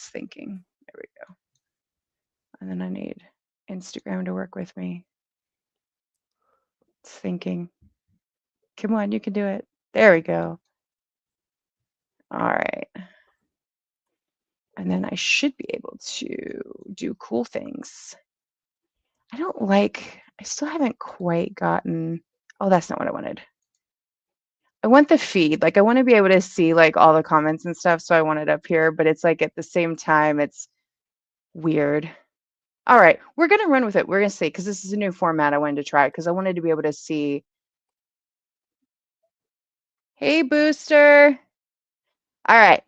It's thinking. There we go. And then I need Instagram to work with me. It's thinking. Come on, you can do it. There we go. All right. And then I should be able to do cool things. I still haven't quite gotten, oh, that's not what I wanted. I want the feed. Like I want to be able to see like all the comments and stuff. So I want it up here, but it's like at the same time, it's weird. All right, we're going to run with it. We're going to see, because this is a new format I wanted to try, because I wanted to be able to see. Hey, Booster. All right,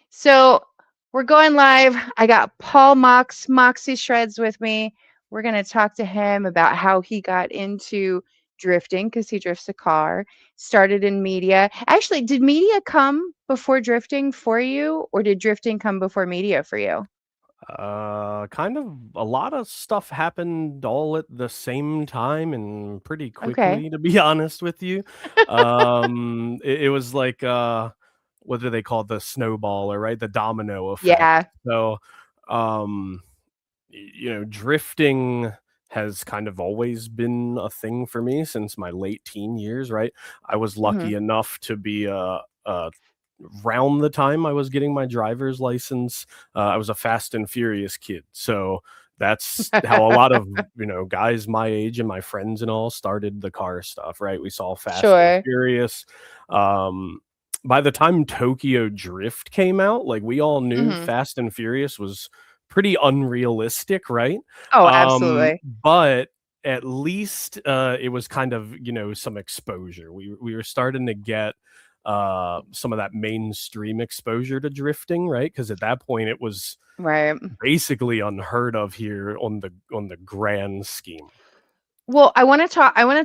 so we're going live. I got Paul Moxie Shreds with me. We're going to talk to him about how he got into drifting, because he drifts a car, started in media. Actually, did media come before drifting for you, or did drifting come before media for you? Kind of a lot of stuff happened all at the same time and pretty Okay. quickly, to be honest with you. It was like what do they call it? The snowballer, right? The domino effect. Yeah. So, drifting has kind of always been a thing for me since my late teen years, right? I was Mm-hmm. lucky enough to be around the time I was getting my driver's license. I was a Fast and Furious kid, so that's how a lot of guys my age and my friends and all started the car stuff, right? We saw Fast and Sure. Furious. By the time Tokyo Drift came out, like we all knew Mm-hmm. Fast and Furious was pretty unrealistic, right? Oh, absolutely. But at least it was kind of some exposure. We were starting to get some of that mainstream exposure to drifting, right? Because at that point it was Right. basically unheard of here on the grand scheme. Well, I want to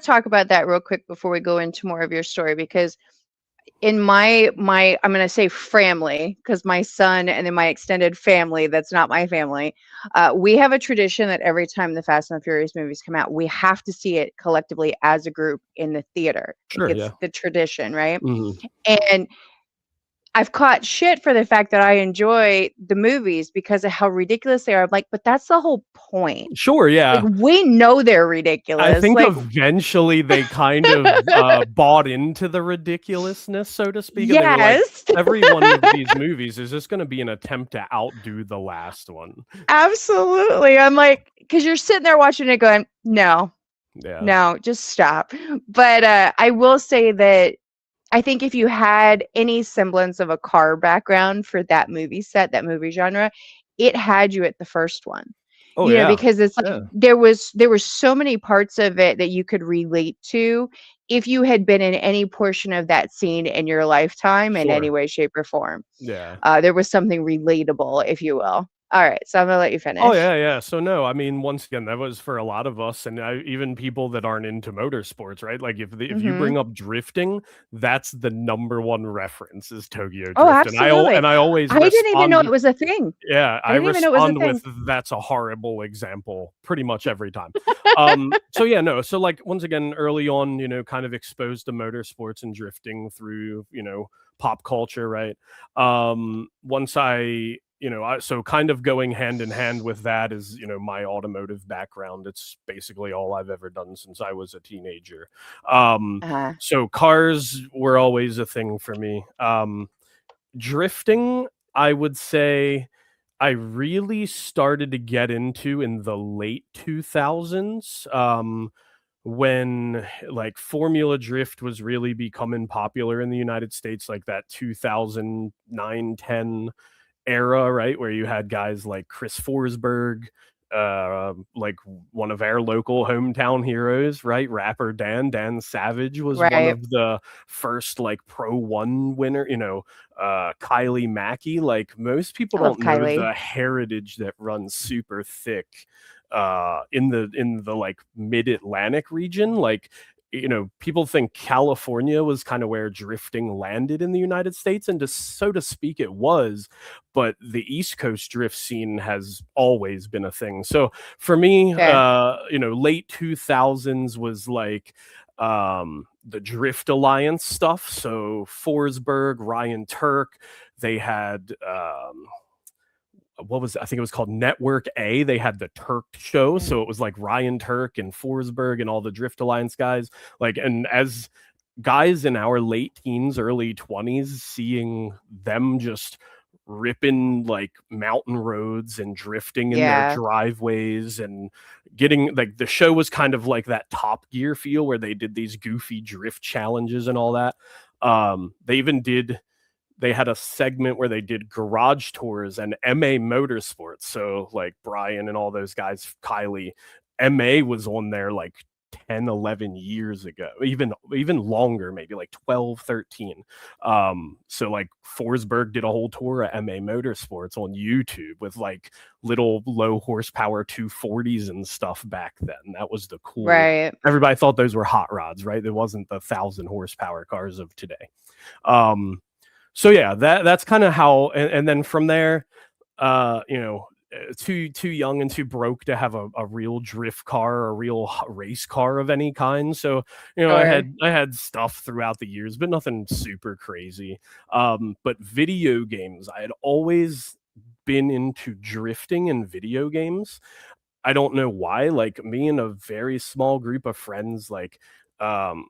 talk about that real quick before we go into more of your story, because in my I'm going to say family, because my son and then my extended family, that's not my family, we have a tradition that every time the Fast and the Furious movies come out, we have to see it collectively as a group in the theater. Like Sure, it's yeah. the tradition, right? Mhm. And I've caught shit for the fact that I enjoy the movies because of how ridiculous they are. I'm like, but that's the whole point. Sure, Like, yeah. we know they're I ridiculous. think Like, eventually they kind of bought into the ridiculousness, so to speak, and they were like, yes, every one of these movies is just going to be an attempt to outdo the last one. absolutely. I'm like, because you're sitting there watching it going, no, Yeah, no, just stop. But I will say that I think if you had any semblance of a car background for that movie set, that movie genre, it had you at the first one. oh yeah, Because it's like yeah, there were so many parts of it that you could relate to if you had been in any portion of that scene in your lifetime in any sure, way, shape, or form. yeah. There was something relatable, if you will. All right, so I'm gonna let you Oh finish. yeah, yeah. So no, I mean, once again, that was for a lot of us, and even people that aren't into motorsports, right? Like if you Hmm. bring up drifting, that's the number one reference is Tokyo Oh, Drift, and absolutely. I always I didn't even know respond. it was a thing. Yeah, I I didn't even know it was a respond with thing. that's a horrible example pretty much every time. So yeah, no. So like once again, early on, kind of exposed to motorsports and drifting through, pop culture, right? Once so kind of going hand in hand with that is, my automotive background. It's basically all I've ever done since I was a teenager. Uh-huh. So cars were always a thing for me. Drifting, I would say I really started to get into in the late 2000s, when like Formula Drift was really becoming popular in the United States, like that 2009, 10 era, right? Where you had guys like Chris Forsberg, like one of our local hometown heroes, right? Rapper Dan Savage was one Right. of the first like Pro One winner, Kylie Mackey. Like most people I love don't know Kylie. the heritage that runs super thick in the like mid-Atlantic region. Like people think California was kind of where drifting landed in the United States, and so to speak, it was, but the East Coast drift scene has always been a thing. So for me, Okay. late 2000s was like the Drift Alliance stuff. So Forsberg, Ryan Turk, they had what was it? I think it was called Network A. They had the Turk show, Mm. so it was like Ryan Turk and Forsberg and all the Drift Alliance guys. Like, and as guys in our late teens, early 20s, seeing them just ripping like mountain roads and drifting in their Yeah. driveways and getting like the show was kind of like that Top Gear feel where they did these goofy drift challenges and all that. They even did they had a segment where they did garage tours and MA Motorsports. So like Brian and all those guys, Kylie, MA was on there like 10, 11 years ago, even longer, maybe like 12, 13. So like Forsberg did a whole tour at MA Motorsports on YouTube with like little low horsepower 240s and stuff back then. That was the cool. Right. Everybody thought those were hot rods, right? There wasn't the 1,000 horsepower cars of today. Um, so yeah, that's kind of how, and then from there, you know, too young and too broke to have a real drift car or a real race car of any kind. So you know, Sure. I had stuff throughout the years, but nothing super crazy. But video games, I had always been into drifting in video games. I don't know why. Like me and a very small group of friends, like um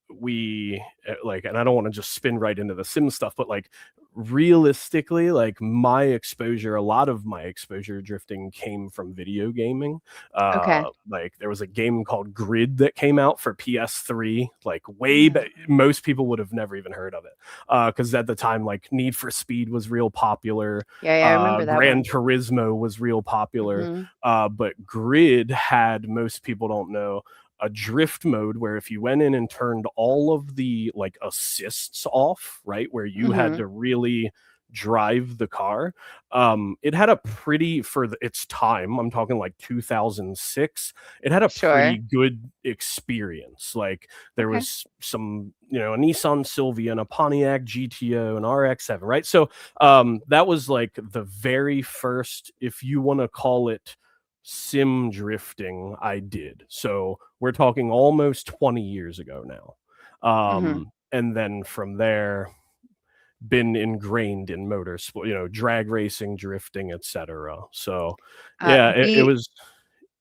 we like, and I don't want to just spin right into the sim stuff, but like realistically, like my exposure, a lot of my exposure drifting came from video gaming. Okay. Like there was a game called Grid that came out for PS3, like way Mm. back. Most people would have never even heard of it. Because at the time, like Need for Speed was real popular. Yeah, yeah, I remember that Gran one. Turismo was real popular. Mhm. But Grid had, most people don't know, a drift mode where if you went in and turned all of the like assists off, right, where you had Mhm. to really drive the car, it had a pretty, for its time, I'm talking like 2006, it had a Sure. pretty good experience. Like there Okay. was some, you know, a Nissan Sylvia and a Pontiac GTO and RX-7, right? So that was like the very first, if you want to call it sim drifting, I did. So we're talking almost 20 years ago now. Mhm. And then from there, been ingrained in motorsport, you know, drag racing, drifting, etc. So Uh, yeah, it B was.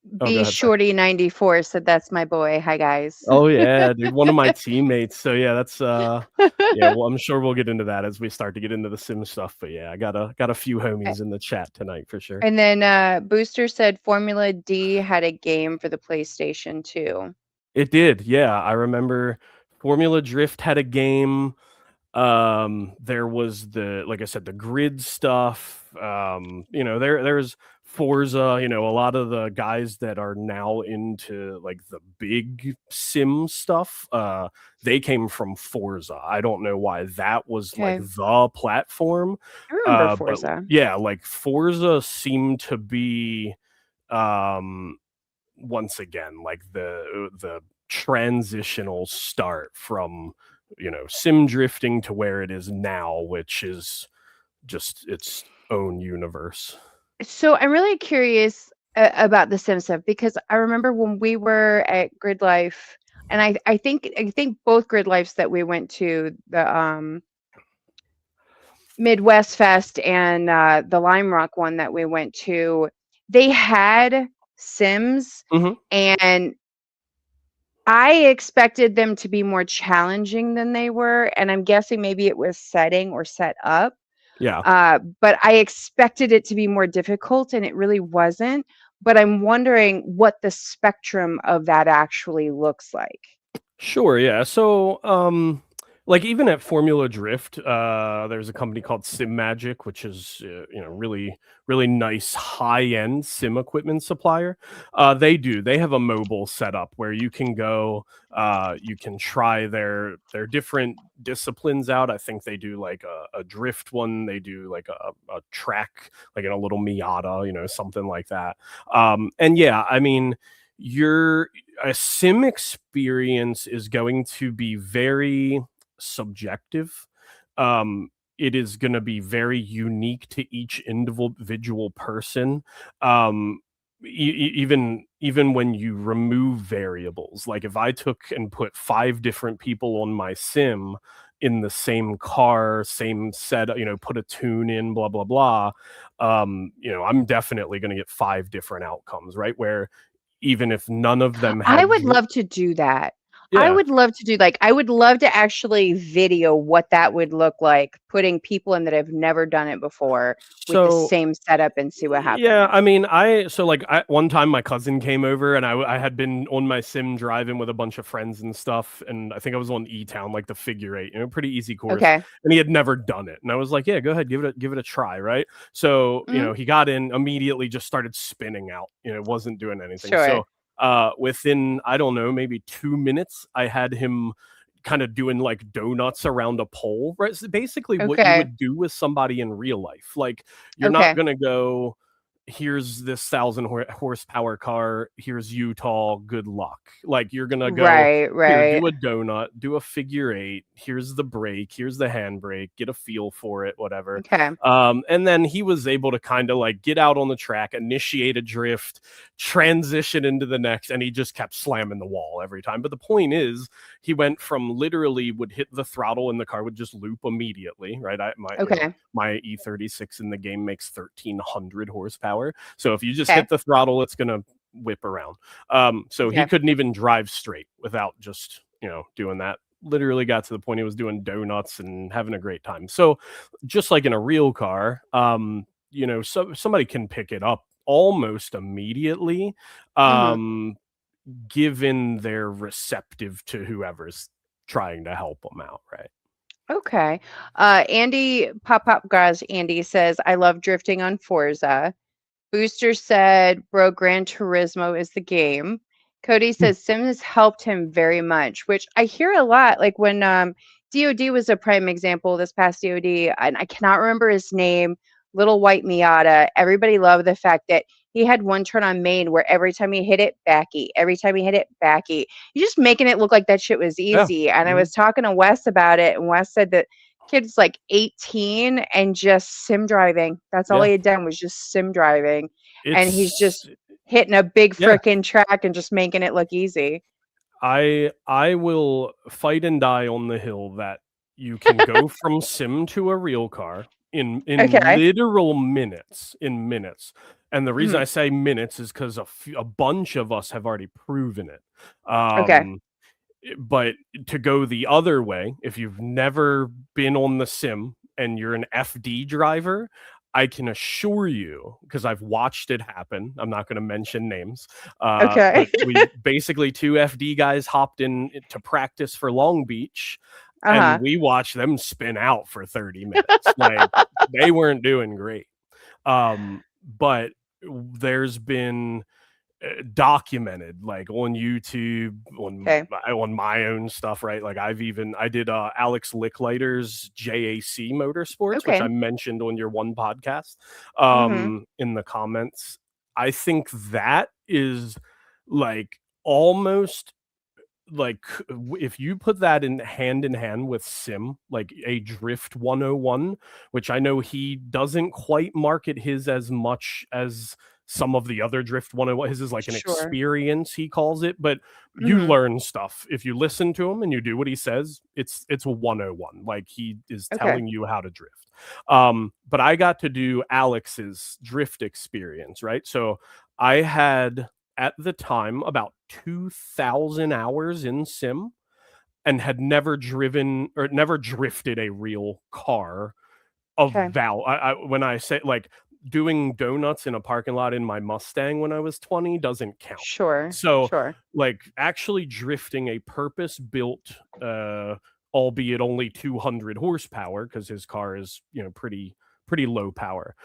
Oh, go B ahead. Sorry. Shorty 94 said that's my boy. Hi guys. Oh yeah, dude, one of my teammates. So yeah, that's yeah, well, I'm sure we'll get into that as we start to get into the sim stuff. But yeah, I got a few homies in the chat tonight for sure. And then Booster said Formula D had a game for the PlayStation too. It did, yeah. I remember Formula Drift had a game. There was the, like I said, the grid stuff. You know, there's Forza. You know, a lot of the guys that are now into like the big sim stuff, they came from Forza. I don't know why that was like Okay. the platform, I remember but Forza. yeah, like Forza seemed to be um once again like the transitional start from, you know, sim drifting to where it is now, which is just its own universe. So I'm really curious about the sim stuff because I remember when we were at Grid Life, and I think both Grid Lives that we went to, the Midwest Fest and the Lime Rock one that we went to, they had Sims, Hmm. and I expected them to be more challenging than they were. And I'm guessing maybe it was setting or set up. Yeah. But I expected it to be more difficult, and it really wasn't. But I'm wondering what the spectrum of that actually looks like. Sure, yeah. So, like even at Formula Drift, there's a company called Sim Magic, which is you know, really nice high end sim equipment supplier. They have a mobile setup where you can go, you can try their different disciplines out. I think they do like a drift one, they do like a track, like in a little Miata, you know, something like that. And yeah, I mean, you're a sim experience is going to be very subjective. It is going to be very unique to each individual person. Even when you remove variables, like if I took and put 5 different people on my sim in the same car, same set, put a tune in, blah, blah, blah, I'm definitely going to get 5 different outcomes, right? Where even if none of them I had, would love to do that. I yeah. would love to do like I would love to actually video what that would look like, putting people in that have never done it before with the So same setup and see what yeah, happens. I mean, one time my cousin came over and I had been on my sim driving with a bunch of friends and stuff, and I think I was on E Town, like the figure eight, pretty easy course, Okay. and he had never done it, and I was like, yeah, go ahead, give it a try, right? So Mhm. he got in immediately, just started spinning out, wasn't doing anything. Sure. So within, I don't know, maybe 2 minutes, I had him kind of doing like donuts around a pole, right? So basically what you Okay. would do with somebody in real life. Like, you're not Okay. gonna go, here's this 1,000 horsepower car, here's Utah, good luck. Like, you're gonna go, Right, here, right. do a donut, do a figure eight, here's the brake, here's the handbrake, get a feel for it, whatever. Okay. And then he was able to kind of like get out on the track, initiate a drift, transition into the next, and he just kept slamming the wall every time. But the point is, he went from literally would hit the throttle and the car would just loop immediately, right? Okay. My E36 in the game makes 1,300 horsepower. So if you just Okay. hit the throttle, it's going to whip around. So he Okay. couldn't even drive straight without just, doing that. Literally got to the point he was doing donuts and having a great time. So just like in a real car, so somebody can pick it up almost immediately, Mhm. um, given they're receptive to whoever's trying to help them out, right? Okay. Andy Pop Guys Andy says, I love drifting on Forza. Booster said, Bro, Gran Turismo is the game. Cody says Sim has helped him very much, which I hear a lot. Like when DOD was a prime example this past DOD, and I cannot remember his name, Little White Miata. Everybody loved the fact that he had one turn on main where every time he hit it, backy. Every time he hit it, backy. You're just making it look like that shit was Yeah. easy. And I Mhm. was talking to Wes about it, and Wes said that kid's like 18 and just sim driving. That's all Yeah. he had done was just sim driving. And he's It's just hitting a big yeah. freaking track and just making it look easy. I will fight and die on the hill that you can go from sim to a real car in Okay. literal minutes, in minutes. And the reason Mhm. I say minutes is because a bunch of us have already proven it. Okay. But to go the other way, if you've never been on the sim and you're an FD driver, I can assure you, because I've watched it happen. I'm not going to mention names, Okay. but we basically, 2 FD guys hopped in to practice for Long Beach, and Uh-huh. we watched them spin out for 30 minutes. Like, they weren't doing great. But there's been documented, like on YouTube, Okay. on my own stuff, right? Like, I did Alex Licklider's JAC Motorsports, which I Okay. mentioned on your one podcast, Mhm. in the comments. I think that is like almost like, if you put that in hand with sim, like a drift 101, which I know he doesn't quite market his as much as some of the other drift 101. His is like an Sure. experience, he calls it, but you Mhm. learn stuff if you listen to him and you do what he says. It's a 101, like he is Okay. telling you how to drift. But I got to do Alex's drift experience, right? So I had, at the time, about 2,000 hours in sim, and had never driven or never drifted a real car of Okay. when I say, like, doing donuts in a parking lot in my Mustang when I was 20 doesn't count. Sure. So, Sure. like, actually drifting a purpose built, albeit only 200 horsepower, because his car is, pretty low power.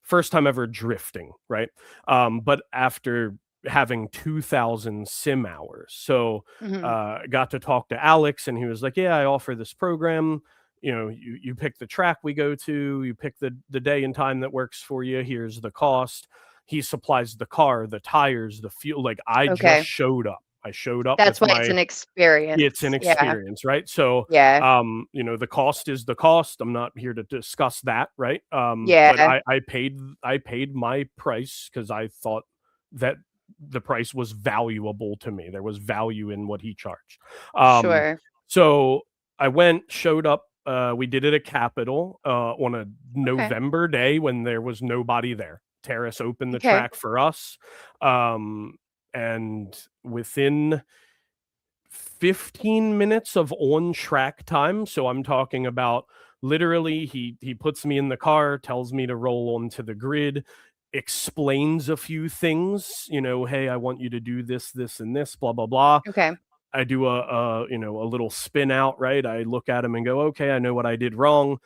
First time ever drifting, right? But after having 2,000 sim hours. So Mhm. got to talk to Alex, and he was like, yeah, I offer this program. You pick the track we go to, you pick the day and time that works for you, here's the cost. He supplies the car, the tires, the fuel. Like, I just Okay. showed up. I showed up That's with why it's my, an it's an experience. Yeah. experience, right? So Yeah. the cost is the cost. I'm not here to discuss that, right? But Yeah. I paid my price because I thought that the price was valuable to me. There was value in what he charged. Um Sure. so I went, showed up. We did it at Capitol on a Okay. November day when there was nobody there. Terrace opened the Okay. track for us, um, and within 15 minutes of on track time, so I'm talking about literally he puts me in the car, tells me to roll onto the grid, explains a few things, hey, I want you to do this, this, and this, blah blah blah. Okay. I do a little spin out, right? I look at him and go, okay, I know what I did wrong.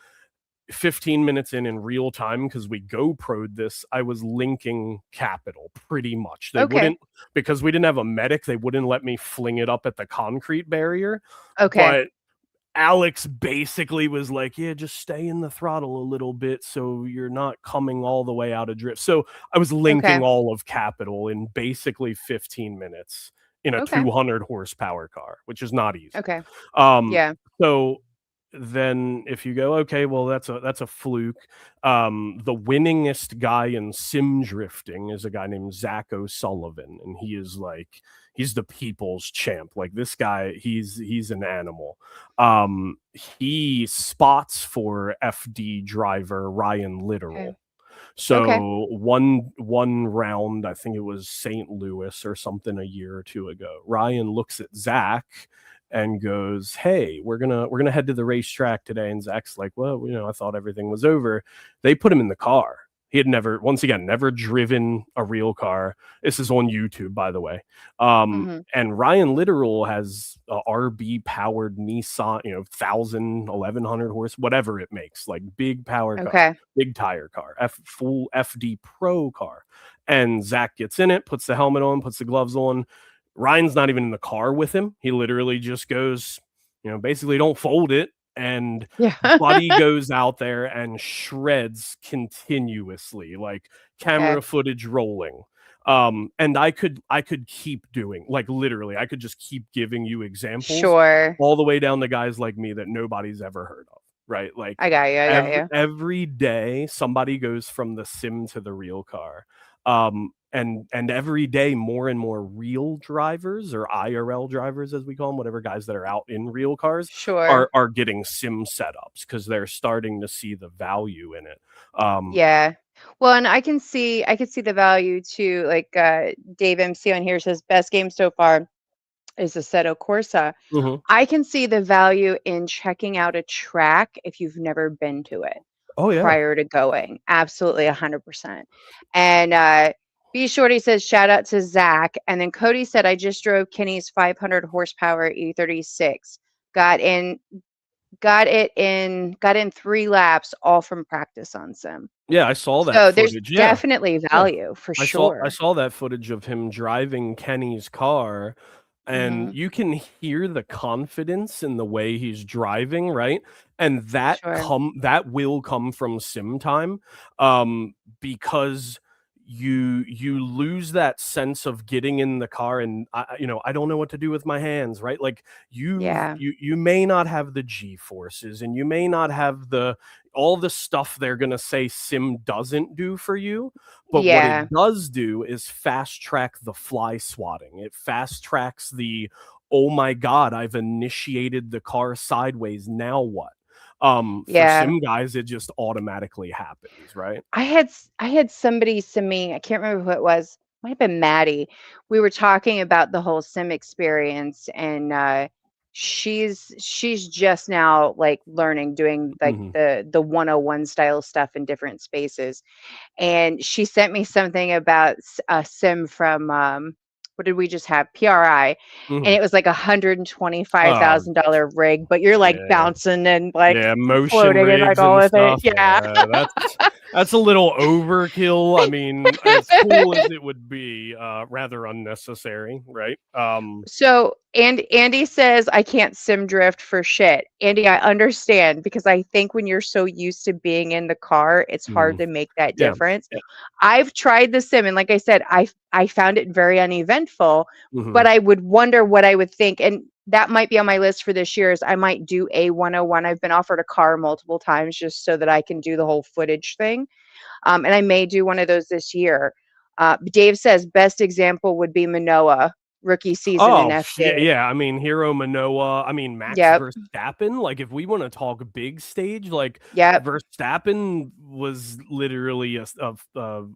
15 minutes in real time, because we GoPro'd this, I was linking Capital pretty much. They Okay. wouldn't, because we didn't have a medic, they wouldn't let me fling it up at the concrete barrier. Okay. But Alex basically was like, yeah, just stay in the throttle a little bit so you're not coming all the way out of drift. So I was linking Okay. all of Capital in basically 15 minutes in a Okay. 200 horsepower car, which is not easy. Okay. Um, Yeah. so then if you go, okay, well, that's a fluke. The winningest guy in sim drifting is a guy named Zach O'Sullivan, and he's the people's champ. Like, this guy, he's an animal. He spots for FD driver Ryan Okay. Literal. Okay. So one round, I think it was St. Louis or something a year or two ago, Ryan looks at Zach and goes, "Hey, we're gonna head to the racetrack today." And Zach's like, "Well, I thought everything was over." They put him in the car. He had once again, never driven a real car. This is on YouTube, by the way. Hmm. And Ryan Literal has a RB powered Nissan, 1,000, 1,100 horse, whatever it makes, like big power car, Okay. big tire car, full FD Pro car. And Zach gets in it, puts the helmet on, puts the gloves on. Ryan's not even in the car with him. He literally just goes, basically, don't fold it. And Yeah. Buddy goes out there and shreds continuously, like Okay. camera footage rolling. And I could keep doing, like, literally, I could just keep giving you examples Sure. all the way down to guys like me that nobody's ever heard of, right? Like, I got you. I got you. every day somebody goes from the sim to the real car. And every day more and more real drivers, or IRL drivers as we call them, whatever, guys that are out in real cars, Sure. are getting sim setups because they're starting to see the value in it. Um, Yeah. Well, and I can see the value too. Like Dave MC on here says best game so far is Assetto Corsa. mhm. I can see the value in checking out a track if you've never been to it Oh yeah. prior to going. Absolutely 100%. And B Shorty says shout out to Zach. And then Cody said I just drove Kenny's 500 horsepower E36. Got in got in 3 laps all from practice on sim. Yeah, I saw that So there's footage. Yeah. definitely Yeah. value for I sure. saw that footage of him driving Kenny's car, and Mhm. you can hear the confidence in the way he's driving, right? And Sure. that will come from sim time, um, because you lose that sense of getting in the car and I don't know what to do with my hands, right? Like, Yeah. you may not have the G forces, and you may not have all the stuff they're gonna say sim doesn't do for you, but what Yeah. it does do is fast track the fly swatting. It fast tracks the, oh my God, I've initiated the car sideways. Now what? For Yeah. sim guys, it just automatically happens, right? I had somebody send me, I can't remember who it was. Might have been Maddie. We were talking about the whole sim experience and she's just now like learning doing like Hmm. the 101 style stuff in different spaces. And she sent me something about a sim from what did we just have? PRI, and Hmm. it was like Oh, $125,000 rig, but you're like yeah. bouncing and like Yeah, motion floating and like rigs all and with it. stuff. Yeah. Yeah, that's a little overkill. I mean, as cool as it would be, rather unnecessary, right? So, and Andy says, I can't sim drift for shit. Andy, I understand because I think when you're so used to being in the car, it's hard Mhm. to make that Yeah. difference. Yeah. I've tried the sim, and like I said, I found it very uneventful, but Mhm. I would wonder what I would think. And that might be on my list for this year is I might do a 101. I've been offered a car multiple times just so that I can do the whole footage thing. And I may do one of those this year. Dave says best example would be Manoa. rookie season in Oh, F2. yeah, I mean, Hiro Manoa, I mean, Max Yep. Verstappen, like, if we wanna talk big stage, like, Yep. Verstappen was literally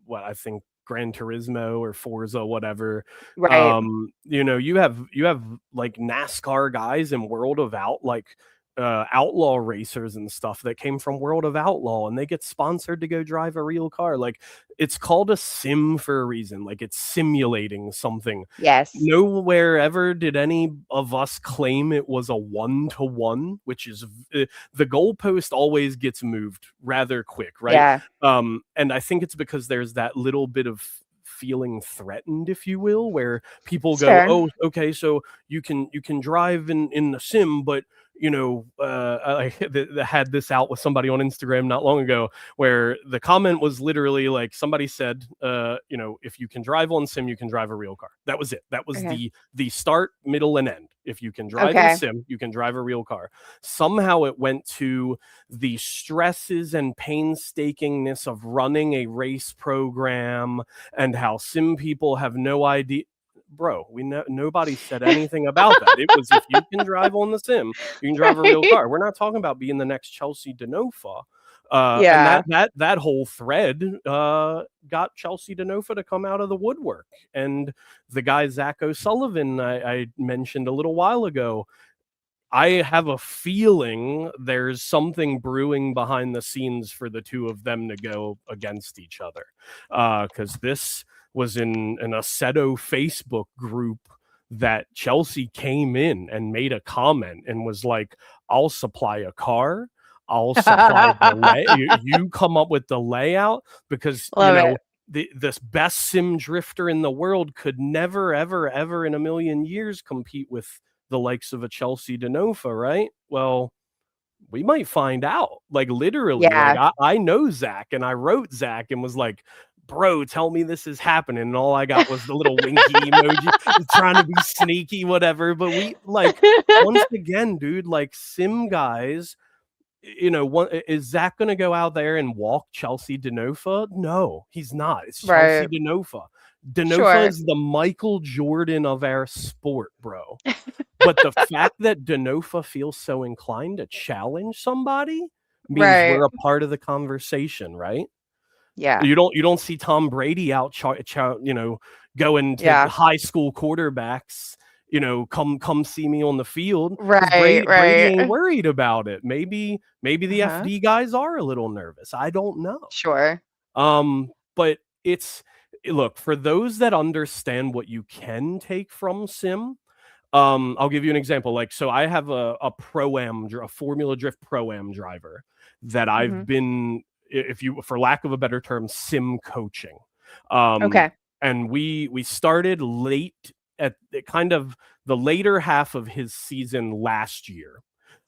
what I think Gran Turismo or Forza, whatever. Right. You have, like, NASCAR guys in World of Outlaw racers and stuff that came from World of Outlaw, and they get sponsored to go drive a real car, like, it's called a sim for a reason, like, it's simulating something. Yes. Nowhere ever did any of us claim it was a one-to-one, which is the goalpost always gets moved rather quick, right? Yeah. And I think it's because there's that little bit of feeling threatened, if you will, where people It's go, fair. "Oh, okay, so you can drive in the sim, but I had this out with somebody on Instagram not long ago where the comment was literally like somebody said, if you can drive on sim, you can drive a real car. That was it. That was Okay. the start, middle, and end. If you can drive in Okay. sim, you can drive a real car. Somehow it went to the stresses and painstakingness of running a race program and how sim people have no idea. Bro, nobody said anything about that. It was if you can drive on the sim, you can drive a real Right. car. We're not talking about being the next Chelsea Denofa. And Yeah. that whole thread got Chelsea Denofa to come out of the woodwork. And the guy Zach O'Sullivan I mentioned a little while ago, I have a feeling there's something brewing behind the scenes for the two of them to go against each other. Because this was in an Assetto Facebook group that Chelsea came in and made a comment and was like, I'll supply a car. I'll supply the you come up with the layout because Love it. this best sim drifter in the world could never ever ever in a million years compete with the likes of a Chelsea Denofa, right? Well, we might find out. Like literally, like Yeah. I know Zach and I wrote Zach and was like, bro, tell me this is happening. And all I got was the little winky emoji trying to be sneaky, whatever. But we like once again, dude, like sim guys, is Zach going to go out there and walk Chelsea Denofa? No, he's not. It's Chelsea Right. Denofa. Denofa Sure. is the Michael Jordan of our sport, bro. But the fact that Denofa feels so inclined to challenge somebody means Right. we're a part of the conversation, right? Yeah. You don't see Tom Brady out, going to Yeah. high school quarterbacks. Come see me on the field because Right. Brady ain't Right. worried about it. Maybe the Uh-huh. FD guys are a little nervous. I don't know. Sure. But look for those that understand what you can take from sim. I'll give you an example. Like, so I have a Formula Drift Pro-Am driver that I've Mhm. been, if you, for lack of a better term, sim coaching. Um, Okay. and we started late at kind of the later half of his season last year.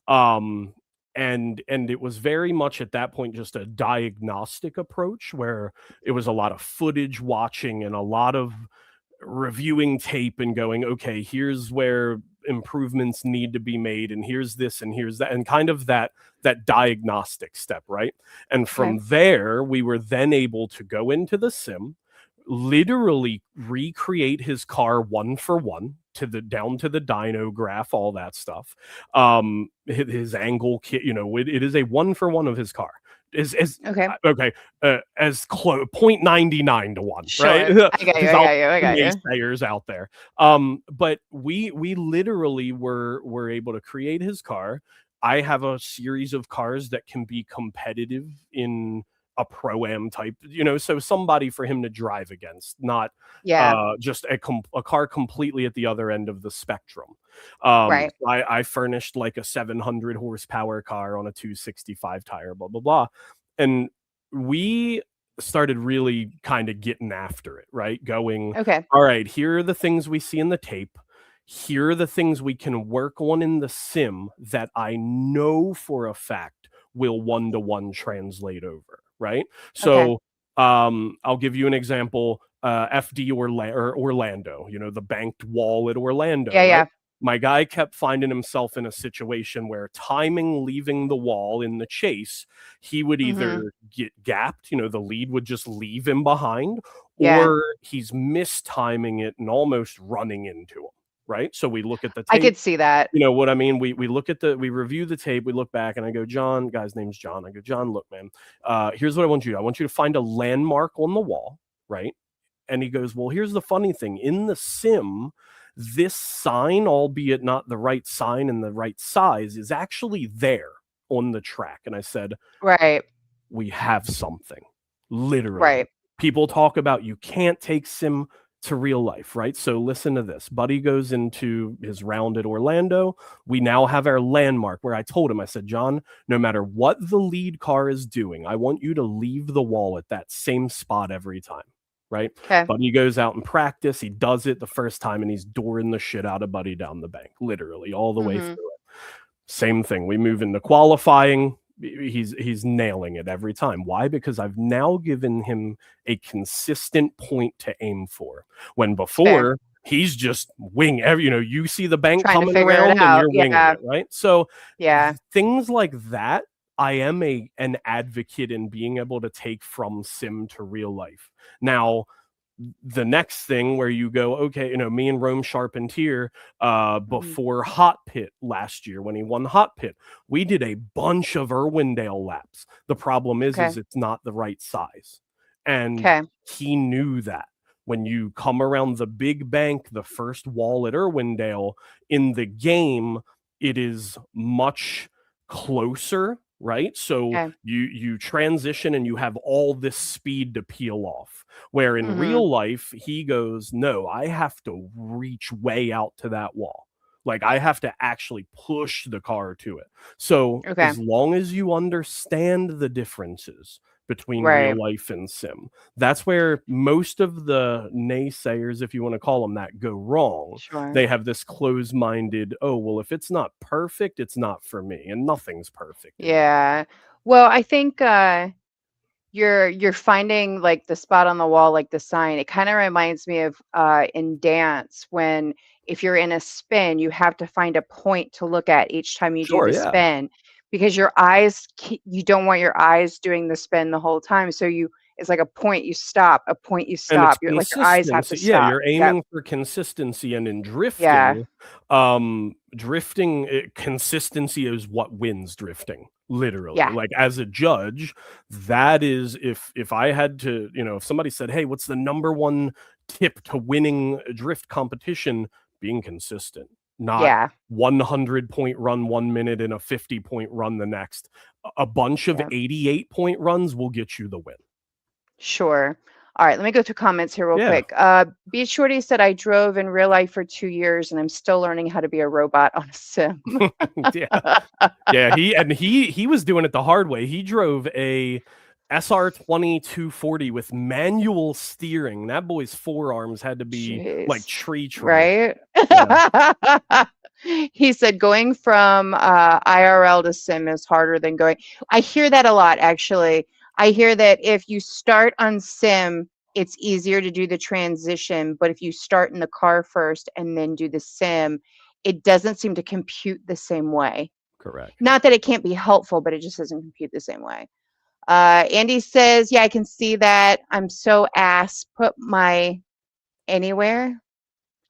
Um, and it was very much at that point just a diagnostic approach where it was a lot of footage watching and a lot of reviewing tape and going, okay, here's where improvements need to be made, and here's this, and here's that, and kind of that diagnostic step, right? And Okay. from there, we were then able to go into the sim, literally recreate his car one for one to the down to the dyno graph, all that stuff. His angle kit, it is a one for one of his car. Is Okay. okay, as close 0.99 to 1, right? Sure. I got you. Because I I'll got you. I got you. naysayers out there. But we literally were able to create his car. I have a series of cars that can be competitive in a pro-am type, so somebody for him to drive against, not Yeah. just a car completely at the other end of the spectrum. Right. I furnished like a 700 horsepower car on a 265 tire, blah blah blah, and we started really kind of getting after it, right? Going, Okay. all right, here are the things we see in the tape. Here are the things we can work on in the sim that I know for a fact will one-to-one translate over, right? Okay. So I'll give you an example. FD or Orlando, the banked wall at Orlando, Yeah. right? Yeah. My guy kept finding himself in a situation where timing leaving the wall in the chase, he would Mhm. either get gapped, the lead would just leave him behind, Yeah. or he's mistiming it and almost running into him, right? So we look at the I tape. could see that. You know what I mean? We look at we review the tape, we look back, and I go, John, guy's name's John. I go, John, look, man, here's what I want you to do. I want you to find a landmark on the wall, right? And he goes, well, here's the funny thing. In the sim, this sign, albeit not the right sign and the right size, is actually there on the track. And I said, Right. we have something. Literally. Right. People talk about you can't take sim to real life, right? So listen to this. Buddy goes into his round at Orlando. We now have our landmark where I told him, I said, John, no matter what the lead car is doing, I want you to leave the wall at that same spot every time, right? Okay. Buddy goes out and practice. He does it the first time and he's dooring the shit out of Buddy down the bank, literally all the way through Mm-hmm. it. Same thing. We move into qualifying. He's nailing it every time. Why? Because I've now given him a consistent point to aim for. When It's fair. before he's just you see the bank Trying to coming figure it around and out. you're winging Yeah. it, right? So Yeah. things like that, I am an advocate in being able to take from sim to real life. Now, the next thing where you go, okay, me and Rome Charpentier, Mm-hmm. before Hot Pit last year when he won Hot Pit, we did a bunch of Irwindale laps. The problem is Okay. it's not the right size, and Okay. he knew that. When you come around the big bank, the first wall at Irwindale in the game, it is much closer, right? So Okay. you transition and you have all this speed to peel off. Where in Mm-hmm. real life, he goes, no, I have to reach way out to that wall. Like I have to actually push the car to it. So Okay. as long as you understand the differences between Right. real life and sim, that's where most of the naysayers, if you want to call them that, go wrong. Sure. They have this closed-minded, oh, well, if it's not perfect, it's not for me. And nothing's perfect in real life. Yeah. Well, I think you're finding like the spot on the wall, like the sign. It kind of reminds me of in dance when if you're in a spin, you have to find a point to look at each time you do Sure, the yeah. spin because your eyes you don't want your eyes doing the spin the whole time. So it's like a point you stop, a point you And it's stop. You're like your eyes have to consistency. Yeah, stop. you're Yep. aiming for consistency, and in Yeah. drifting, consistency is what wins drifting. Literally, Yeah. like as a judge, that is if I had to, if somebody said, "Hey, what's the number one tip to winning a drift competition?" Being consistent, not Yeah. 100-point run 1 minute and a 50-point run the next. A bunch of Yeah. 88-point runs will get you the win. Sure. All right, let me go through comments here real Yeah. quick. Beach Shorty said, I drove in real life for 2 years and I'm still learning how to be a robot on a sim. Yeah. Yeah, he was doing it the hard way. He drove a SR20 240 with manual steering. That boy's forearms had to be like Jeez. tree trunk. Right? Yeah. He said going from IRL to sim is harder than going. I hear that a lot, actually. I hear that if you start on sim, it's easier to do the transition. But if you start in the car first and then do the sim, it doesn't seem to compute the same way. Correct. Not that it can't be helpful, but it just doesn't compute the same way. Andy says, yeah, I can see that. I'm so ass. Put my anywhere.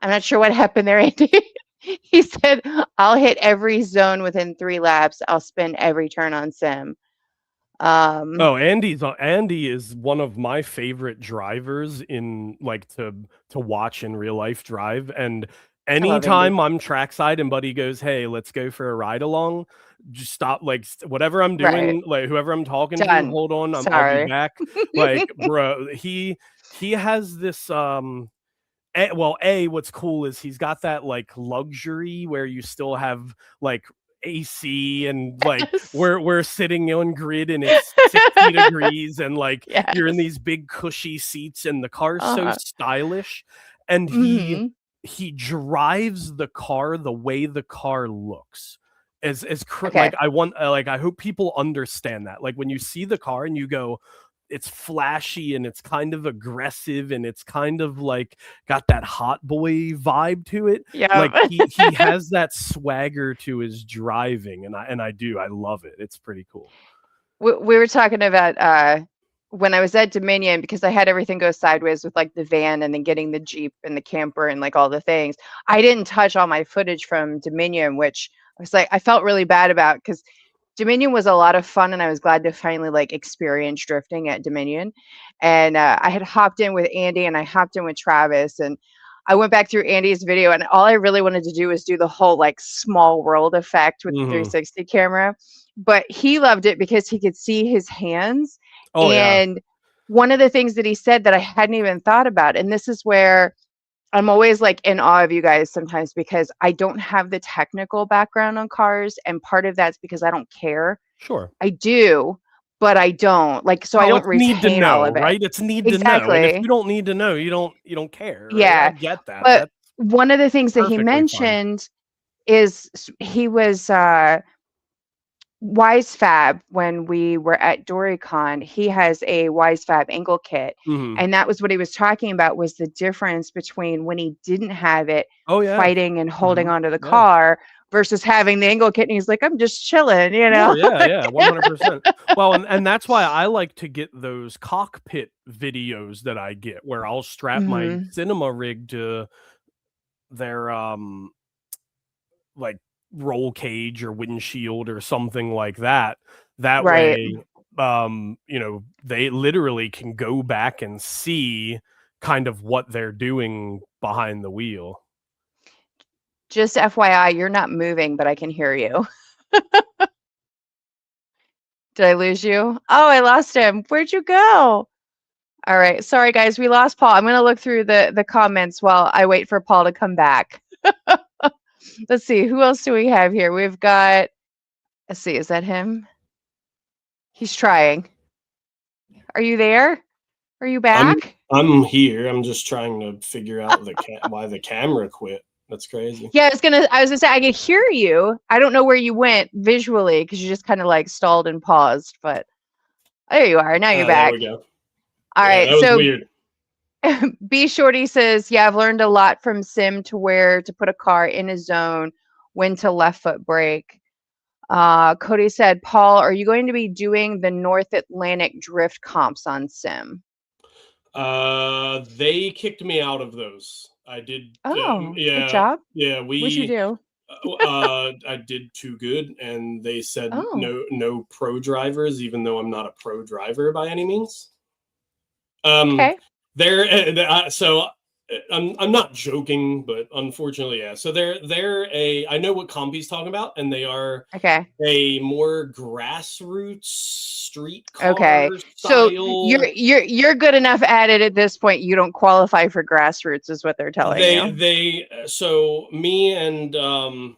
I'm not sure what happened there, Andy. He said, I'll hit every zone within 3 laps. I'll spin every turn on sim. Oh, Andy is one of my favorite drivers in like to watch in real life drive. And I love Andy. anytime I'm trackside and Buddy goes, "Hey, let's go for a ride along," just stop, like whatever I'm Right. doing, like whoever I'm talking to, Done. hold on, I'll be Sorry. back. Like, bro, he has this what's cool is he's got that like luxury where you still have like AC and like Yes. we're sitting on grid and it's 60 degrees and like you're in Yes. these big cushy seats and the car's so Uh-huh. stylish, and Hmm. he drives the car the way the car looks. Okay. Like I want like I hope people understand that. Like when you see the car and you go, it's flashy and it's kind of aggressive and it's kind of like got that hot boy vibe to it. Yeah. Like he has that swagger to his driving, and I love it. It's pretty cool. We were talking about when I was at Dominion, because I had everything go sideways with like the van and then getting the Jeep and the camper and like all the things, I didn't touch all my footage from Dominion, which I was like, I felt really bad about because Dominion was a lot of fun and I was glad to finally like experience drifting at Dominion. And I had hopped in with Andy and I hopped in with Travis and I went back through Andy's video and all I really wanted to do was do the whole like small world effect with the Mm-hmm. 360 camera. But he loved it because he could see his hands. Oh yeah. And one of the things that he said that I hadn't even thought about, and this is where I'm always like in awe of you guys sometimes because I don't have the technical background on cars. And part of that's because I don't care. Sure. I do, but I don't like, so I Well, don't it's need to retain all know, of it. right? It's need to know. And if you Exactly. don't need to know, you don't care, right? I Yeah. get that. But That's one of the things that he perfectly fine. mentioned is he was Wise Fab when we were at DoryCon. He has a Wise Fab angle kit, Mm-hmm. and that was what he was talking about was the difference between when he didn't have it, Oh yeah. fighting and holding Mm-hmm. onto the Yeah. car versus having the angle kit. And he's like, I'm just chilling, you know. Sure, yeah, 100%. Well, and that's why I like to get those cockpit videos that I get where I'll strap my Hmm. cinema rig to their like roll cage or windshield or something like that. That Right. way, they literally can go back and see kind of what they're doing behind the wheel. Just FYI, you're not moving, but I can hear you. Did I lose you? Oh, I lost him. Where'd you go? All right. Sorry, guys. We lost Paul. I'm going to look through the comments while I wait for Paul to come back. Let's see. Who else do we have here? We've got, let's see. Is that him? He's trying. Are you there? Are you I'm back? I'm here. I'm just trying to figure out why the camera quit. That's crazy. Yeah, I was gonna say I could hear you. I don't know where you went visually because you just kind of like stalled and paused, but there you are. Now you're There we back. go. All Yeah, right. that was So weird. B Shorty says, yeah, I've learned a lot from Sim to where to put a car in a zone, when to left foot brake. Cody said, Paul, are you going to be doing the North Atlantic drift comps on Sim? They kicked me out of those. I did. Oh, good Yeah, job. yeah. What'd you do? I did too good, and they said Oh, no pro drivers, even though I'm not a pro driver by any means. Um, okay. they're so I'm not joking, but unfortunately, yeah. So they're a I know what Compi's talking about, and they are Okay. a more grassroots street car Okay. So you're style. you're you're good enough at it at this point. You don't qualify for grassroots, is what they're telling you. So me and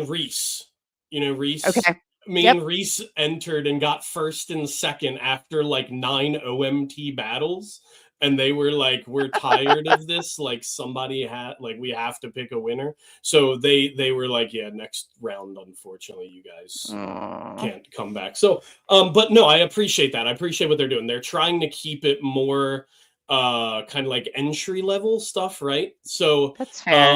Reese, Reese. Okay. Me Yep. and Reese entered and got first and second after like 9 OMT battles. And they were like, we're tired of this. Like we have to pick a winner. So they were like, yeah, next round, unfortunately, you guys Aw, can't come back. So, but no, I appreciate that. I appreciate what they're doing. They're trying to keep it more kind of like entry level stuff, right? So that's fair.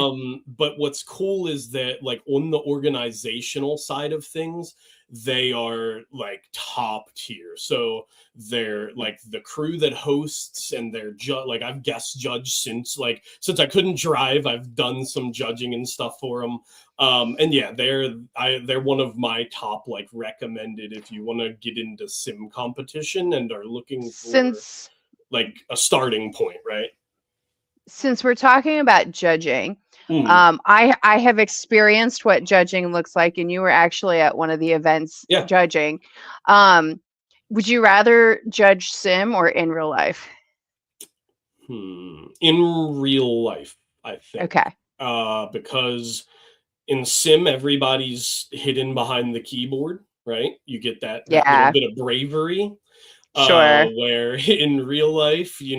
but what's cool is that like on the organizational side of things, they are like top tier. So they're like the crew that hosts, and they're like I've guest judged since I couldn't drive. I've done some judging and stuff for them. And yeah, they're one of my top like recommended if you want to get into sim competition and are looking for Since like a starting point, right? since we're talking about judging, Mm, I have experienced what judging looks like, and you were actually at one of the events yeah. judging. Um, would you rather judge sim or in real life? In real life, I think, Okay. because in sim everybody's hidden behind the keyboard, right? You get that little Yeah. bit of bravery. Sure. Where in real life, you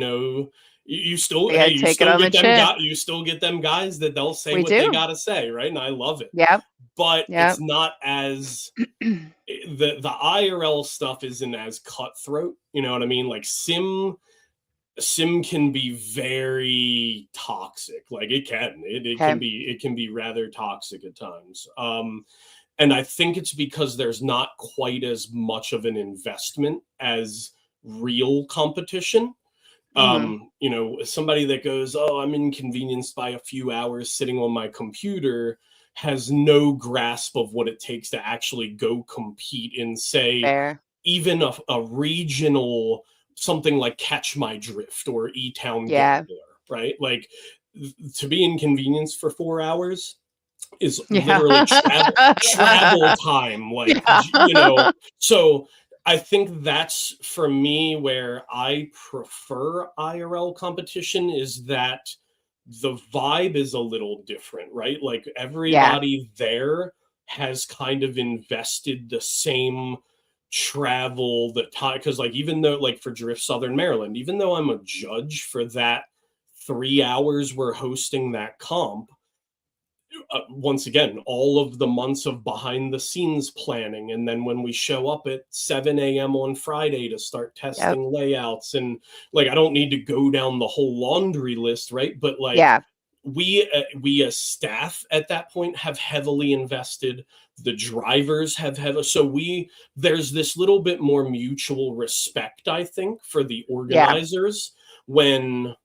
still We gotta you take it still on the get them chin. you still get them guys that they'll say We what they do. gotta say, right? And I love it. Yep. But it's Yep. not as the IRL stuff isn't as cutthroat. You know what I mean? Like sim can be very toxic. Like Okay. it can be rather toxic at times. And I think it's because there's not quite as much of an investment as real competition. You know, somebody that goes, oh, I'm inconvenienced by a few hours sitting on my computer, has no grasp of what it takes to actually go compete in, say, Fair. even a regional, something like Catch My Drift or E-Town Yeah. Gambler, right? Like, to be inconvenienced for 4 hours is Yeah. literally travel time, like, Yeah. you know. So I think that's, for me, where I prefer IRL competition, is that the vibe is a little different, right? Like, Yeah. everybody there has kind of invested the same travel, the time, because, like, even though, like, for Drift Southern Maryland, even though I'm a judge for that 3 hours we're hosting that comp, once again, all of the months of behind the scenes planning. And then when we show up at 7 a.m. on Friday to start Yep. testing layouts, and, like, I don't need to go down the whole laundry list, right? But, like, Yeah. we as staff at that point have heavily invested. The drivers have so there's this little bit more mutual respect, I think, for the Yeah. organizers. When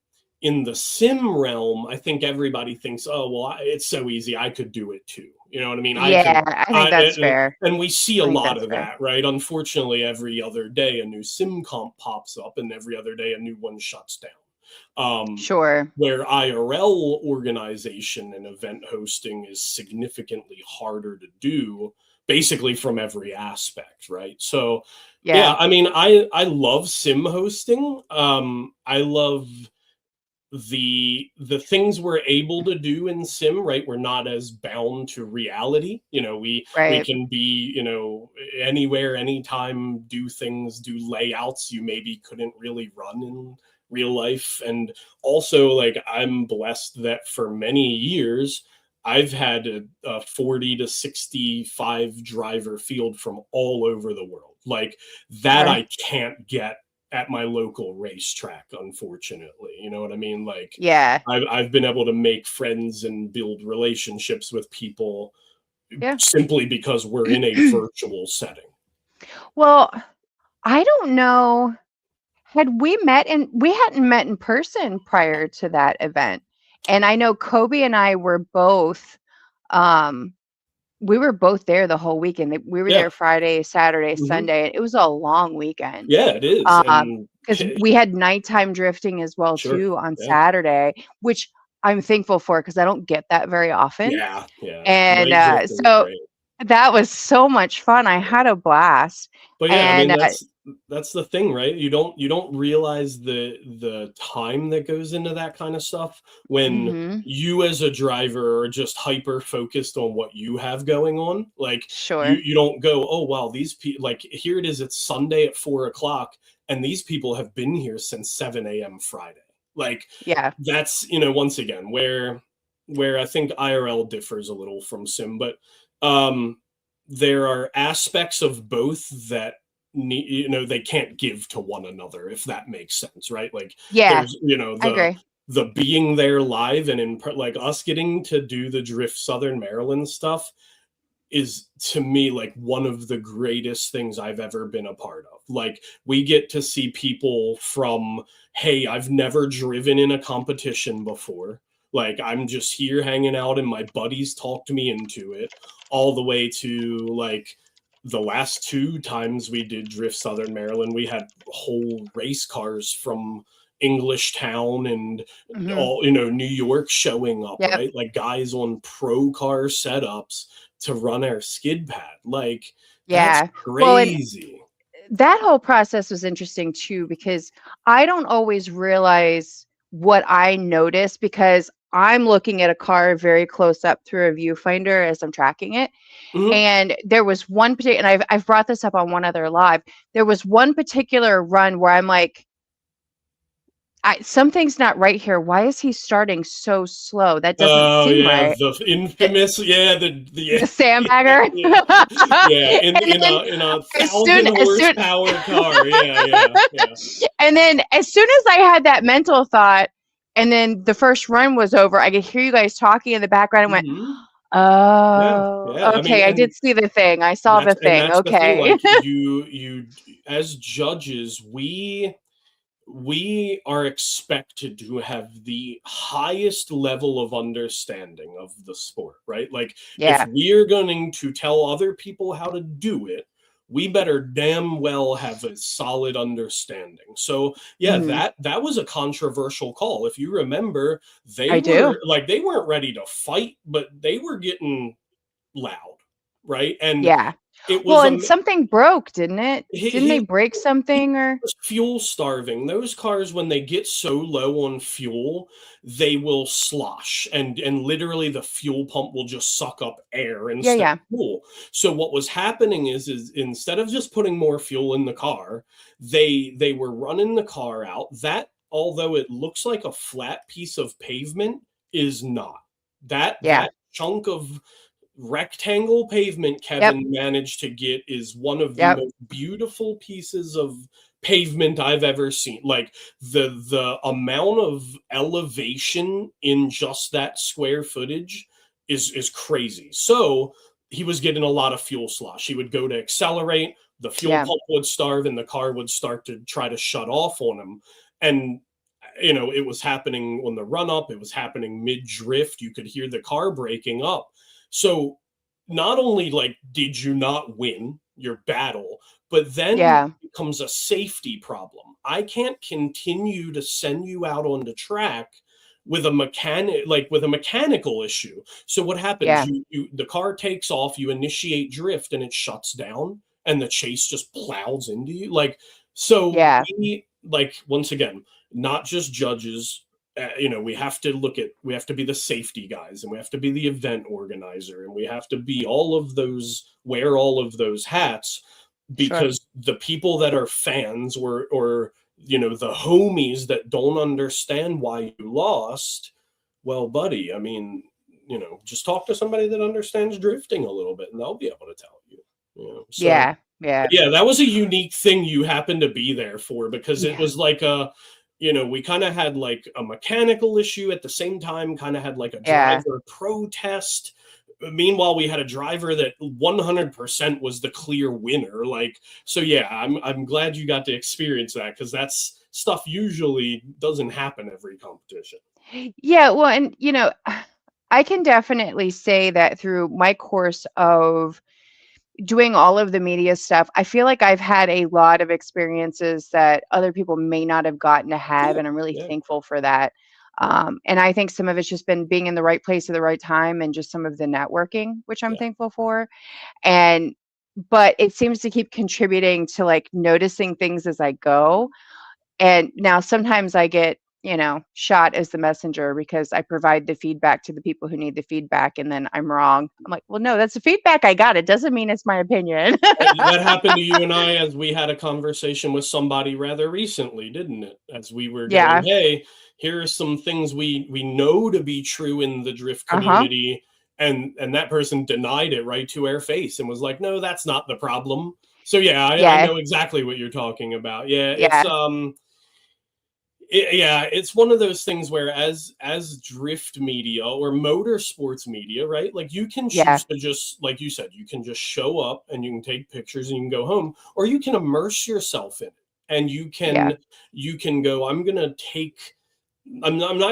in the sim realm, I think everybody thinks, oh, well, it's so easy, I could do it too. You know what I mean? I Yeah. can, I think that's and, fair. we see a I think lot that's of fair. that, right? Unfortunately, every other day a new sim comp pops up, and every other day a new one shuts down. Sure. Where IRL organization and event hosting is significantly harder to do, basically from every aspect, right? So, yeah, Yeah. I mean, I love sim hosting. I love the things we're able to do in sim, right? We're not as bound to reality. You know, we Right. can be, you know, anywhere, anytime, do things, do layouts you maybe couldn't really run in real life. And also, like, I'm blessed that for many years I've had a 40 to 65 driver field from all over the world. Like, that Sure. I can't get at my local racetrack, unfortunately. You know what I mean? Like, Yeah. I've been able to make friends and build relationships with people Yeah. simply because we're in a virtual setting. Well, I don't know. Had we met and we hadn't met in person prior to that event. And I know Kobe and I were both um we were both there the whole weekend. We were Yeah. there Friday, Saturday, Hmm. Sunday. It was a long weekend. Yeah, it is. And Because we had nighttime drifting as well sure. too on Yeah. Saturday, which I'm thankful for because I don't get that very often. Yeah. Yeah. And Night drifting is so great. that was so much fun. I had a blast. But yeah, I And mean, that's the thing, right? You don't realize the time that goes into that kind of stuff when mhm, you as a driver are just hyper focused on what you have going on. Like, sure. you don't go, oh wow, these people, like, here it is, it's Sunday at 4 o'clock, and these people have been here since 7 a.m. Friday. Like, Yeah. that's, you know, once again, where I think IRL differs a little from sim. But there are aspects of both that need, you know, they can't give to one another, if that makes sense, right? Like, Yeah, there's, you know, I agree. the being there live, and like, us getting to do the Drift Southern Maryland stuff is, to me, like, one of the greatest things I've ever been a part of. Like, we get to see people from, hey, I've never driven in a competition before, like, I'm just here hanging out and my buddies talked me into it, all the way to, like, the last 2 times we did Drift Southern Maryland, we had whole race cars from English Town and Mhm. all, you know, New York showing up, Yep. right? Like, guys on pro car setups to run our skid pad. Like, that's Yeah. Well, and crazy. that whole process was interesting too because I don't always realize what I notice because I'm looking at a car very close up through a viewfinder as I'm tracking it. Mhm. And there was one particular, and I've brought this up on one other live. There was one particular run where I'm like, something's not right here. Why is he starting so slow? That doesn't Oh seem yeah, right. the The, infamous, yeah, the yeah, sandbagger. yeah, yeah, And then in a as 1,000 soon horsepower car, yeah, yeah, yeah. and then as soon as I had that mental thought, and then the first run was over, I could hear you guys talking in the background and went, Mhm. Yeah, Oh, yeah. I mean, okay. I did see the thing. I saw the and thing. that's the thing. Okay. Like you as judges, we are expected to have the highest level of understanding of the sport, right? Like if Yeah. we're going to tell other people how to do it, we better damn well have a solid understanding. So yeah, Hmm. that was a controversial call. If you remember, I do. they weren't ready to fight, but they were getting loud, right? And Yeah. it Well, was and something broke, didn't it? Didn't they he break something or? was fuel starving. Those cars, when they get so low on fuel, they will slosh, and literally the fuel pump will just suck up air Yeah, instead yeah. of fuel. So what was happening is instead of just putting more fuel in the car, they were running the car out. That, although it looks like a flat piece of pavement, is not. Yeah. That chunk of rectangle pavement Yep. Kevin managed to get is one of the Yep. most beautiful pieces of pavement I've ever seen. Like the amount of elevation in just that square footage is crazy. So he was getting a lot of fuel slosh. He would go to accelerate, the fuel Yeah. pump would starve, and the car would start to try to shut off on him. And it was happening on the run up, it was happening mid drift. You could hear the car breaking up. So not only like did you not win your battle, but then Yeah. it becomes a safety problem. I can't continue to send you out on the track with a mechanical issue. So what happens? Yeah. The car takes off, you initiate drift, and it shuts down, and the chase just plows into you. So Yeah. we, once again, not just judges, we have to we have to be the safety guys, and we have to be the event organizer, and we have to be wear all of those hats, Sure. because the people that are fans, or the homies that don't understand why you lost, well, buddy, I mean, just talk to somebody that understands drifting a little bit, and they'll be able to tell you. So Yeah. Yeah. yeah, that was a unique thing you happened to be there for, because it Yeah. was like we kind of had like a mechanical issue at the same time, kind of had like a Yeah. driver protest. Meanwhile, we had a driver that 100% was the clear winner. So yeah, I'm glad you got to experience that, because that's stuff usually doesn't happen every competition. Yeah. Well, and I can definitely say that through my course of doing all of the media stuff, I feel like I've had a lot of experiences that other people may not have gotten to have, Yeah, and I'm really yeah, thankful for that. And I think some of it's just been being in the right place at the right time, and just some of the networking, which I'm yeah. thankful for. And but it seems to keep contributing to like noticing things as I go. And now sometimes I get, shot as the messenger because I provide the feedback to the people who need the feedback, and then I'm wrong. I'm like, well, no, that's the feedback I got. It doesn't mean it's my opinion. That happened to you and I, as we had a conversation with somebody rather recently, didn't it? As we were going, Yeah. hey, here are some things we know to be true in the drift Uh-huh. community, and that person denied it right to our face and was like, no, that's not the problem. So yeah, I Yeah. know exactly what you're talking about. Yeah, Yeah. it's one of those things where, as drift media or motorsports media, right? Like, you can Yeah. choose to just, like you said, you can just show up and you can take pictures and you can go home, or you can immerse yourself in it, and Yeah. you can go, I'm not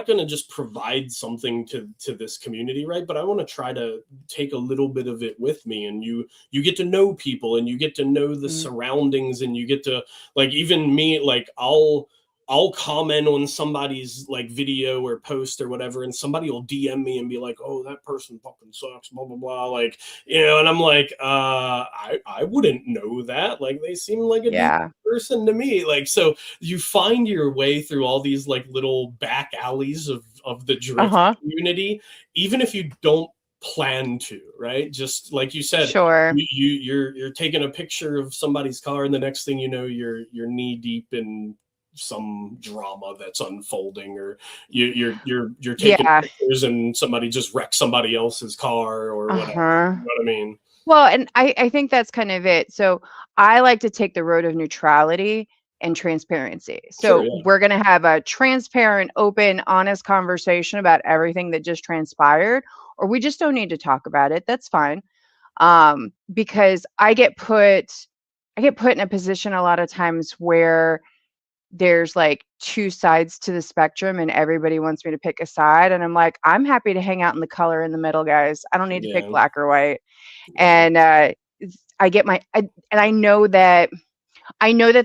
going to just provide something to this community, right? But I want to try to take a little bit of it with me, and you get to know people, and you get to know the Mm. surroundings, and you get to, like, even me, like, I'll comment on somebody's like video or post or whatever, and somebody will DM me and be like, "Oh, that person fucking sucks," blah blah blah. Like, and I'm like, I wouldn't know that. Like, they seem like a decent Yeah. person to me. Like, so you find your way through all these like little back alleys of the drift Uh-huh. community, even if you don't plan to, right? Just like you said, Sure. you're taking a picture of somebody's car, and the next thing you know, you're knee deep in some drama that's unfolding, or you're taking Yeah. pictures and somebody just wrecked somebody else's car or whatever. Uh-huh. You know what I mean? Well, and I think that's kind of it. So I like to take the road of neutrality, and transparency. Sure, So yeah. we're going to have a transparent, open, honest conversation about everything that just transpired, or we just don't need to talk about it. That's fine. Because I get put in a position a lot of times where there's like two sides to the spectrum and everybody wants me to pick a side, and I'm like, I'm happy to hang out in the color in the middle, guys. I don't need to pick Yeah. black or white. Yeah. And I get and I know that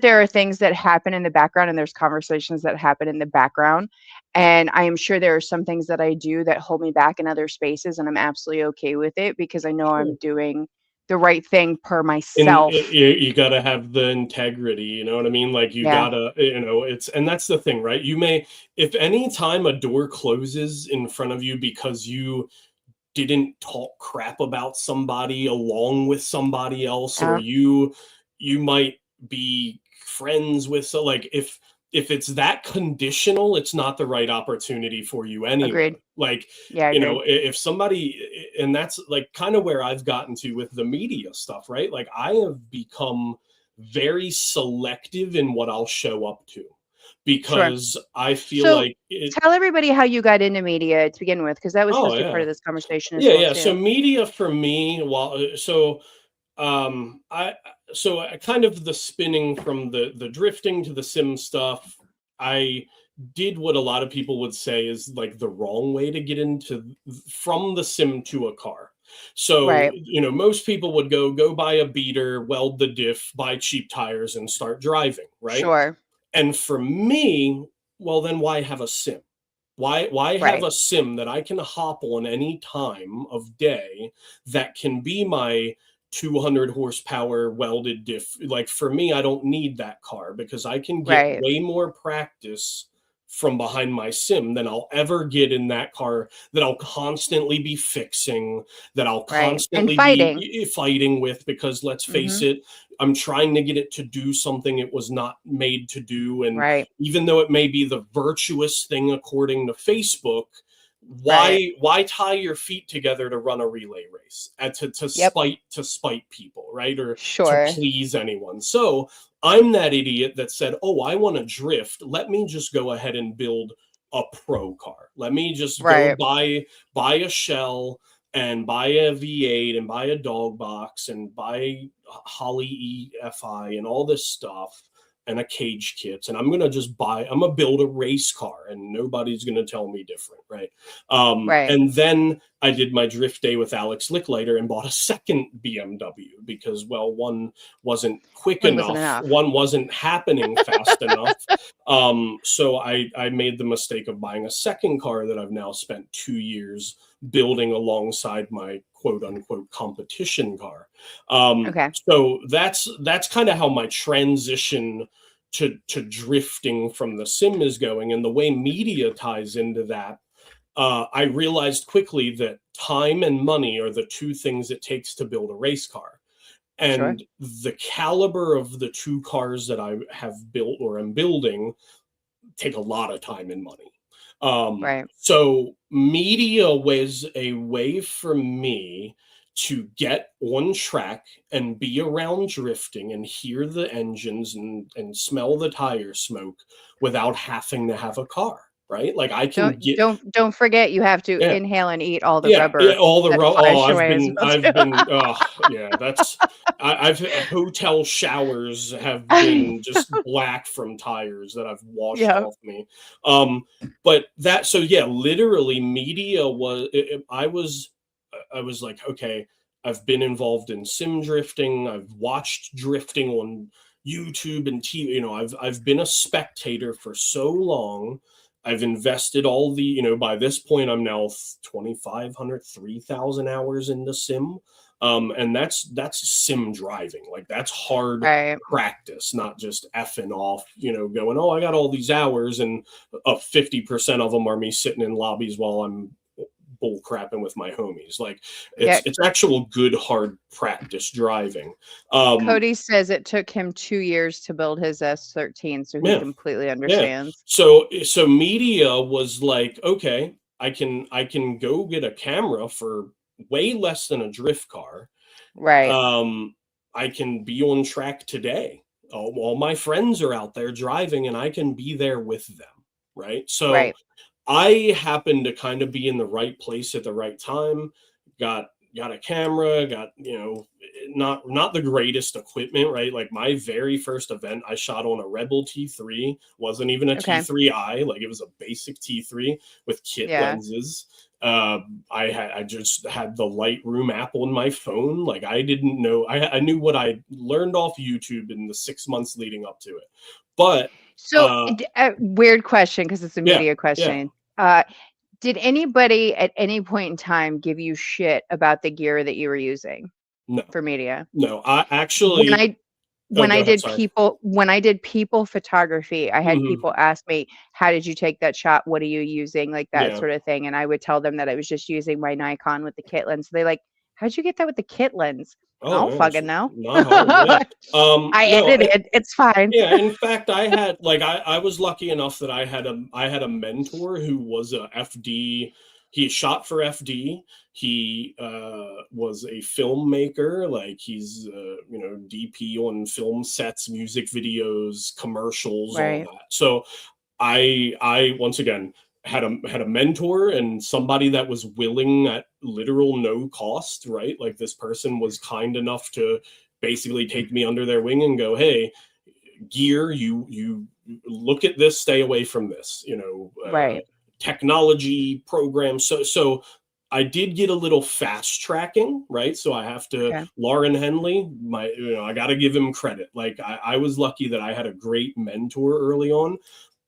there are things that happen in the background and there's conversations that happen in the background, and I am sure there are some things that I do that hold me back in other spaces, and I'm absolutely okay with it because I know I'm Sure. doing the right thing per And myself. you got to have the integrity, you know what I mean? Like you Yeah, gotta, and that's the thing, right? You may, if any time a door closes in front of you because you didn't talk crap about somebody along with somebody else, or yeah, you might be friends with, so like if it's that conditional, it's not the right opportunity for you anyway. agreed. Like, Yeah, agreed. if somebody, and that's like kind of where I've gotten to with the media stuff, right? Like I have become very selective in what I'll show up to, Sure. because I feel So like it. tell everybody how you got into media to begin with, because that was Oh supposed to be part yeah. of this conversation as Yeah, well yeah. So too. media for me, I kind of the spinning from the drifting to the sim stuff. I did what a lot of people would say is like the wrong way to get into from the sim to a car. So, Right. most people would go buy a beater, weld the diff, buy cheap tires, and start driving, right? Sure. And for me, well, then why have a sim? Why have Right. a sim that I can hop on any time of day that can be my 200 horsepower welded diff? Like for me, I don't need that car because I can get Right. way more practice from behind my sim than I'll ever get in that car, that I'll constantly be fixing, that I'll Right. And constantly fighting. be fighting with, because let's face Mm-hmm. it, I'm trying to get it to do something it was not made to do. And Right. even though it may be the virtuous thing according to Facebook, Right. why tie your feet together to run a relay race, and to Yep. spite people, right? Or to Sure. please anyone. So I'm that idiot that said, oh, I want to drift, let me just go ahead and build a pro car. Let me just go Right. buy a shell and buy a V8 and buy a dog box and buy Holly EFI and all this stuff and a cage kit, and I'm gonna build a race car, and nobody's gonna tell me different, right? Right. And then I did my drift day with Alex Licklider and bought a second BMW because, well, one wasn't quick One wasn't enough, enough. one wasn't happening fast enough. So I made the mistake of buying a second car that I've now spent 2 years building alongside my quote unquote competition car. Okay. So that's kind of how my transition to drifting from the sim is going, and the way media ties into that. I realized quickly that time and money are the two things it takes to build a race car. Sure. And the caliber of the two cars that I have built or am building take a lot of time and money. Right. So media was a way for me to get on track and be around drifting and hear the engines and smell the tire smoke without having to have a car, right? Like I can get, Don't forget you have to yeah, inhale and eat all the yeah, rubber all the that oh, flies your way as well too. yeah, that's I've hotel showers have been just black from tires that I've washed Yeah. off me. Um, but that, so yeah, literally media I was like, okay, I've been involved in sim drifting, I've watched drifting on YouTube and TV, I've been a spectator for so long. I've invested all the, by this point, I'm now 2,500, 3,000 hours into sim. And that's sim driving. Like that's hard Right. practice, not just effing off, going, oh, I got all these hours and 50% of them are me sitting in lobbies while I'm bull crapping with my homies. Like Yeah. it's actual good, hard practice driving. Um, Cody says it took him 2 years to build his S13, so he yeah. completely Yeah. understands. So media was like, okay, I can go get a camera for way less than a drift car. Right. Um, I can be on track today. all my friends are out there driving and I can be there with them, right? So Right. I happened to kind of be in the right place at the right time. Got a camera, got, not the greatest equipment, right? Like my very first event I shot on a Rebel T3, wasn't even a Okay. T3i, like it was a basic T3 with kit Yeah. lenses. I just had the Lightroom app on my phone. Like I didn't know, I knew what I learned off YouTube in the 6 months leading up to it. But So, weird question because it's a yeah, media yeah, question. Did anybody at any point in time give you shit about the gear that you were using no, for media? no, I When actually, I oh, when go I ahead. did Sorry. people photography, I had Hmm. people ask me, "How did you take that shot? What are you using?" Like that Yeah. sort of thing, and I would tell them that I was just using my Nikon with the kit lens. They're like, "How'd you get that with the kit lens?" I Oh, don't yeah, it's fucking know. not hard. Yeah. I No, edited. It's fine. yeah, in fact, I had like I was lucky enough that I had a mentor who was a FD. He shot for FD. He was a filmmaker, like he's DP on film sets, music videos, commercials, all Right. that. So I once again had a mentor and somebody that was willing at literal no cost, right? Like this person was kind enough to basically take me under their wing and go, hey, gear, you look at this, stay away from this, Right. technology programs. So I did get a little fast tracking, right? So I have to, Okay. Lauren Henley, I got to give him credit. Like I was lucky that I had a great mentor early on,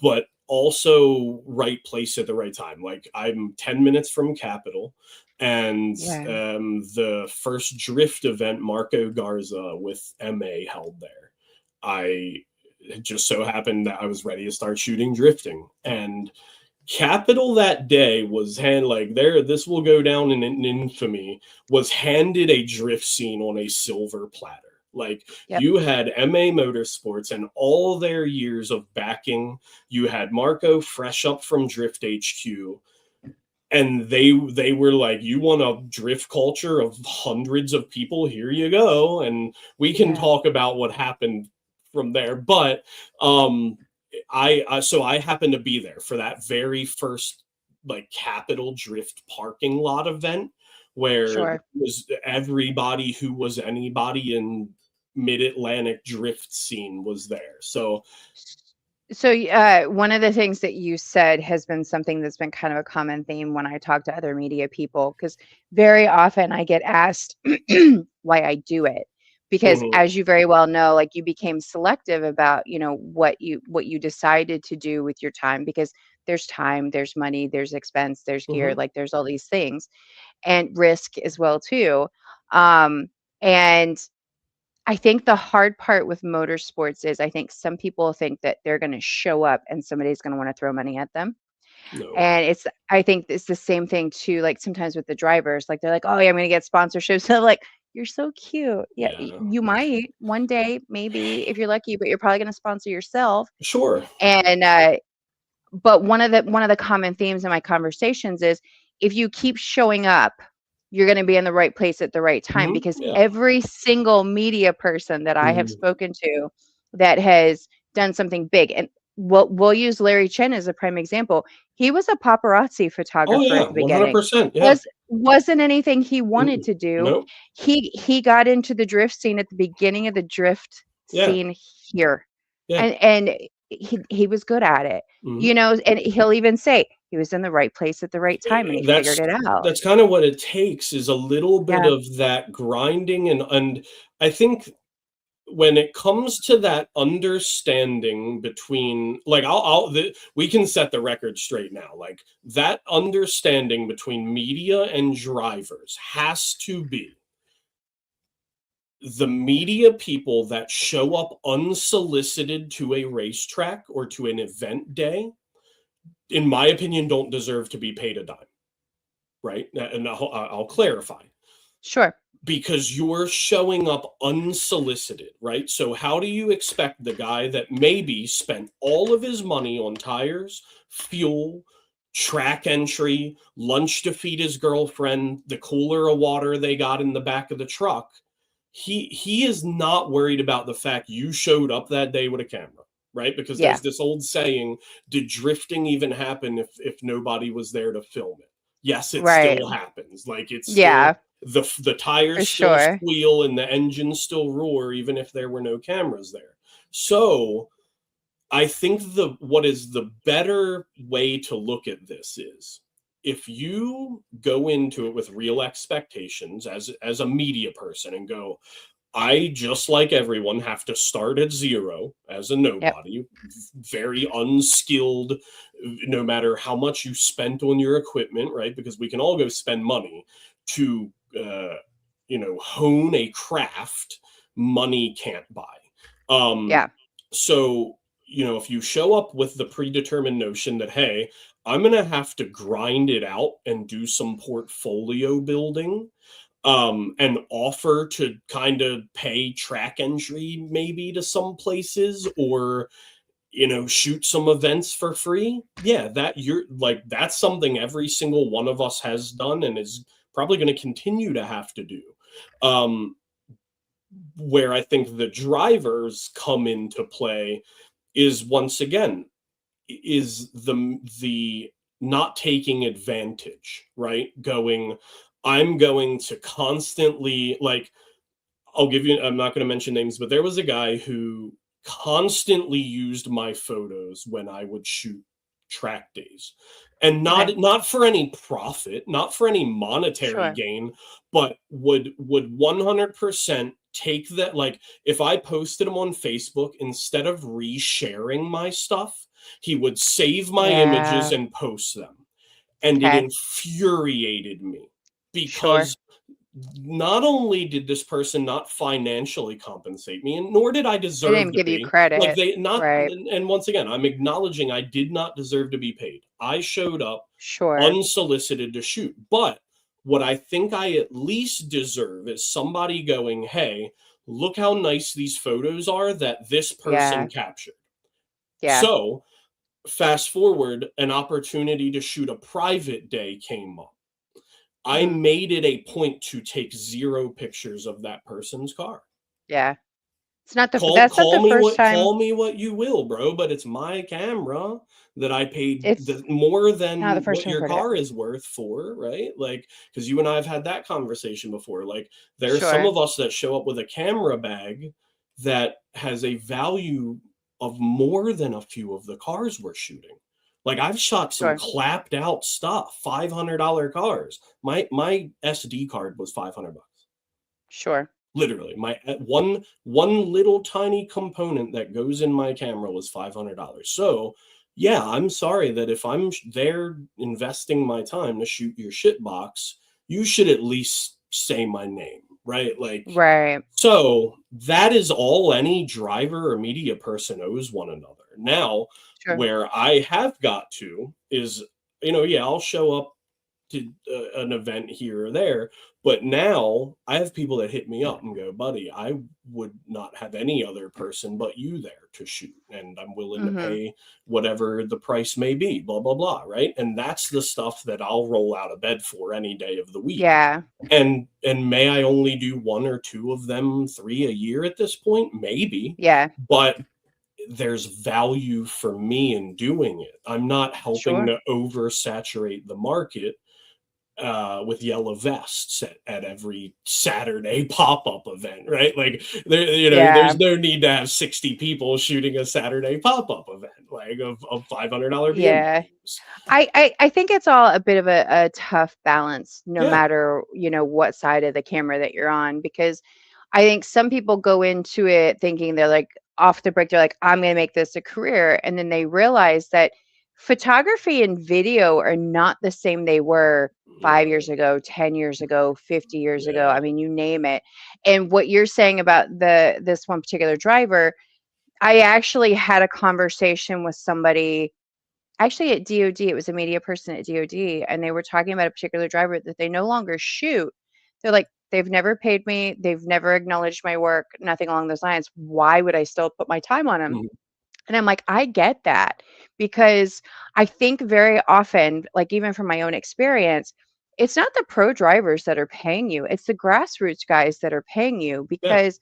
but also right place at the right time. Like I'm 10 minutes from Capitol, and Yeah. the first drift event Marco Garza with MA held there. I it just so happened that I was ready to start shooting drifting. And Capital that day was like there, this will go down in infamy, was handed a drift scene on a silver platter. Like Yep. you had MA Motorsports and all their years of backing. You had Marco fresh up from Drift HQ, and they were like, you want a drift culture of hundreds of people, here you go, and we can Yeah. talk about what happened from there. But so I happened to be there for that very first like Capital Drift parking lot event, where it Sure. was everybody who was anybody in mid-Atlantic drift scene was there. So So, one of the things that you said has been something that's been kind of a common theme when I talk to other media people, because very often I get asked why I do it. Because mhm, as you very well know, like you became selective about, what you decided to do with your time because there's time, there's money, there's expense, there's gear, mhm, like there's all these things and risk as well too. Um, and I think the hard part with motorsports is I think some people think that they're going to show up and somebody's going to want to throw money at them. no, And I think it's the same thing too. Like sometimes with the drivers, like they're like, oh, yeah, I'm going to get sponsorships. So like, you're so cute. Yeah, yeah, you might one day, maybe if you're lucky, but you're probably going to sponsor yourself. sure, And but one of the common themes in my conversations is if you keep showing up, you're going to be in the right place at the right time mhm, because yeah, every single media person that I have mhm. spoken to that has done something big, and we'll use Larry Chen as a prime example. He was a paparazzi Oh photographer yeah, at the beginning. 100%. Yeah. Wasn't anything he wanted Mm-mm. to do. Nope. He got into the drift scene at the beginning of the drift Yeah. scene here, Yeah. and he was good at it, Mhm. and he'll even say he was in the right place at the right time and he That's figured it out. that's kind of what it takes, is a little bit Yeah, of that grinding, and I think when it comes to that understanding between, like, we can set the record straight now, like that understanding between media and drivers has to be the media people that show up unsolicited to a racetrack or to an event day, in my opinion, don't deserve to be paid a dime, right? And I'll clarify, sure. because you're showing up unsolicited, right? So how do you expect the guy that maybe spent all of his money on tires, fuel, track entry, lunch to feed his girlfriend, the cooler of water they got in the back of the truck, he is not worried about the fact you showed up that day with a camera, right? Because Yeah. there's this old saying, did drifting even happen if nobody was there to film it? Yes, it Right. still happens. Like, it's still, Yeah, the for tires still sure. squeal and the engines still roar even if there were no cameras there. So I think what is the better way to look at this is, if you go into it with real expectations as a media person and go, I, just like everyone, have to start at zero as a Yep. nobody, very unskilled, no matter how much you spent on your equipment, right? Because we can all go spend money to, hone a craft money can't buy. Um, Yeah. so, if you show up with the predetermined notion that, hey, I'm going to have to grind it out and do some portfolio building, and offer to kind of pay track entry maybe to some places, or shoot some events for free, yeah, that's something every single one of us has done and is probably going to continue to have to do. um where I think the drivers come into play is, once again, is the not taking advantage, right? Going, I'm going to constantly, like, I'm not going to mention names, but there was a guy who constantly used my photos when I would shoot track days. And Okay. not for any profit, not for any monetary Sure. gain, but would 100% take that. Like, if I posted him on Facebook, instead of resharing my stuff, he would save my images Yeah. and post them. And it Okay. infuriated me, Sure. because not only did this person not financially compensate me, and nor did I They didn't deserve even to give you be, like, credit. they not, Right. and once again, I'm acknowledging I did not deserve to be paid. I showed up Sure. unsolicited to shoot. But what I think I at least deserve is somebody going, hey, look how nice these photos are that this person Yeah. captured. Yeah. So fast forward, an opportunity to shoot a private day came up. I Hmm. made it a point to take zero pictures of that person's car. Yeah. It's not the Call that's not call the me first what time. call me what you will, bro, but it's my camera that I paid It's more not the than first what time I've your heard it. car is worth for, right? Like, because you and I have had that conversation before. Like, there are some Sure. of us that show up with a camera bag that has a value of more than a few of the cars we're shooting. Like, I've shot some Sure. clapped out stuff, $500 cars. My SD card was $500. Sure. Literally, my one little tiny component that goes in my camera was $500. So, yeah, I'm sorry that if I'm there investing my time to shoot your shit box, you should at least say my name, right? Like, Right. so that is all any driver or media person owes one another. Now, Sure. where I have got to is, yeah, I'll show up to an event here or there. But now I have people that hit me up and go, buddy, I would not have any other person but you there to shoot. And I'm willing to Mhm. pay whatever the price may be, blah, blah, blah. Right. And that's the stuff that I'll roll out of bed for any day of the week. Yeah. And may I only do one or two of them, three a year at this point? Maybe. Yeah. But there's value for me in doing it. I'm not helping Sure. to oversaturate the market with yellow vests at every Saturday pop-up event, right? Like, there's Yeah. no need to have 60 people shooting a Saturday pop-up event, like, of $500 Yeah. BMWs. I think it's all a bit of a tough balance, no Yeah. matter, what side of the camera that you're on, because I think some people go into it thinking they're like off the break, they're like, I'm going to make this a career. And then they realize that photography and video are not the same they were 5 years No. ago, 10 years ago, 50 years ago. Yeah. I mean, you name it. And what you're saying about this one particular driver, I actually had a conversation with somebody actually at DOD. It was a media person at DOD, and they were talking about a particular driver that they no longer shoot. They're like, they've never paid me, they've never acknowledged my work, nothing along those lines. Why would I still put my time on them? Mhm. And I'm like, I get that, because I think very often, like even from my own experience, it's not the pro drivers that are paying you, it's the grassroots guys that are paying you, Yeah, because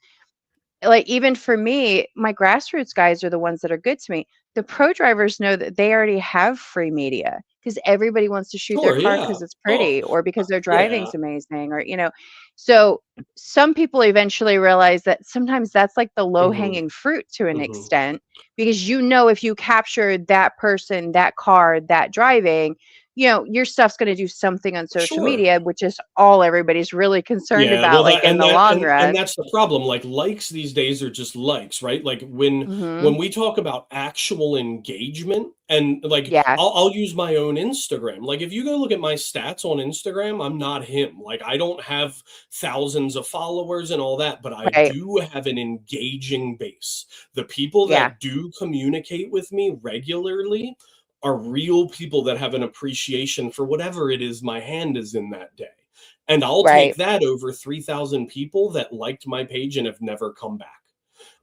like even for me, my grassroots guys are the ones that are good to me. The pro drivers know that they already have free media because everybody wants to shoot their sure, car yeah. because it's Oh, pretty or because their yeah. driving's amazing, or so some people eventually realize that sometimes that's like the low Hmm. hanging fruit to an Hmm. extent, because if you capture that person, that car, that driving, your stuff's going to do something on social Sure. media, which is all everybody's really concerned Yeah, about, well, like in the long and run. that's the problem. Like likes these days are just likes, right? Like Hmm. when we talk about actual engagement, and like Yeah. I'll use my own Instagram. Like if you go look at my stats on Instagram, I'm not him. Like I don't have thousands of followers and all that, but I Right. do have an engaging base. The people Yeah. that do communicate with me regularly are real people that have an appreciation for whatever it is my hand is in that day. And I'll take Right. that over 3,000 people that liked my page and have never come back.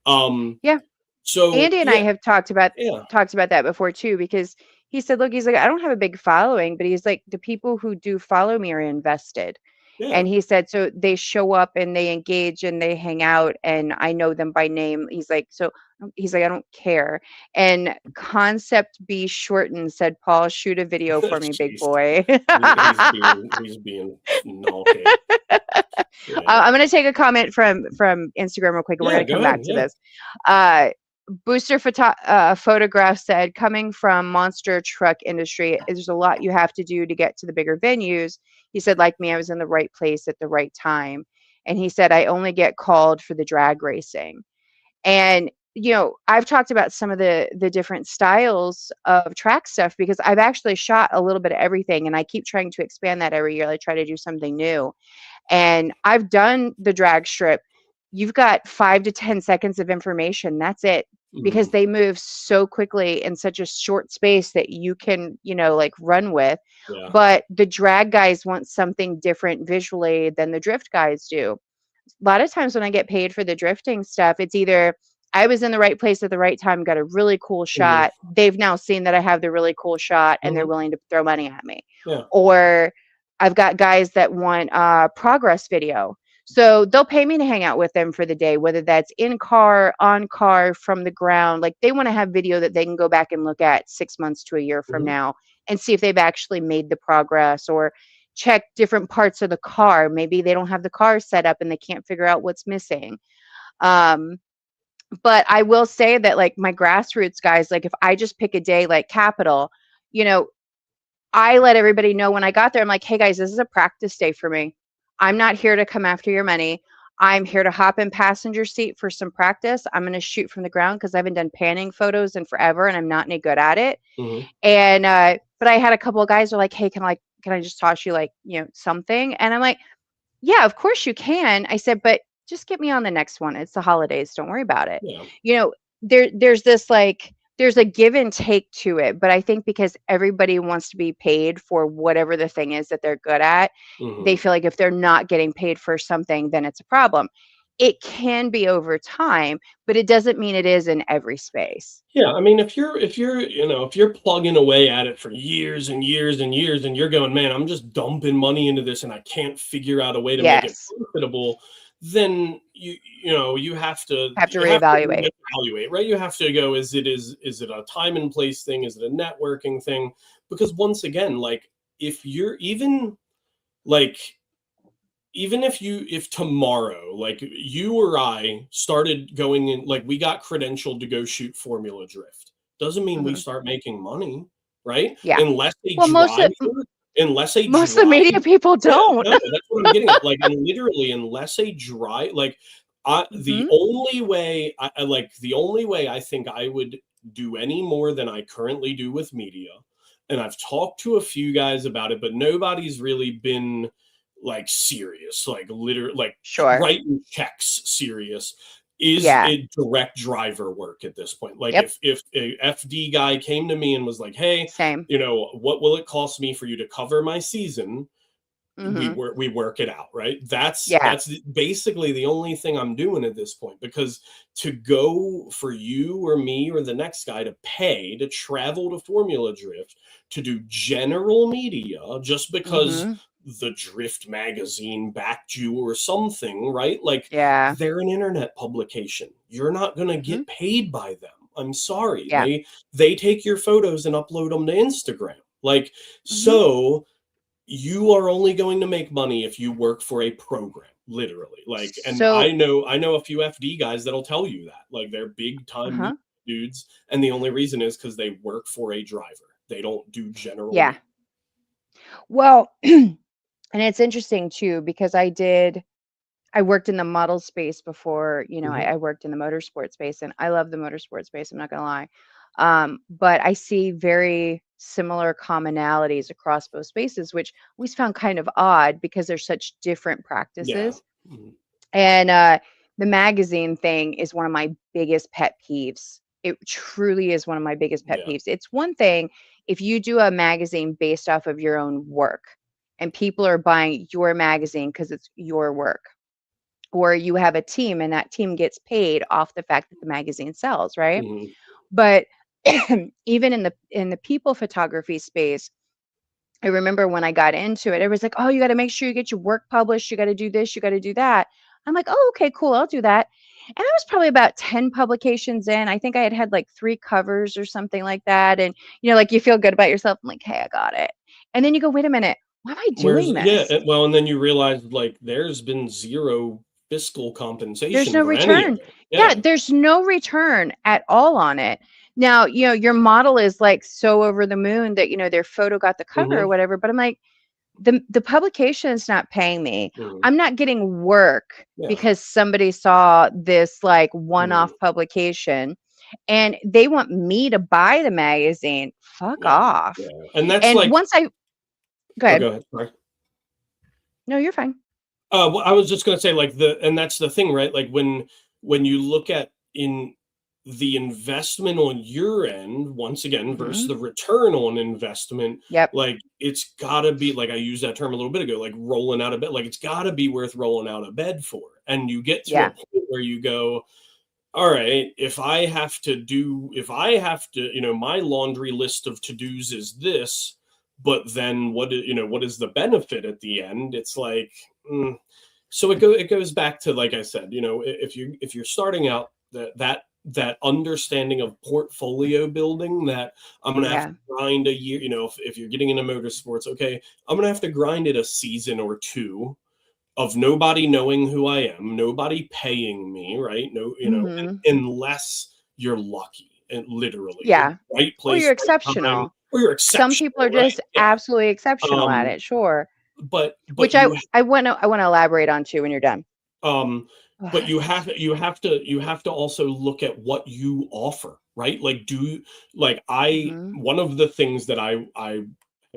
Um, Yeah. so Andy and I yeah, have yeah, talked about that before too, because he said, look, he's like, I don't have a big following, but he's like, the people who do follow me are invested. yeah. And he said, so they show up and they engage and they hang out and I know them by name. He's like, so he's like, I don't care. And Concept B Shorten said, Paul, shoot a video for me, big Jeez. boy. He's being naughty. Yeah. I'm going to take a comment from Instagram real quick, and we're Yeah, going to go come ahead. back to Yeah. this. Booster photograph said, coming from monster truck industry, there's a lot you have to do to get to the bigger venues. He said, like me, I was in the right place at the right time. And he said, I only get called for the drag racing. And I've talked about some of the different styles of track stuff, because I've actually shot a little bit of everything, and I keep trying to expand that every year. I try to do something new. And I've done the drag strip. You've got 5 to 10 seconds of information. That's it. Because Mhm. they move so quickly in such a short space that you can, like run with. Yeah. But the drag guys want something different visually than the drift guys do. A lot of times when I get paid for the drifting stuff, it's either I was in the right place at the right time, got a really cool Mhm. shot. They've now seen that I have the really cool shot and they're Mhm. willing to throw money at me. Yeah. Or I've got guys that want progress video. So they'll pay me to hang out with them for the day, whether that's in car, on car, from the ground. Like they want to have video that they can go back and look at 6 months to a year from Mhm. now and see if they've actually made the progress, or check different parts of the car. Maybe they don't have the car set up and they can't figure out what's missing. Um, but I will say that like my grassroots guys, like if I just pick a day like Capital, you know, I let everybody know when I got there, I'm like, hey guys, this is a practice day for me. I'm not here to come after your money. I'm here to hop in passenger seat for some practice. I'm going to shoot from the ground because I haven't done panning photos in forever and I'm not any good at it. Mhm. And but I had a couple of guys who are like, hey, can I just toss you like, something? And I'm like, yeah, of course you can. I said, but just get me on the next one. It's the holidays. Don't worry about it. Yeah. You know, there's this like there's a give and take to it, but I think because everybody wants to be paid for whatever the thing is that they're good at, they Mhm. feel like if they're not getting paid for something, then it's a problem. It can be over time, but it doesn't mean it is in every space. Yeah, I mean, if you're plugging away at it for years and years and years, and you're going, man, I'm just dumping money into this, and I can't figure out a way to make it Yes. profitable, then you have to Have to reevaluate. reevaluate, right? You have to go, is it a time and place thing? Is it a networking thing? Because once again, like if you're like if tomorrow, like you or I started going in, like we got credentialed to go shoot Formula Drift, doesn't mean we Mhm. start making money, right? Yeah. Unless a Well, driver, unless a most of the driver, media people yeah, don't. no, that's what I'm getting at. Like, and literally, unless a drive, like, Mhm. the only way I think I would do any more than I currently do with media, and I've talked to a few guys about it, but nobody's really been like serious, like literally, like Sure. writing checks serious. Is Yeah. it direct driver work at this point? Like, Yep. if a FD guy came to me and was like, "Hey, Same. what will it cost me for you to cover my season?" Mhm. We work it out, right? that's Yeah. that's basically the only thing I'm doing at this point, because to go for you or me or the next guy to pay to travel to Formula Drift to do general media just because Mhm. the Drift magazine backed you or something, right? Like, Yeah. they're an internet publication. You're not going to Mhm. get paid by them. I'm sorry. Yeah. They take your photos and upload them to Instagram. Like, Mhm. so you are only going to make money if you work for a program, literally. Like, and I So, know a few FD guys that'll tell you that. Like, they're big time uh-huh. dudes, and the only reason is because they work for a driver. They don't do general Yeah. mail. Well, and it's interesting too because I worked in the model space before, Mhm. I worked in the motorsport space, and I love the motorsport space, I'm not gonna lie. But I see very similar commonalities across both spaces, which we found kind of odd because they're such different Yeah. practices. Mhm. And the magazine thing is one of my biggest pet peeves. It truly is one of my biggest pet Yeah. peeves. It's one thing if you do a magazine based off of your own work and people are buying your magazine because it's your work, or you have a team and that team gets paid off the fact that the magazine sells, right? Mhm. But even in the people photography space, I remember when I got into it, everyone's like, "Oh, you got to make sure you get your work published. You got to do this. You got to do that." I'm like, "Oh, okay, cool. I'll do that." And I was probably about 10 publications in. I think I had like 3 covers or something like that. And like you feel good about yourself. I'm like, "Hey, I got it." And then you go, "Wait a minute. Why am I Whereas, doing yeah, this?" well, and then you realize, like, there's been zero fiscal There's compensation no for any of return. it. Yeah, Yeah. there's no return at all on it. Now, your model is like so over the moon that, their photo got the cover or Mhm. whatever, but I'm like, the publication is not paying me. Mhm. I'm not getting work Yeah. because somebody saw this like one-off Mhm. publication and they want me to buy the magazine. Fuck Yeah. off. Yeah. And that's And like, once I go oh, ahead. go ahead. Sorry. No, you're fine. Well, I was just gonna say, like, and that's the thing, right? Like, when you look at in the investment on your end, once again, versus Hmm. the return on investment, Yep. like, it's gotta be, like, I used that term a little bit ago, like rolling out of bed. Like, it's gotta be worth rolling out of bed for. And you get to a Yeah. point where you go, all right, if I have to, my laundry list of to-dos is this, but then what is the benefit at the end? It's like, mm. So it goes back to, like I said, if you're starting out, that understanding of portfolio building, that I'm gonna have to Yeah. grind a year, if you're getting into motorsports, okay, I'm gonna have to grind it a season or two of nobody knowing who I am, nobody paying me, right? No, Hmm. unless you're lucky and literally the Yeah. right Or place, you're right time, exceptional. or you're Some people are exceptional, right? just Yeah. absolutely exceptional at Um, it, sure. but Which I wanna elaborate on too when you're done. um, but Ugh. you have to also look at what you offer, right? Like, Mhm. one of the things that I have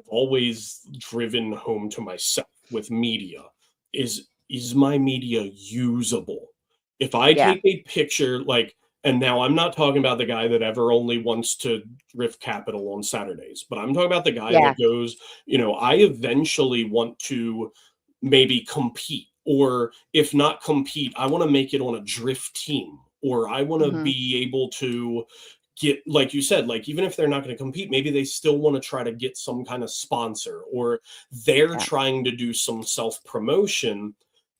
always driven home to myself with media is my media usable? If I Yeah. take a picture, like, and now I'm not talking about the guy that ever only wants to drift capital on Saturdays, but I'm talking about the guy Yeah. that goes, I eventually want to maybe compete, or if not compete, I want to make it on a drift team, or I want to Mhm. be able to get, like you said, like, even if they're not going to compete, maybe they still want to try to get some kind of sponsor, or they're Yeah. trying to do some self promotion.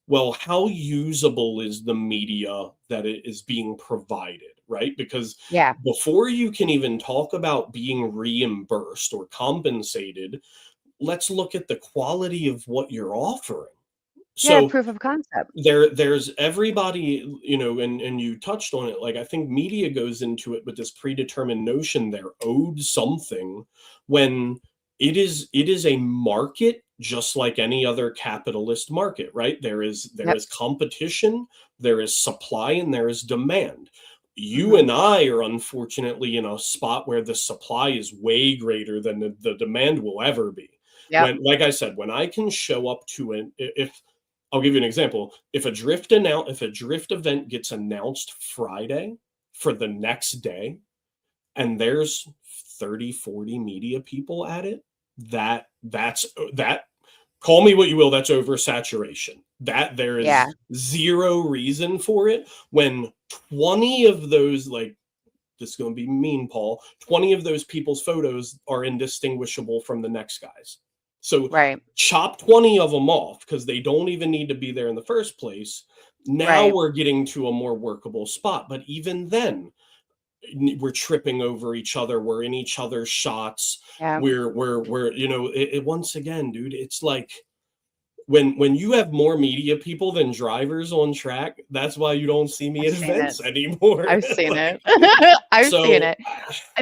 Well, how usable is the media that it is being provided, right? Because Yeah. before you can even talk about being reimbursed or compensated, let's look at the quality of what you're offering. Yeah, So proof of concept. there's everybody, and you touched on it. Like, I think media goes into it with this predetermined notion they're owed something, when it is a market just like any other capitalist market, right? There is Yep. competition, there is supply, and there is demand. You Mhm. and I are unfortunately in a spot where the supply is way greater than the demand will ever be. Yep. When, like I said, when I can show up to an if I'll give you an example. If a drift event gets announced Friday for the next day, and there's 30, 40 media people at it, that call me what you will, that's oversaturation. That there Yeah. is zero reason for it when 20 of those, like, this is going to be mean, Paul, 20 of those people's photos are indistinguishable from the next guy's. So Right. chop 20 of them off because they don't even need to be there in the first place. Now Right. we're getting to a more workable spot. But even then, we're tripping over each other. We're in each other's shots. Yeah. We're once again, dude, it's like when you have more media people than drivers on track, that's why you don't see me I've at seen it. events anymore. I've seen Like, it. I've seen so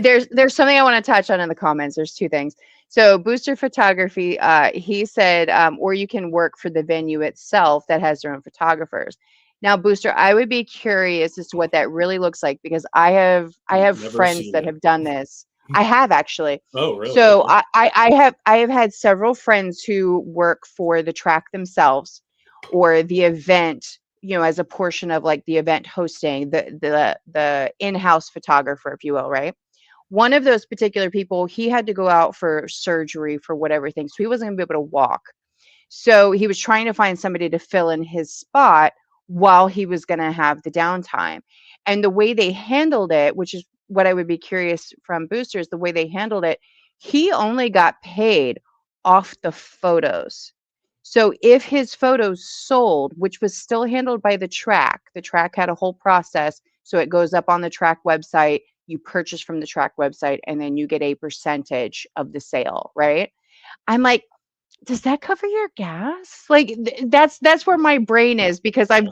it. There's something I want to touch on in the comments. There's two things. So Booster Photography, he said, or you can work for the venue itself that has their own photographers. Now, Booster, I would be curious as to what that really looks like because I have never friends seen that it. have done this. I have actually. Oh, really? So Okay. I have had several friends who work for the track themselves or the event, as a portion of like the event hosting, the in-house photographer, if you will, right? One of those particular people, he had to go out for surgery for whatever thing, so he wasn't gonna be able to walk. So he was trying to find somebody to fill in his spot while he was going to have the downtime. And the way they handled it, which is what I would be curious from Boosters, the way they handled it, he only got paid off the photos. So if his photos sold, which was still handled by the track had a whole process. So it goes up on the track website, you purchase from the track website, and then you get a percentage of the sale, right? I'm like, does that cover your gas? Like that's where my brain is because I've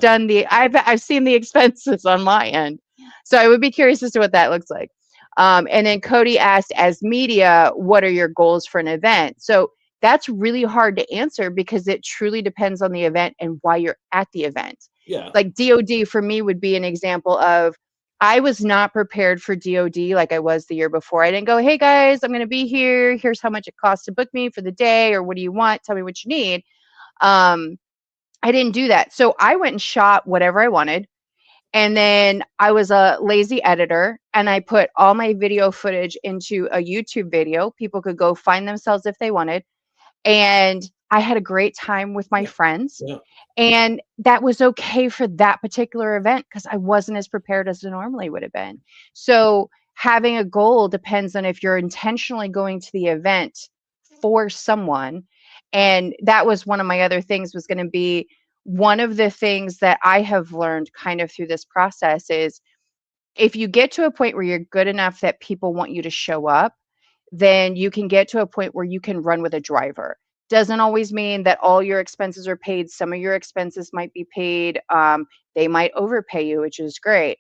seen the expenses on my end. So I would be curious as to what that looks like. And then Cody asked, as media, what are your goals for an event? So that's really hard to answer because it truly depends on the event and why you're at the event. Yeah. Like DOD for me would be an example of I was not prepared for DOD like I was the year before. I didn't go, hey guys, I'm going to be here. Here's how much it costs to book me for the day, or what do you want? Tell me what you need. Um, I didn't do that. So I went and shot whatever I wanted. And then I was a lazy editor and I put all my video footage into a YouTube video. People could go find themselves if they wanted. And I had a great time with my Yeah. friends. Yeah. And that was okay for that particular event because I wasn't as prepared as I normally would have been. So having a goal depends on if you're intentionally going to the event for someone. And that was one of my other things was going to be one of the things that I have learned kind of through this process is if you get to a point where you're good enough that people want you to show up, then you can get to a point where you can run with a driver. Doesn't always mean that all your expenses are paid. Some of your expenses might be paid. They might overpay you, which is great.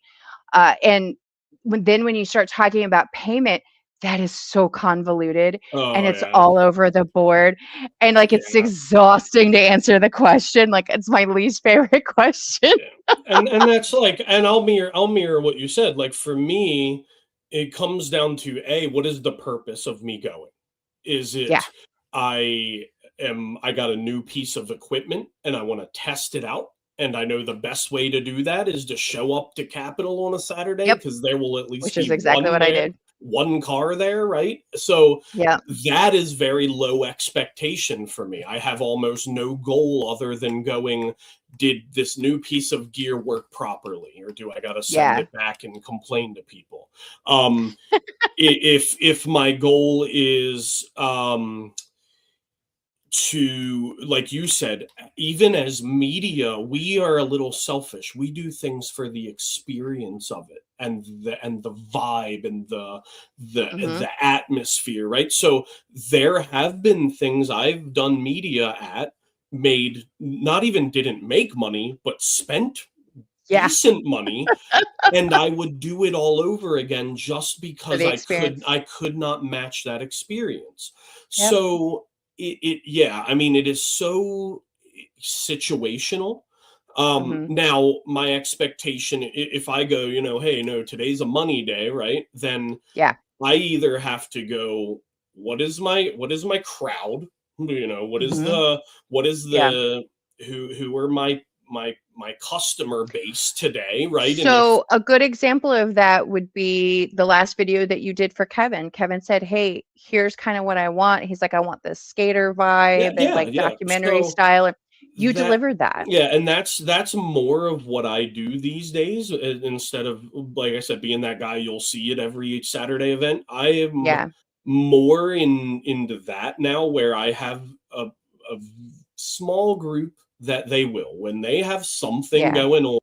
And when you start talking about payment, that is so convoluted and Oh, it's yeah. all over the board. And like it's Yeah. exhausting to answer the question. Like it's my least favorite question. Yeah. And that's like, and I'll mirror what you said. Like for me, it comes down to what is the purpose of me going? Is Yeah. it I got a new piece of equipment and I want to test it out? And I know the best way to do that is to show up to Capitol on a Saturday Yep. because there will at least Which is be exactly what I did. one car there, right? So Yeah. that is very low expectation for me. I have almost no goal other than going, did this new piece of gear work properly? Or do I got to send Yeah. it back and complain to people? If my goal is to, like you said, even as media, we are a little selfish. We do things for the experience of it and the vibe and Hmm. the atmosphere, right? So there have been things I've done media at, made, not even didn't make money, but spent Yeah. decent money, and I would do it all over again just For because the I could experience. I could not match that experience. Yep. So yeah, I mean it is so situational. Hmm. Now my expectation, if I go, hey, no, today's a money day, right? Then Yeah. I either have to go, what is my crowd? What is Hmm. Yeah. who are my customer base today, right? And if So a good example of that would be the last video that you did for Kevin. Kevin said, "Hey, here's kind of what I want." He's like, "I want the skater yeah, vibe and yeah, like yeah. documentary So style." And you that delivered that. yeah, and that's more of what I do these days, instead of, like I said, being that guy you'll see at every Saturday event. I am Yeah. more into that now, where I have a small group that they will, when they have something Yeah. going on,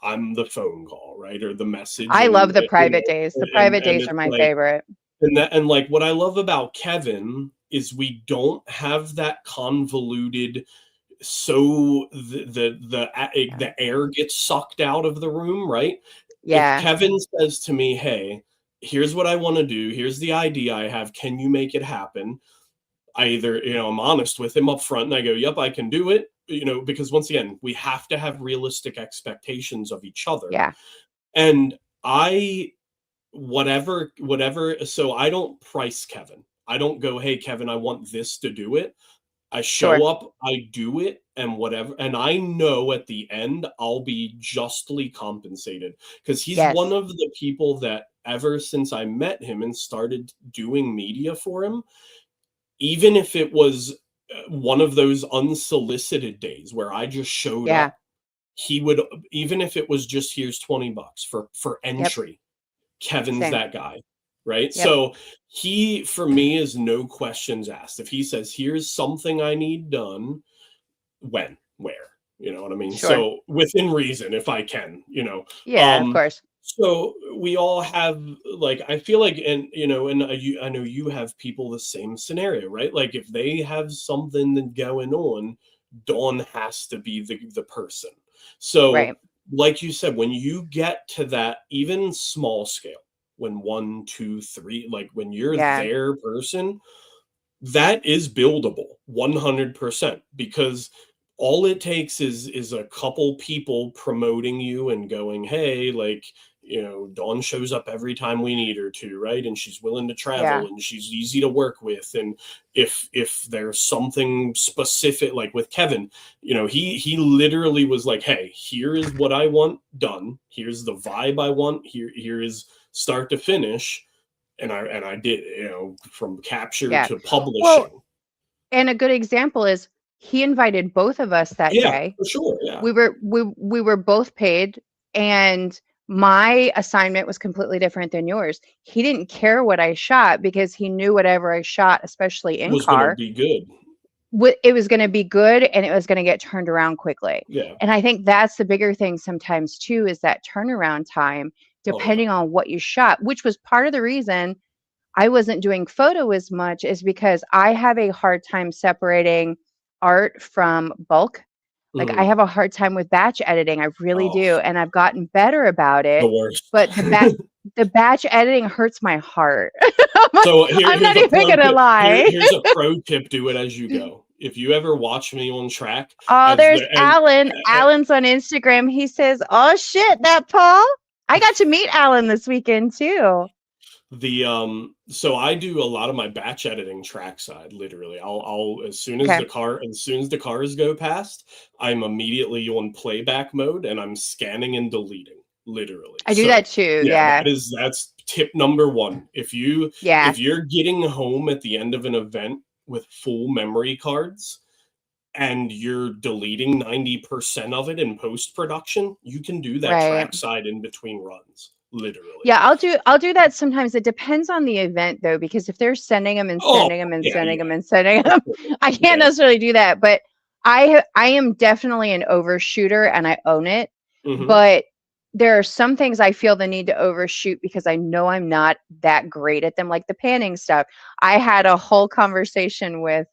I'm the phone call, right? Or the message. I and, love the you private know, days. The private and days are it's my like, favorite. and like what I love about Kevin is we don't have that convoluted, so the air gets sucked out of the room, right? If Yeah. Kevin says to me, hey, here's what I want to do, here's the idea I have, can you make it happen? I either, I'm honest with him up front and I go, yep, I can do it, because once again, we have to have realistic expectations of each other. Yeah. And whatever, so I don't price Kevin. I don't go, hey, Kevin, I want this to do it. I show Sure. up, I do it, and whatever. And I know at the end, I'll be justly compensated, because he's one Yes. of the people that ever since I met him and started doing media for him, even if it was one of those unsolicited days where I just showed Yeah. up, he would, even if it was just, here's $20 for Yep. entry, Kevin's Same. that guy, right? Yep. So he, for me, is no questions asked. If he says, here's something I need done, when, where, you know what I mean? Sure. So within reason, if I can, Yeah, of course. so we all have, like, I feel like, and I know you have people the same scenario, right? Like if they have something going on, Dawn has to be the person. So Right. like you said, when you get to that even small scale, when 1, 2, 3, like when you're Yeah. their person, that is buildable 100%, because all it takes is a couple people promoting you and going, hey, like, Dawn shows up every time we need her to, right? And she's willing to Yeah. travel and she's easy to work with. And if there's something specific, like with Kevin, he literally was like, hey, here is what I want done. Here's the vibe I want. Here is start to finish. And I did, from capture Yeah. to publishing. Well, and a good example is he invited both of us that Yeah, day. for sure. Yeah. We were both paid, and my assignment was completely different than yours. He didn't care what I shot because he knew whatever I shot, especially in Was gonna car, be good. it was going to be good and it was going to get turned around quickly. Yeah. And I think that's the bigger thing sometimes too, is that turnaround time, depending on what you shot, which was part of the reason I wasn't doing photo as much, is because I have a hard time separating art from bulk. Like I Mhm. have a hard time with batch editing. I really Oh, do. And I've gotten better about the it. worst. But the batch editing hurts my heart. So I'm here's not a even pro gonna tip. lie. Here's a pro tip: do it as you go. If you ever watch me on track, Oh, as there's the Alan. Alan's on Instagram. He says, "Oh shit, that Paul." I got to meet Alan this weekend too. So I do a lot of my batch editing trackside. Literally, I'll as soon as Okay. the cars go past, I'm immediately on playback mode and I'm scanning and deleting. Literally, I do that too. Yeah. that's tip number one. If Yeah. you're getting home at the end of an event with full memory cards and you're deleting 90% of it in post-production, you can do that Right. trackside in between runs. Literally. Yeah, I'll do that sometimes. It depends on the event though, because if they're sending them and Oh, sending them and yeah, sending yeah. them and sending them, I can't necessarily do that. But I am definitely an overshooter and I own it. Mhm. But there are some things I feel the need to overshoot because I know I'm not that great at them, like the panning stuff. I had a whole conversation with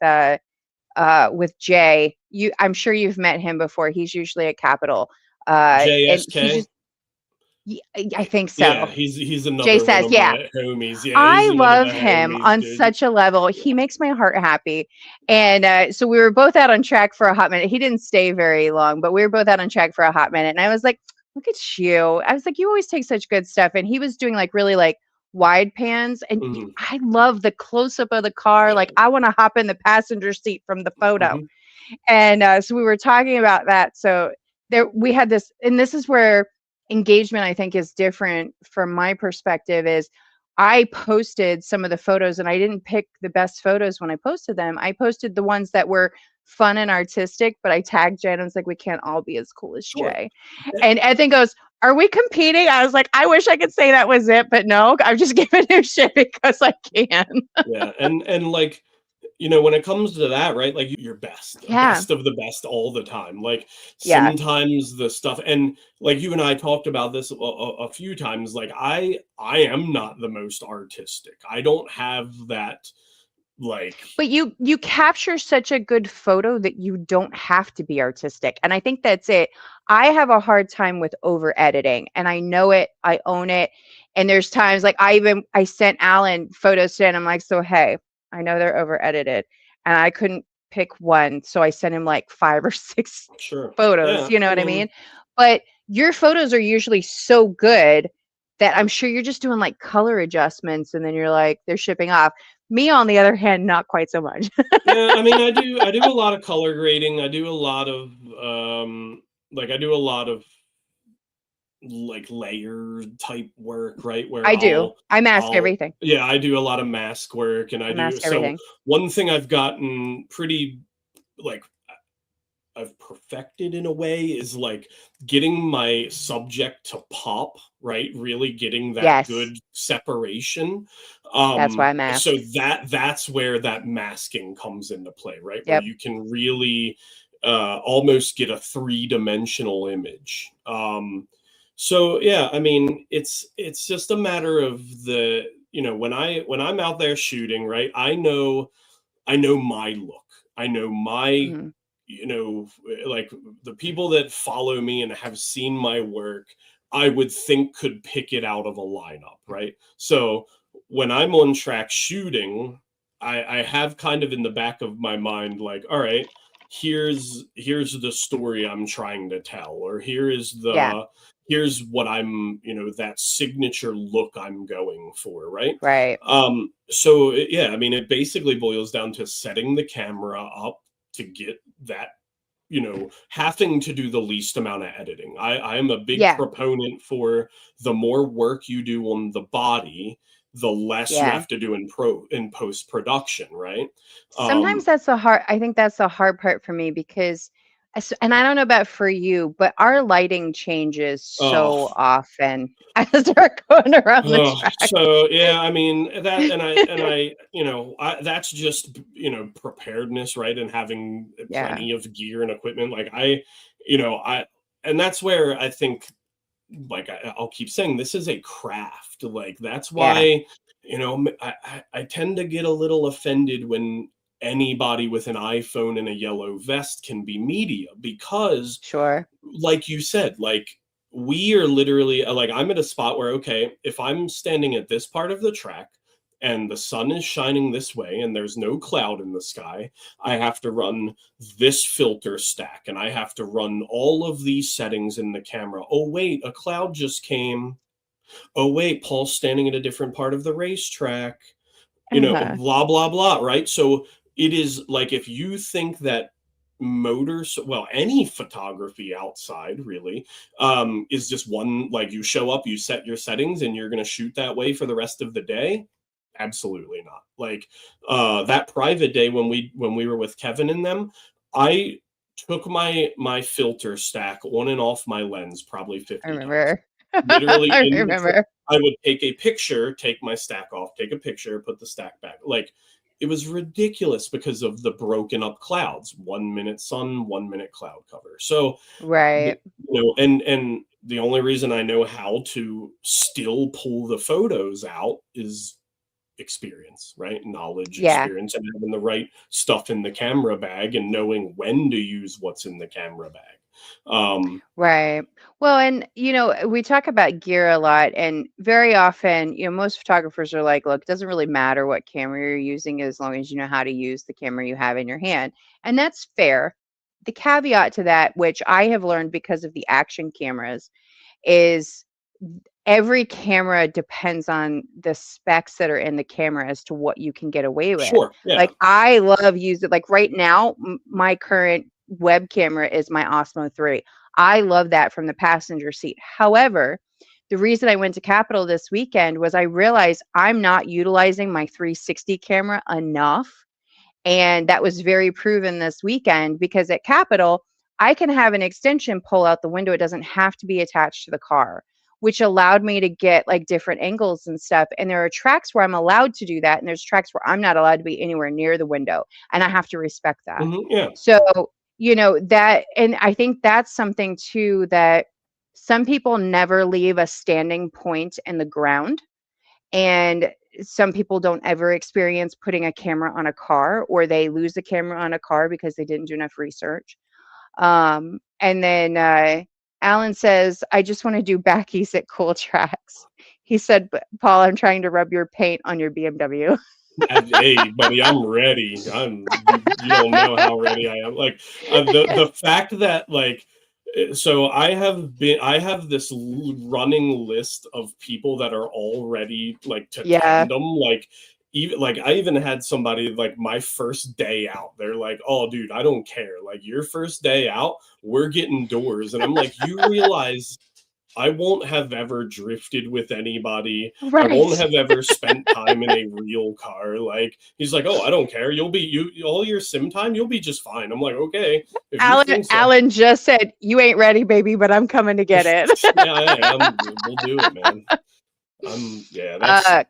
Jay. I'm sure you've met him before. He's usually at Capitol. And he JSK. just, I think Yeah, so. he's Jay another one says, of yeah. my homies. Yeah, I he's one of love my him homies, on dude. such a level. He makes my heart happy. And so we were both out on track for a hot minute. He didn't stay very long, but we were both out on track for a hot minute. And I was like, look at you. I was like, you always take such good stuff. And he was doing like really like wide pans. And Mhm. I love the close up of the car. Yeah. Like I want to hop in the passenger seat from the photo. Mhm. And so we were talking about that. So we had this, and this is where engagement I think is different from my perspective. Is I posted some of the photos and I didn't pick the best photos when I posted them. I posted the ones that were fun and artistic, but I tagged Jay and I was like, we can't all be as cool as Sure. Jay. Yeah. And Ethan goes, are we competing? I was like, I wish I could say that was it, but no, I'm just giving him shit because I can. Yeah, and like, when it comes to that, right? Like you're Yeah. best of the best all the time. Like Yeah. sometimes the stuff, and like you and I talked about this a few times. Like I am not the most artistic. I don't have that like. But you capture such a good photo that you don't have to be artistic. And I think that's it. I have a hard time with over editing, and I know it, I own it. And there's times like I sent Alan photos today and I'm like, so hey, I know they're over edited and I couldn't pick one. So I sent him like 5 or 6 Sure. photos, Yeah. you know I what I mean, mean? But your photos are usually so good that I'm sure you're just doing like color adjustments and then you're like, they're shipping off. Me, on the other hand, not quite so much. yeah, I mean, I do a lot of color grading. I do a lot of I do a lot of like layer type work, right? Where I do. I mask I'll everything. yeah, I do a lot of mask work, and I I do mask so everything. one thing I've gotten pretty like I've perfected in a way is like getting my subject to pop, right? Really getting that Yes. good separation. That's why I So mask. that's where that masking comes into play, right? Where Yep. you can really almost get a three-dimensional image. So yeah, I mean, it's just a matter of the, when I'm out there shooting, right? I know my look. I know my, Mhm. like the people that follow me and have seen my work, I would think could pick it out of a lineup, right? So when I'm on track shooting, I have kind of in the back of my mind, like, all right, here's the story I'm trying to tell, or Yeah. here's what I'm, that signature look I'm going for, right? Right. So yeah, I mean, it basically boils down to setting the camera up to get that, having to do the least amount of editing. I am a big Yeah. proponent for the more work you do on the body, the less you Yeah. have to do in post production, right? Sometimes Um, that's the hard I think that's the hard part for me because and I don't know about for you, but our lighting changes oh, so often as we're going around the Oh, track. so yeah, I mean that, that's just preparedness, right? And having Yeah. plenty of gear and equipment. Like and that's where I think, like I'll keep saying, this is a craft. Like that's Yeah. why, I tend to get a little offended when anybody with an iPhone and a yellow vest can be media, because Sure. like you said, like we are literally like I'm at a spot where, okay, if I'm standing at this part of the track and the sun is shining this way and there's no cloud in the sky, I have to run this filter stack and I have to run all of these settings in the camera. Oh wait, a cloud just came. Oh wait, Paul's standing at a different part of the racetrack, Uh-huh. blah blah blah, right? So it is like, if you think that any photography outside really, is just one, like you show up, you set your settings and you're going to shoot that way for the rest of the day, absolutely not. Like that private day when we were with Kevin and them, I took my filter stack on and off my lens probably I 50 times, remember. literally I in the truck. remember. I would take a picture, take my stack off, take a picture, put the stack back. Like it was ridiculous because of the broken up clouds. 1 minute sun, 1 minute cloud cover. So, Right. and the only reason I know how to still pull the photos out is experience, right? Knowledge, Yeah. experience, and having the right stuff in the camera bag and knowing when to use what's in the camera bag. Right. Well, and we talk about gear a lot, and very often, most photographers are like, look, it doesn't really matter what camera you're using as long as you know how to use the camera you have in your hand. And that's fair. The caveat to that, which I have learned because of the action cameras, is every camera depends on the specs that are in the camera as to what you can get away with. Sure, yeah, Like I love using, like right now, my current web camera is my Osmo 3. I love that from the passenger seat. However, the reason I went to Capitol this weekend was I realized I'm not utilizing my 360 camera enough. And that was very proven this weekend because at Capitol, I can have an extension pull out the window. It doesn't have to be attached to the car. which allowed me to get like different angles and stuff. And there are tracks where I'm allowed to do that, and there's tracks where I'm not allowed to be anywhere near the window, and I have to respect that. Yeah. So, you know, that, and I think that's something too, that some people never leave a standing point in the ground, and some people don't ever experience putting a camera on a car, or they lose the camera on a car because they didn't do enough research. And then Alan says, I just want to do backies at cool tracks. He said, Paul, I'm trying to rub your paint on your BMW. Hey, buddy, I'm ready. You don't know how ready I am. Like the fact that like, so I have this running list of people that are all ready like to tandem. Like even like I even had somebody like my first day out. They're like, "Oh, dude, I don't care. Like your first day out, we're getting doors." And I'm like, "You realize I won't have ever drifted with anybody. I won't have ever spent time in a real car." Like he's like, "Oh, I don't care. You'll be all your sim time. You'll be just fine." I'm like, "Okay, if you think so." Alan just said, "You ain't ready, baby, but I'm coming to get it." Yeah, I am. We'll do it, man. Yeah,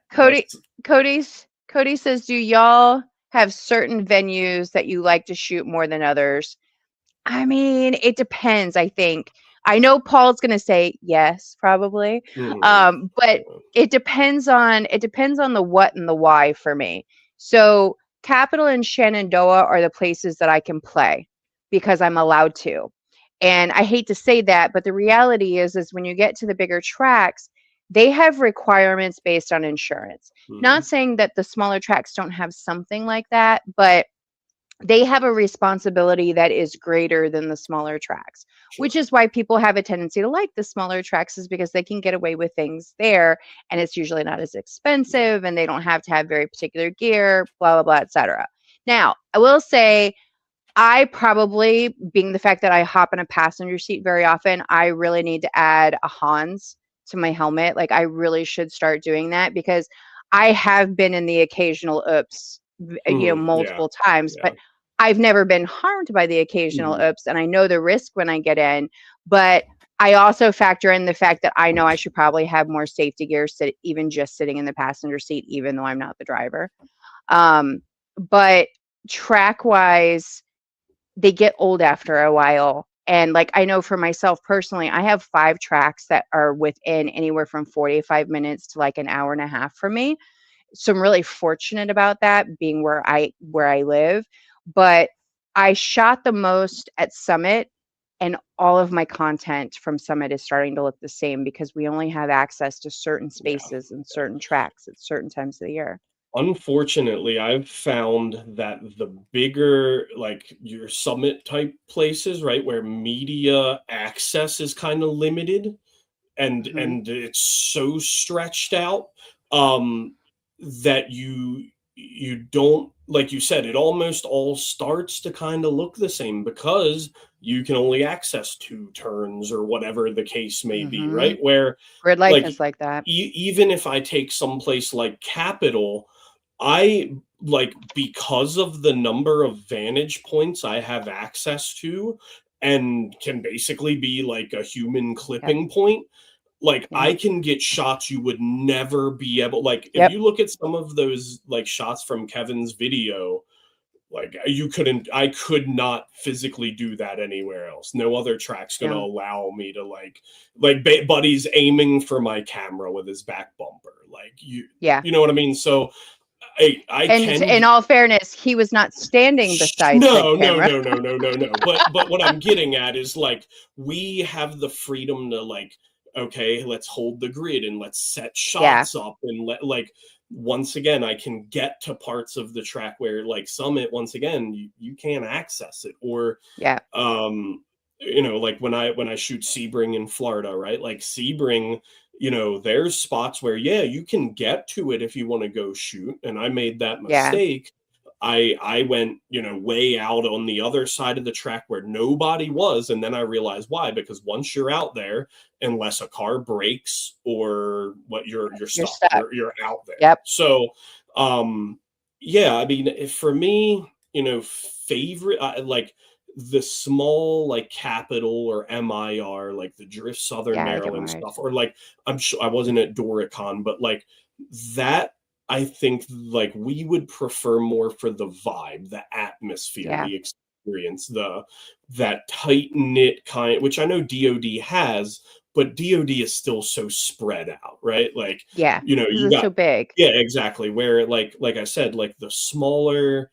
Cody says, "Do y'all have certain venues that you like to shoot more than others?" I mean, it depends, I think. I know Paul's going to say yes, probably. But it depends on the what and the why for me. So Capitol and Shenandoah are the places that I can play because I'm allowed to. And I hate to say that, but the reality is when you get to the bigger tracks, they have requirements based on insurance. Not saying that the smaller tracks don't have something like that, but they have a responsibility that is greater than the smaller tracks, which is why people have a tendency to like the smaller tracks, is because they can get away with things there, and it's usually not as expensive, and they don't have to have very particular gear, blah, blah, blah, etc. Now, I will say, I probably, being the fact that I hop in a passenger seat very often, I really need to add a Hans to my helmet. Like, I really should start doing that, because I have been in the occasional oops, multiple times, but I've never been harmed by the occasional oops, and I know the risk when I get in. But I also factor in the fact that I know I should probably have more safety gear, even just sitting in the passenger seat, even though I'm not the driver. But track wise, they get old after a while. And like, I know for myself personally, I have 5 tracks that are within anywhere from 45 minutes to like an hour and a half from me. So I'm really fortunate about that, being where I live. But I shot the most at Summit, and all of my content from Summit is starting to look the same, because we only have access to certain spaces and certain tracks at certain times of the year. Unfortunately, I've found that the bigger, like your Summit type places, right, where media access is kind of limited, and it's so stretched out, that you don't, like you said, it almost all starts to kind of look the same, because you can only access 2 turns or whatever the case may be, right? Where Grid life is like that. Even if I take someplace like Capitol, I like, because of the number of vantage points I have access to, and can basically be like a human clipping point, like I can get shots you would never be able, like if you look at some of those like shots from Kevin's video, like I could not physically do that anywhere else. No other track's gonna allow me to like Buddy's aiming for my camera with his back bumper, like you know what I mean? So and in all fairness, he was not standing beside no. But what I'm getting at is, like, we have the freedom to, like, okay, let's hold the grid and let's set shots up, and once again, I can get to parts of the track where, like, Summit, once again, you can't access it. Or like when I shoot Sebring in Florida, right? Like Sebring, there's spots where, you can get to it if you want to go shoot. And I made that mistake. I went, way out on the other side of the track where nobody was. And then I realized why, because once you're out there, unless a car breaks or what, you're stuck. You're out there. So, I mean, for me, favorite, like the small like Capital or MIR, like the Drift Southern Yeah, I get Maryland more. stuff, or like I'm sure I wasn't at Doricon, but like that I think like we would prefer more for the vibe, the atmosphere, Yeah. the experience, that tight knit kind, which I know DoD has, but DoD is still so spread out, right? Like, Yeah. you know, Because you it's so got, big. yeah, exactly. Where like I said, like the smaller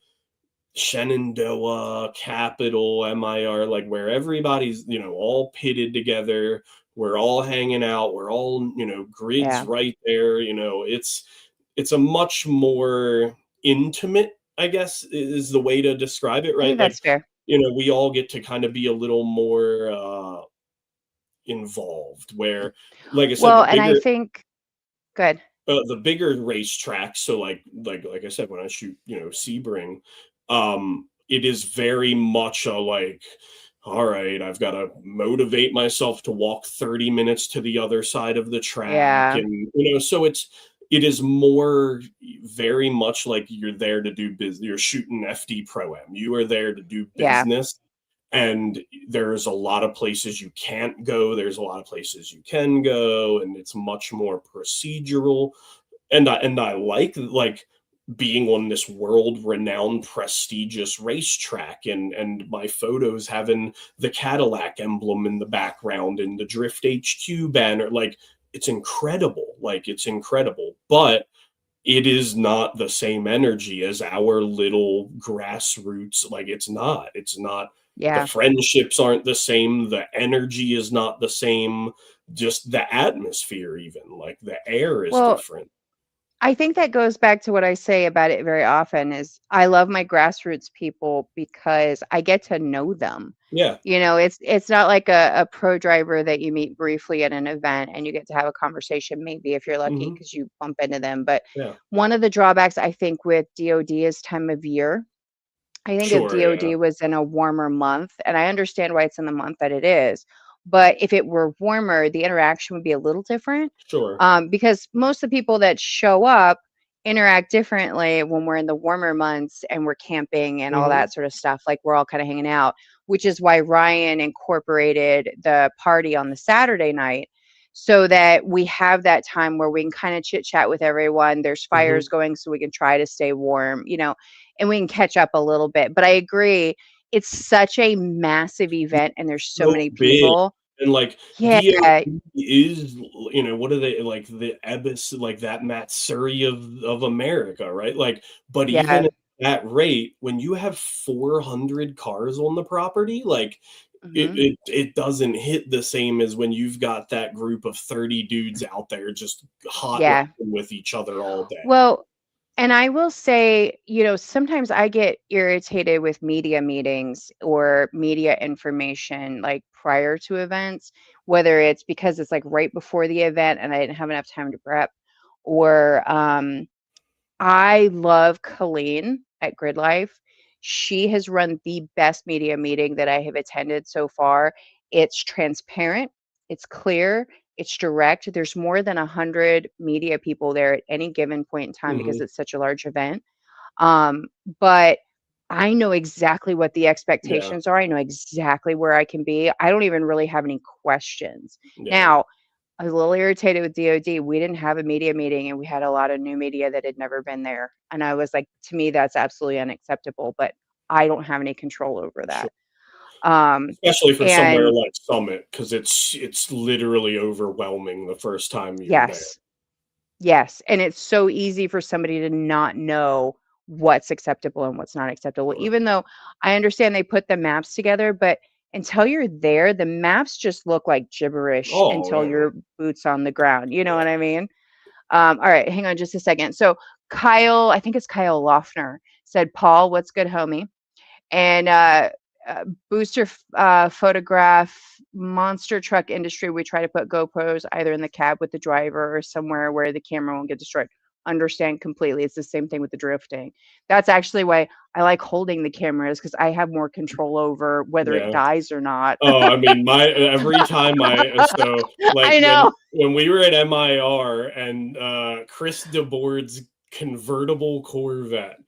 Shenandoah, Capital, MIR, like where everybody's, you know, all pitted together, we're all hanging out, we're all, you know, grids Yeah. right there, you know, it's a much more intimate, I guess, is the way to describe it, I right? think Like, that's fair. you know, we all get to kind of be a little more involved. Where, like I said, Well, and I think good. the bigger racetracks, so like I said, when I shoot, you know, Sebring, it is very much a like, all right, I've got to motivate myself to walk 30 minutes to the other side of the track, Yeah. and you know, so it is more very much like you're there to do business. You're shooting FD Pro Am. You are there to do Yeah. business, and there's a lot of places you can't go, there's a lot of places you can go, and it's much more procedural. And I like being on this world renowned prestigious racetrack, and my photos having the Cadillac emblem in the background and the Drift HQ banner. Like, it's incredible, like it's incredible, but it is not the same energy as our little grassroots. Like, it's not the Yeah. friendships aren't the same, the energy is not the same, just the atmosphere, even like the air is Well, different. I think that goes back to what I say about it very often is I love my grassroots people because I get to know them. Yeah. You know, it's not like a pro driver that you meet briefly at an event and you get to have a conversation, maybe if you're lucky Hmm. because you bump into them. But Yeah. one of the drawbacks I think with DOD is time of year. I think if Sure. Yeah. DOD was in a warmer month, and I understand why it's in the month that it is, but if it were warmer, the interaction would be a little different. Sure. Because most of the people that show up interact differently when we're in the warmer months and we're camping and all Hmm. that sort of stuff. Like we're all kind of hanging out, which is why Ryan incorporated the party on the Saturday night so that we have that time where we can kind of chit chat with everyone. There's fires Hmm. going so we can try to stay warm, you know, and we can catch up a little bit. But I agree, it's such a massive event and there's so So many big. people. And like Yeah, DOD is, you know, what are they, like the Ebis, like that Matsuri of America, right? Like, but even yeah. at that rate, when you have 400 cars on the property, like Hmm. it doesn't hit the same as when you've got that group of 30 dudes out there just hot Yeah. rodding with each other all day. Well, and I will say, you know, sometimes I get irritated with media meetings or media information like prior to events, whether it's because it's like right before the event and I didn't have enough time to prep, or I love Colleen at Grid Life. She has run the best media meeting that I have attended so far. It's transparent, it's clear, it's direct. There's more than 100 media people there at any given point in time because Hmm. it's such a large event. Um, but I know exactly what the Yeah. expectations are. I know exactly where I can be. I don't even really have any questions. Yeah. Now, I was a little irritated with DOD. We didn't have a media meeting and we had a lot of new media that had never been there. And I was like, to me, that's absolutely unacceptable, but I don't have any control over Sure. that. Um, Especially for somewhere and like Summit, because it's literally overwhelming the first time you're there. yes, yes. And it's so easy for somebody to not know what's acceptable and what's not acceptable, Sure. even though I understand they put the maps together, but until you're there, the maps just look like gibberish Oh, until yeah. your boots on the ground. You know Yeah. what I mean? All right, hang on just a second. So Kyle, I think it's Kyle Loeffner, said, Paul, what's good, homie? And booster photograph monster truck industry. We try to put GoPros either in the cab with the driver or somewhere where the camera won't get destroyed. Understand completely. It's the same thing with the drifting. That's actually why I like holding the cameras because I have more control over whether it Yeah. dies or not. Oh, I mean, my every time so like I know. when we were at MIR and Chris DeBoard's convertible Corvette,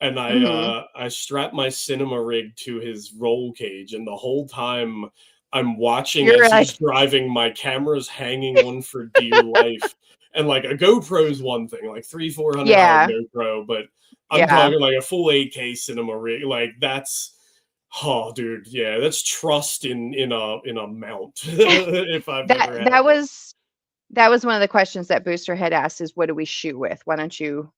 and Hmm. I strapped my cinema rig to his roll cage, and the whole time I'm watching You're as like, he's driving, my camera's hanging on for dear life. And like a GoPro's one thing, like 300-400 dollar yeah, GoPro, but I'm yeah. talking like a full 8K cinema rig. Like that's, oh dude, yeah, that's trust in a mount if I've That ever had that one. was that was one of the questions that Booster had asked is what do we shoot with? Why don't you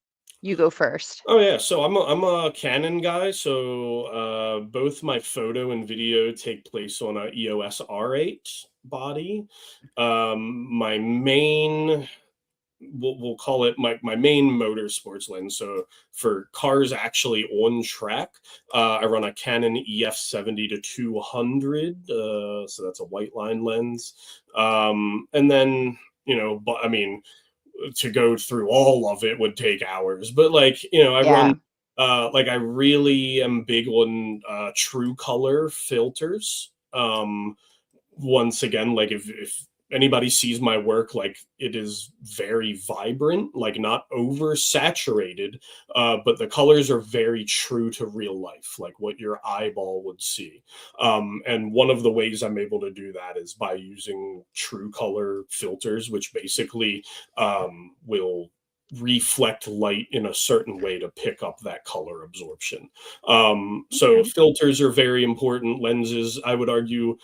go first? Oh yeah, so I'm a Canon guy, so both my photo and video take place on a EOS R8 body. My main, we'll call it my main motorsports lens. So for cars actually on track, I run a Canon EF 70 to 200. So that's a white line lens. And then, but I mean, to go through all of it would take hours. But like, I run Yeah, like I really am big on true color filters. Once again, like if anybody sees my work, like it is very vibrant, like not oversaturated, but the colors are very true to real life, like what your eyeball would see. And one of the ways I'm able to do that is by using true color filters, which basically will reflect light in a certain way to pick up that color absorption. So okay. filters are very important. Lenses, I would argue,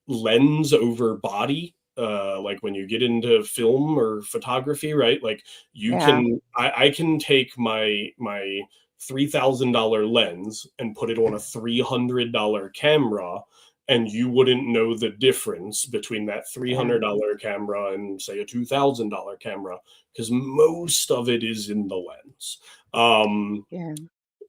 lens over body. Like when you get into film or photography, right? Like Yeah, I can take my $3,000 lens and put it on a $300 camera, and you wouldn't know the difference between that yeah, $300 camera and say a $2,000 camera, because most of it is in the lens. Um, yeah,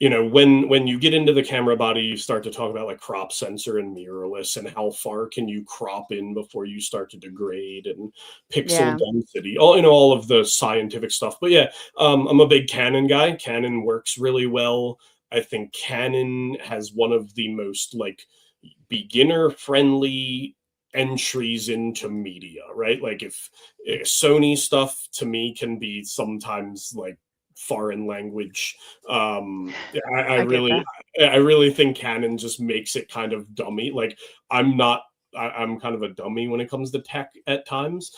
when you get into the camera body, you start to talk about like crop sensor and mirrorless and how far can you crop in before you start to degrade, and pixel yeah, density, all of the scientific stuff. But yeah, I'm a big Canon guy. Canon works really well. I think Canon has one of the most like beginner friendly entries into media, right? Like if Sony stuff to me can be sometimes like foreign language. Yeah, I get that. I really think Canon just makes it kind of dummy. Like I'm not I'm kind of a dummy when it comes to tech at times.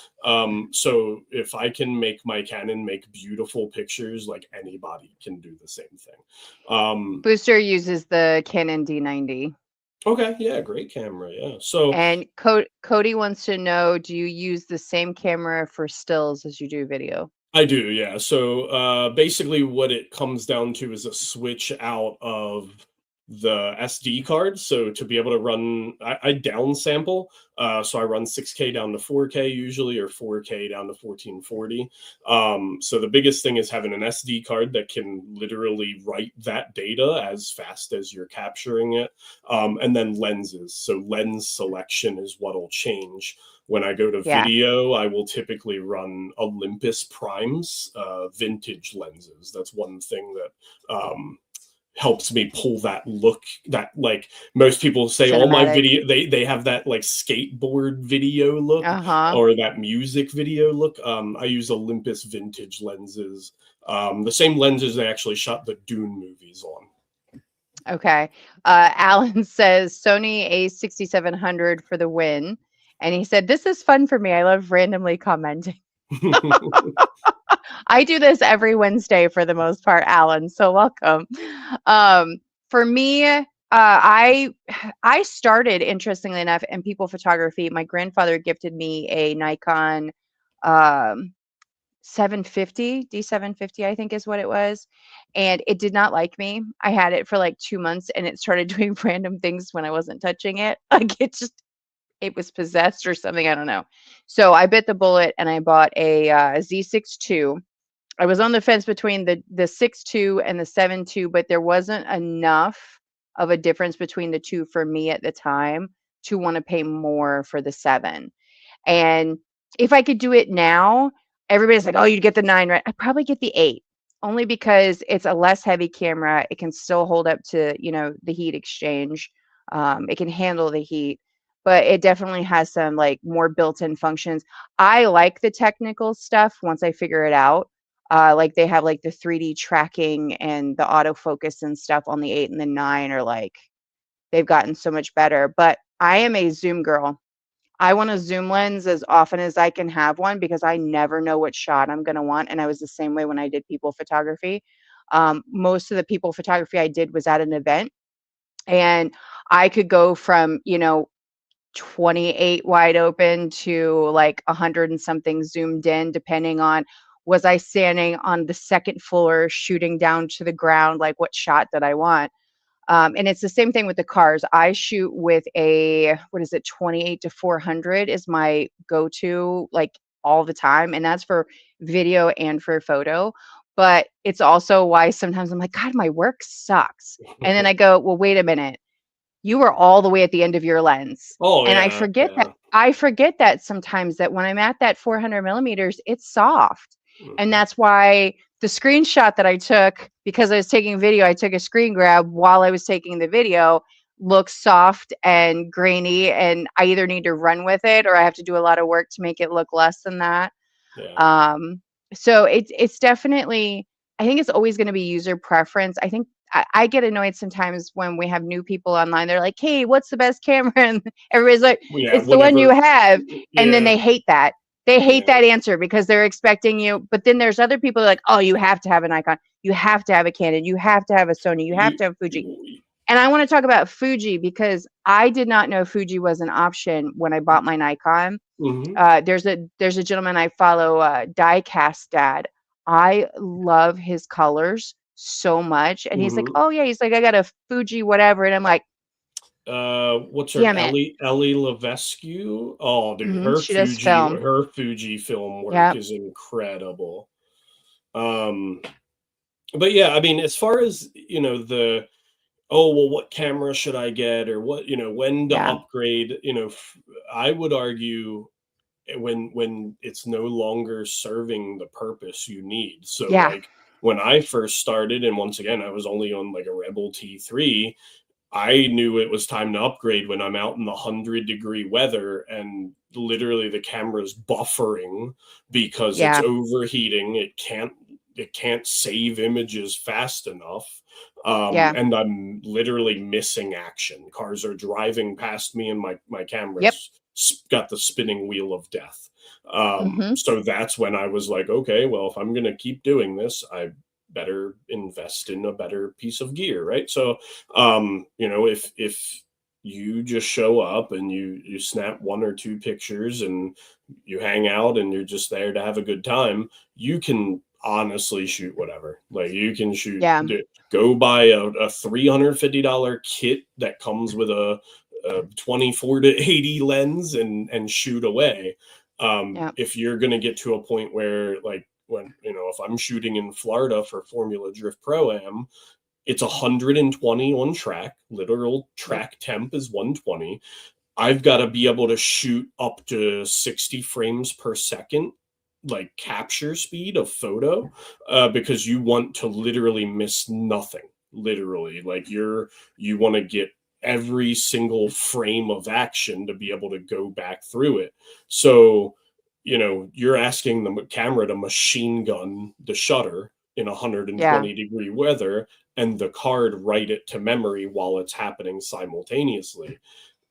So if I can make my Canon make beautiful pictures, like anybody can do the same thing. Booster uses the Canon D90. Okay, yeah, great camera. Yeah. So And Cody wants to know, do you use the same camera for stills as you do video? I do, yeah. So basically, what it comes down to is a switch out of the SD card. So to be able to run, I downsample. So I run 6K down to 4K usually, or 4K down to 1440. So the biggest thing is having an SD card that can literally write that data as fast as you're capturing it. And then lenses. So lens selection is what'll change. When I go to Yeah, video, I will typically run Olympus Primes, vintage lenses. That's one thing that helps me pull that look, that like most people say all my cinematic. video, they have that like skateboard video look Uh-huh. or that music video look. I use Olympus vintage lenses, the same lenses they actually shot the Dune movies on. Okay. Alan says Sony A6700 for the win. And he said, this is fun for me. I love randomly commenting. I do this every Wednesday for the most part, Alan. So welcome. Um, for me, I started interestingly enough in people photography. My grandfather gifted me a Nikon um, 750 D750, I think is what it was, and it did not like me. I had it for like 2 months, and it started doing random things when I wasn't touching it. Like it was possessed or something. I don't know. So I bit the bullet and I bought a Z6 II. I was on the fence between the 6.2 and the 7.2, but there wasn't enough of a difference between the two for me at the time to want to pay more for the 7. And if I could do it now, everybody's like, "Oh, you'd get the 9, right?" I'd probably get the 8, only because it's a less heavy camera. It can still hold up to, the heat exchange. It can handle the heat, but it definitely has some like more built-in functions. I like the technical stuff once I figure it out. Like they have like the 3D tracking and the autofocus and stuff on the 8 and the 9 are like, they've gotten so much better. But I am a zoom girl. I want a zoom lens as often as I can have one because I never know what shot I'm going to want. And I was the same way when I did people photography. Most of the people photography I did was at an event, and I could go from, 28 wide open to like 100 and something zoomed in, depending on, was I standing on the second floor shooting down to the ground, like what shot did I want. And it's the same thing with the cars. I shoot with a, what is it, 28 to 400 is my go-to, like all the time. And that's for video and for photo. But it's also why sometimes I'm like, God, my work sucks. And then I go, well, wait a minute. You were all the way at the end of your lens. Oh And yeah, yeah. I forget that sometimes, that when I'm at that 400 millimeters, it's soft. And Mhm. that's why the screenshot that I took, because I was taking video, I took a screen grab while I was taking the video, looks soft and grainy. And I either need to run with it or I have to do a lot of work to make it look less than that. Yeah. Um, so it's definitely, I think it's always going to be user preference. I think I get annoyed sometimes when we have new people online. They're like, "Hey, what's the best camera?" And everybody's like, Well, yeah, "It's the one you whatever. have." And then Yeah, they hate that. They hate yeah. that answer because they're expecting you. But then there's other people like, "Oh, you have to have an Nikon. You have to have a Canon. You have to have a Sony. You have You, to have Fuji." And I want to talk about Fuji because I did not know Fuji was an option when I bought my Nikon. hmm There's a gentleman I follow, Diecast Dad. I love his colors so much, and he's like, hmm "Oh yeah," he's like, "I got a Fuji whatever," and I'm like, what's her "Damn it." Ellie Levesque? Oh, dude, She does film. Her Fuji film work Yeah, is incredible. Um, but yeah, I mean, as far as the oh well, what camera should I get, or what when to yeah, upgrade? I would argue when it's no longer serving the purpose you need. So yeah, like when I first started, and once again, I was only on like a Rebel T3. I knew it was time to upgrade when I'm out in the 100-degree weather and literally the camera's buffering because it's yeah, overheating. It can't save images fast enough. yeah. And I'm literally missing action. Cars are driving past me and my Yep. camera's got the spinning wheel of death. Mhm. So that's when I was like, okay, well, if I'm going to keep doing this, I better invest in a better piece of gear, right? So if you just show up and you snap one or two pictures and you hang out and you're just there to have a good time, you can honestly shoot whatever. Like you can Yeah, go buy a $350 kit that comes with a 24 to 80 lens and shoot away. yeah, If you're going to get to a point where like when if I'm shooting in Florida for Formula Drift Pro Am, it's 120 on track. Literal yep, track temp is 120. I've got to be able to shoot up to 60 frames per second, like capture speed of photo, because you want to literally miss nothing. Literally, like you want to get every single frame of action to be able to go back through it. So, you're asking the camera to machine gun the shutter in yeah, 120-degree weather and the card write it to memory while it's happening simultaneously.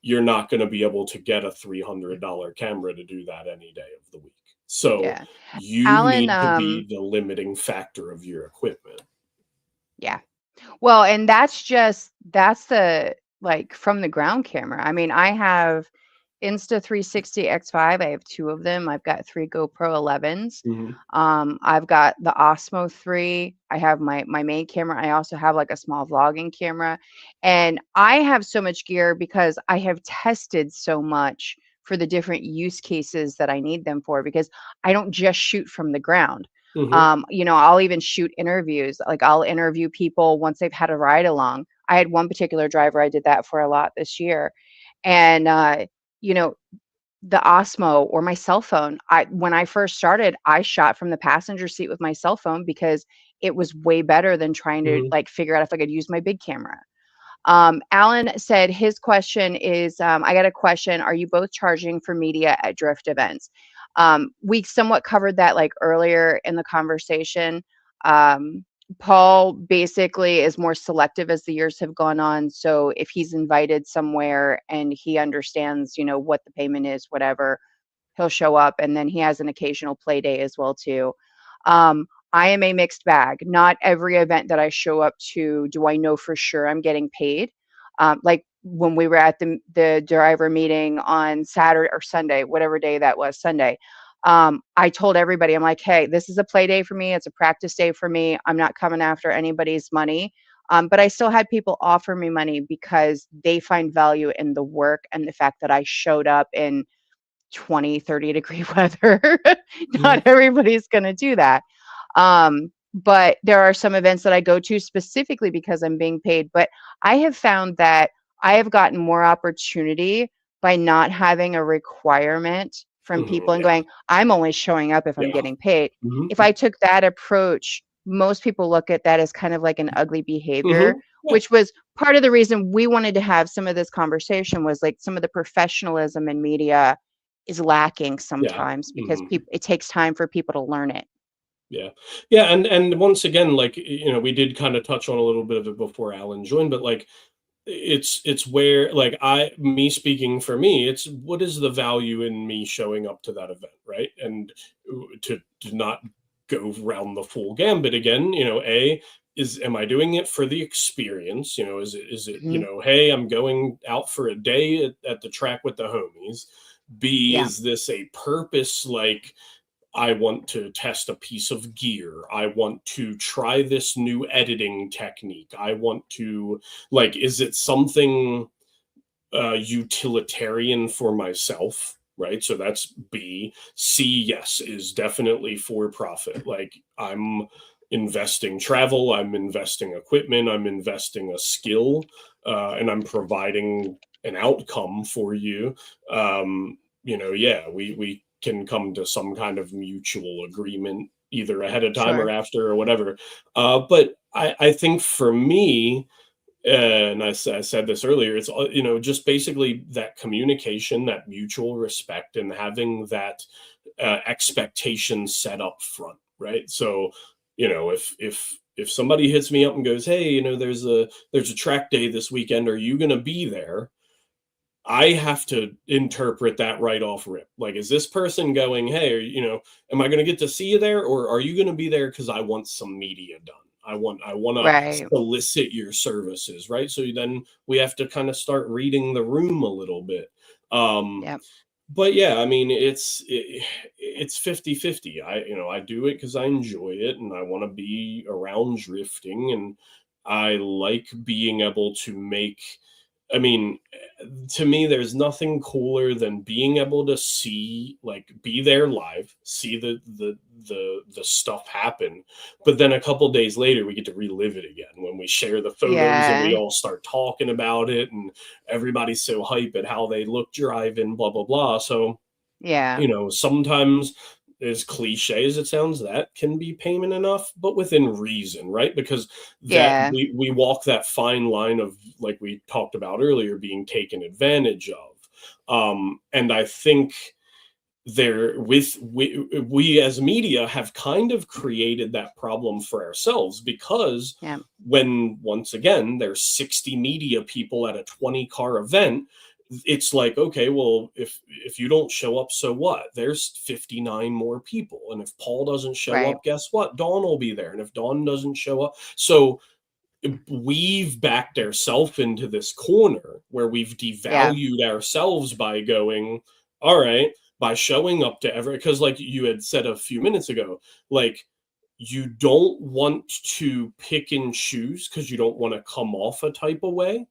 You're not going to be able to get a $300 camera to do that any day of the week. So yeah. you Alan, need to be the limiting factor of your equipment. yeah. Well, and that's the, like, from the ground camera. I mean, I have Insta360 X5. I have two of them. I've got three GoPro 11s. Mm-hmm. I've got the Osmo 3. I have my main camera. I also have like a small vlogging camera. And I have so much gear because I have tested so much for the different use cases that I need them for, because I don't just shoot from the ground. Mm-hmm. I'll even shoot interviews. Like I'll interview people once they've had a ride along. I had one particular driver I did that for a lot this year. And you know, the Osmo or my cell phone. When I first started, I shot from the passenger seat with my cell phone because it was way better than trying to Mm-hmm. like figure out if I could use my big camera. Alan said his question is, I got a question. Are you both charging for media at drift events? We somewhat covered that like earlier in the conversation. Paul basically is more selective as the years have gone on. So if he's invited somewhere and he understands, you know, what the payment is, whatever, he'll show up. And then he has an occasional play day as well too. I am a mixed bag. Not every event that I show up to do I know for sure I'm getting paid. Like when we were at the driver meeting on Saturday or Sunday, whatever day that was, Sunday. I told everybody, I'm like, hey, this is a play day for me. It's a practice day for me. I'm not coming after anybody's money. But I still had people offer me money because they find value in the work and the fact that I showed up in 20, 30-degree weather. Not everybody's going to do that. But there are some events that I go to specifically because I'm being paid. But I have found that I have gotten more opportunity by not having a requirement from people and Yeah. going, I'm only showing up if I'm Yeah. getting paid. Mhm. If I took that approach, most people look at that as kind of like an ugly behavior, Yeah. which was part of the reason we wanted to have some of this conversation was like some of the professionalism in media is lacking sometimes because Mhm. it takes time for people to learn it. Yeah. Yeah, and once again, like, you know, we did kind of touch on a little bit of it before Alan joined, but like it's where like me speaking for me, it's what is the value in me showing up to that event, right? And to not go around the full gambit again, you know, am I doing it for the experience? You know, is it, you Mhm. know, hey, I'm going out for a day at the track with the homies. B, Yeah. is this a purpose, like I want to test a piece of gear. I want to try this new editing technique. I want to, like, is it something utilitarian for myself? Right. So that's B. C, yes, is definitely for profit. Like, I'm investing travel, I'm investing equipment, I'm investing a skill, and I'm providing an outcome for you. You know, yeah, we can come to some kind of mutual agreement either ahead of time or Sure. after or whatever. But I think for me, and I said this earlier, it's you know, just basically that communication, that mutual respect, and having that expectation set up front, right? So, you know, if somebody hits me up and goes, hey, you know, there's a track day this weekend, are you going to be there? I have to interpret that right off rip. Like, is this person going, hey, you know, am I going to get to see you there, or are you going to be there because I want some media done? I want to Right. solicit your services, right? So then we have to kind of start reading the room a little bit. Um, Yep. but yeah, I mean, it's 50-50. You know, I do it because I enjoy it and I want to be around drifting, and I like being able to make, I mean, to me, there's nothing cooler than being able to see, like, be there live, see the stuff happen, but then a couple days later, we get to relive it again when we share the photos and we Yeah. all start talking about it, and everybody's so hype at how they look driving, blah blah blah. So, Yeah. you know, sometimes, as cliche as it sounds, that can be payment enough, but within reason, right? Because that Yeah. we walk that fine line of, like we talked about earlier, being taken advantage of. And I think we as media have kind of created that problem for ourselves, because Yeah. when, once again, there's 60 media people at a 20 car event, it's like, okay, well, if you don't show up, so what? There's 59 more people, and if Paul doesn't show Right. up, guess what? Dawn will be there, and if Dawn doesn't show up, so we've backed ourselves into this corner where we've Yeah. devalued ourselves by going, all right, by showing up to every, because like you had said a few minutes ago, like, you don't want to pick and choose because you don't want to come off a type of way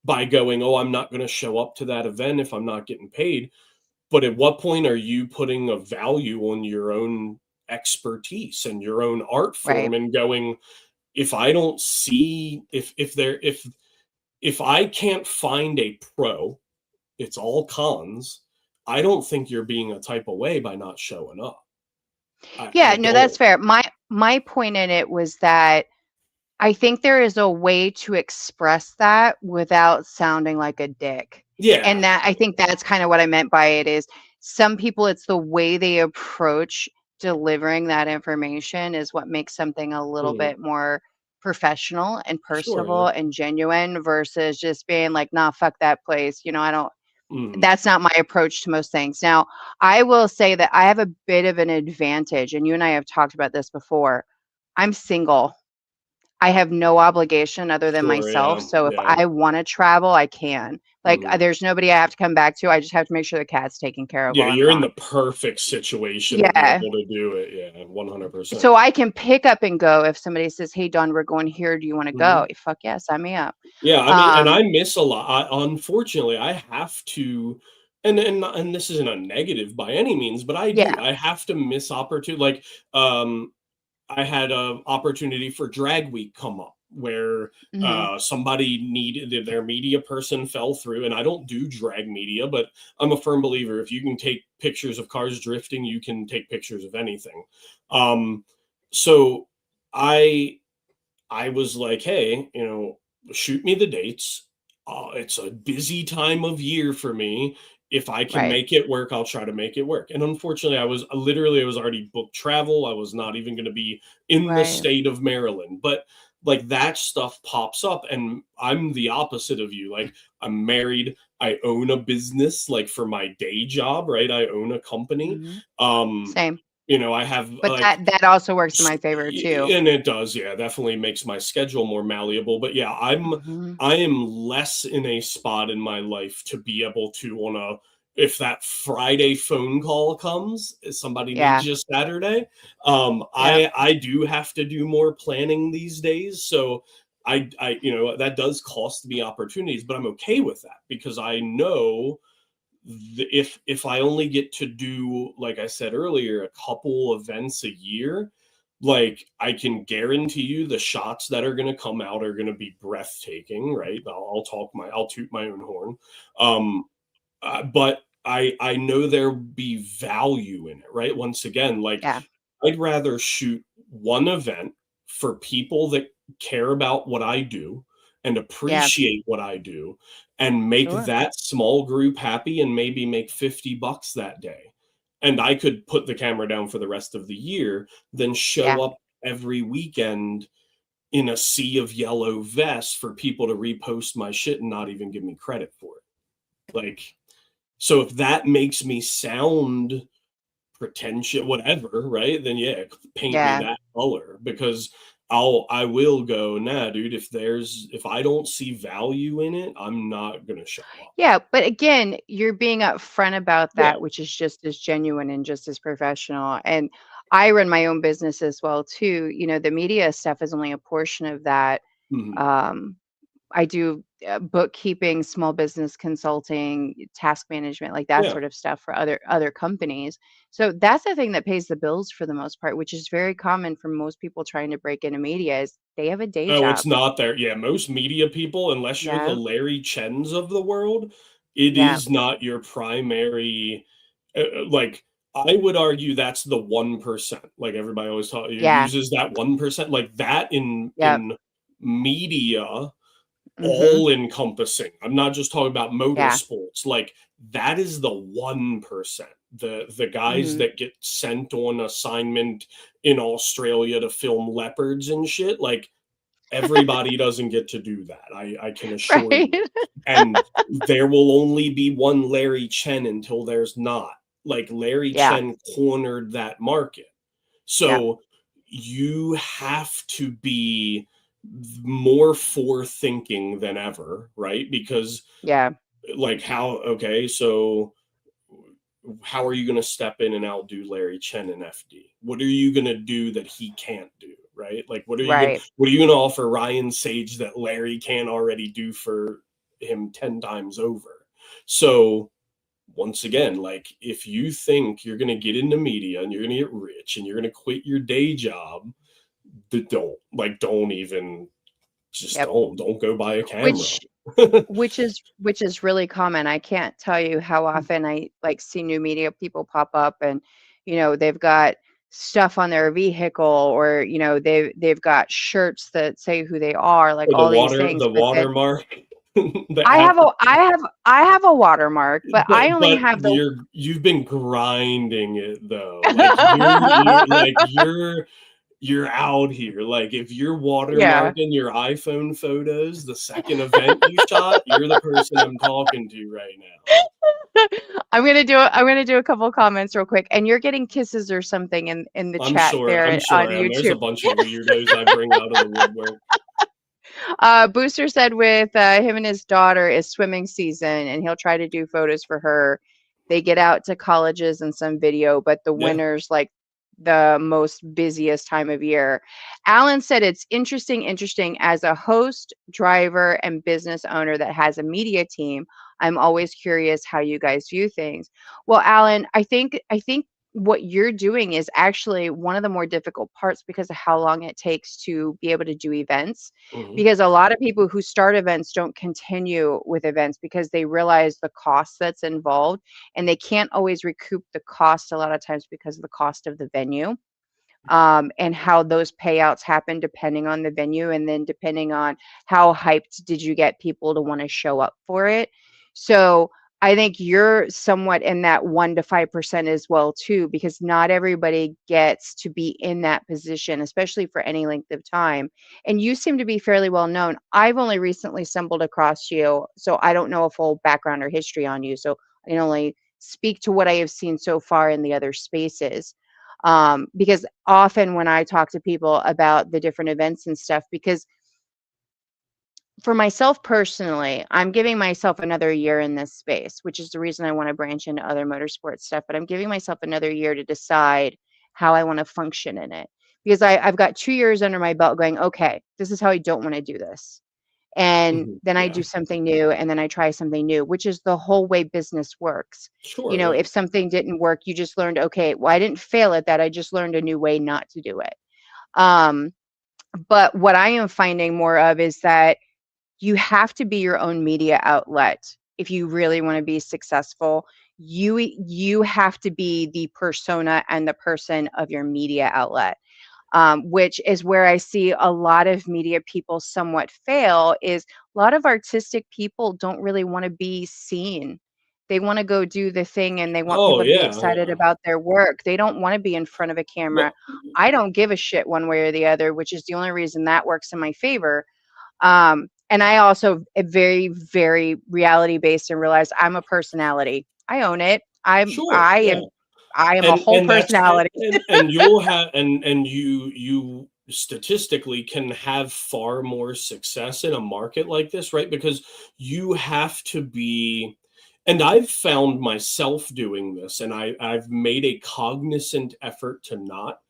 by going, oh, I'm not going to show up to that event if I'm not getting paid. But at what point are you putting a value on your own expertise and your own art Right. form and going, if I don't see, if I can't find a pro, it's all cons. I don't think you're being a type of way by not showing up. I Yeah, no, that's don't. fair. My point in it was that I think there is a way to express that without sounding like a dick. Yeah. And that I think that's kind of what I meant by it is some people, it's the way they approach delivering that information is what makes something a little Mhm. bit more professional and Sure, yeah. personable and genuine versus just being like, nah, fuck that place. I don't, Mhm. that's not my approach to most things. Now, I will say that I have a bit of an advantage, and you and I have talked about this before. I'm single. I have no obligation other than Sure, myself. yeah, So if yeah. I want to travel, I can. Like, Mhm. there's nobody I have to come back to. I just have to make sure the cat's taken care of Yeah, while I'm you're in gone. the perfect situation to be Yeah. able to do it, yeah, 100%. So I can pick up and go if somebody says, "Hey, Dawn, we're going here. Do you want to Mhm. go?" Fuck yeah, sign me up. Yeah, I mean, and Um, I miss a lot. Unfortunately, I have to, and this isn't a negative by any means, but I do. yeah. I have to miss opportunity. Like, um, I had a opportunity for Drag Week come up where Hmm. somebody needed their media person fell through, and I don't do drag media, but I'm a firm believer if you can take pictures of cars drifting, you can take pictures of anything. Um, so I I was like, hey, shoot me the dates. It's a busy time of year for me. If I can Right. make it work, I'll try to make it work. And unfortunately, I was already booked travel. I was not even going to be in the Right. state of Maryland. But like that stuff pops up, and I'm the opposite of you. Like, I'm married. I own a business, like for my day job, right? I own a company. Hmm. Um, Same. I have But like that also works in my favor too. and it does, yeah, definitely makes my schedule more malleable. But yeah, Hmm. I am less in a spot in my life to be able to on a if that Friday phone call comes, if somebody needs Yeah. you Saturday. Yep. I do have to do more planning these days. So I that does cost me opportunities, but I'm okay with that because I know if I only get to do, like I said earlier, a couple events a year, like I can guarantee you the shots that are going to come out are going to be breathtaking, right? I'll toot my own horn. Um, but I know there'll be value in it, right? Once again, like Yeah. I'd rather shoot one event for people that care about what I do and Yeah. appreciate what I do and make Sure. that small group happy and maybe make $50 that day. And I could put the camera down for the rest of the year, then show Yeah. up every weekend in a sea of yellow vests for people to repost my shit and not even give me credit for it. Like, so if that makes me sound pretentious, whatever, right? Then yeah, paint me Yeah. that color because I will go, nah, dude, if I don't see value in it, I'm not gonna show up. Yeah, but again, you're being upfront about Yeah. that, which is just as genuine and just as professional. And I run my own business as well too. The media stuff is only a portion of that. Mhm. Um, I do bookkeeping, small business consulting, task management, like that Yeah. sort of stuff for other companies. So that's the thing that pays the bills for the most part, which is very common for most people trying to break into media is they have a day Oh, it's job. not there. Yeah, most media people, unless you're the Yeah. Larry Chens of the world, it Yeah. is not your primary. Like, I would argue that's the 1%. Like everybody always Yeah. uses that 1%. Like that Yep. in media, Mhm. all encompassing. I'm not just talking about Yeah. motorsports. Like that is the 1%. The guys Mhm. that get sent on assignment in Australia to film leopards and shit. Like everybody doesn't get to do that. I can assure Right. you. And there will only be one Larry Chen until there's not. Like Larry Yeah. Chen cornered that market. Yep. So you have to be more forethinking than ever, right? Because Yeah. like okay, so how are you going to step in and outdo Larry Chen in FD? What are you going to do that he can't do, right? Like Right. what are you going to offer Ryan Sage that Larry can't already do for him 10 times over? So once again, like if you think you're going to get into media and you're going to get rich and you're going to quit your day job, don't even just Yep. don't go buy a camera. Which which is really common. I can't tell you how often I like see new media people pop up and they've got stuff on their vehicle or they've got shirts that say who they are, like Or all these things, the but then watermark. I have a watermark, but I only but have the you've been grinding it though. Like you're out here. Like if you're yeah. watermarking your iPhone photos, the second event you shot, you're the person I'm talking to right now. I'm gonna do a couple comments real quick, and you're getting kisses or something in the chat I'm there sure on I am. There's a YouTube. bunch of weirdos I bring out of the woodwork. Booster said with him and his daughter is swimming season, and he'll try to do photos for her. They get out to colleges and some video, but the Yeah. winter's like the most busiest time of year. Alan said it's interesting as a host, driver, and business owner that has a media team. I'm always curious how you guys view things. Well, Alan, I think what you're doing is actually one of the more difficult parts because of how long it takes to be able to do events, Mhm. because a lot of people who start events don't continue with events because they realize the cost that's involved, and they can't always recoup the cost a lot of times because of the cost of the venue, and how those payouts happen depending on the venue, and then depending on how hyped did you get people to want to show up for it. So I think you're somewhat in that 1 to 5% as well too, because not everybody gets to be in that position, especially for any length of time. And you seem to be fairly well known. I've only recently stumbled across you, so I don't know a full background or history on you. So I can only speak to what I have seen so far in the other spaces. Because often when I talk to people about the different events and stuff, because for myself personally, I'm giving myself another year in this space, which is the reason I want to branch into other motorsports stuff. But I'm giving myself another year to decide how I want to function in it, because I've got 2 years under my belt going, okay, this is how I don't want to do this. And Mhm. then I Yeah. do something new, and then I try something new, which is the whole way business works. Sure. Yeah. If something didn't work, you just learned, okay, well, I didn't fail at that. I just learned a new way not to do it. Um, but what I am finding more of is that you have to be your own media outlet if you really want to be successful. You have to be the persona and the person of your media outlet, which is where I see a lot of media people somewhat fail. Is a lot of artistic people don't really want to be seen. They want to go do the thing, and they want Oh people to be yeah. excited Yeah. about their work. They don't want to be in front of a camera. No. I don't give a shit one way or the other, which is the only reason that works in my favor. And I also am very, very reality based and realize I'm a personality. I own it. Sure. Yeah. I am a whole And that's personality. and you'll have and you statistically can have far more success in a market like this, right? Because you have to be, and I've found myself doing this, and I've made a cognizant effort to not.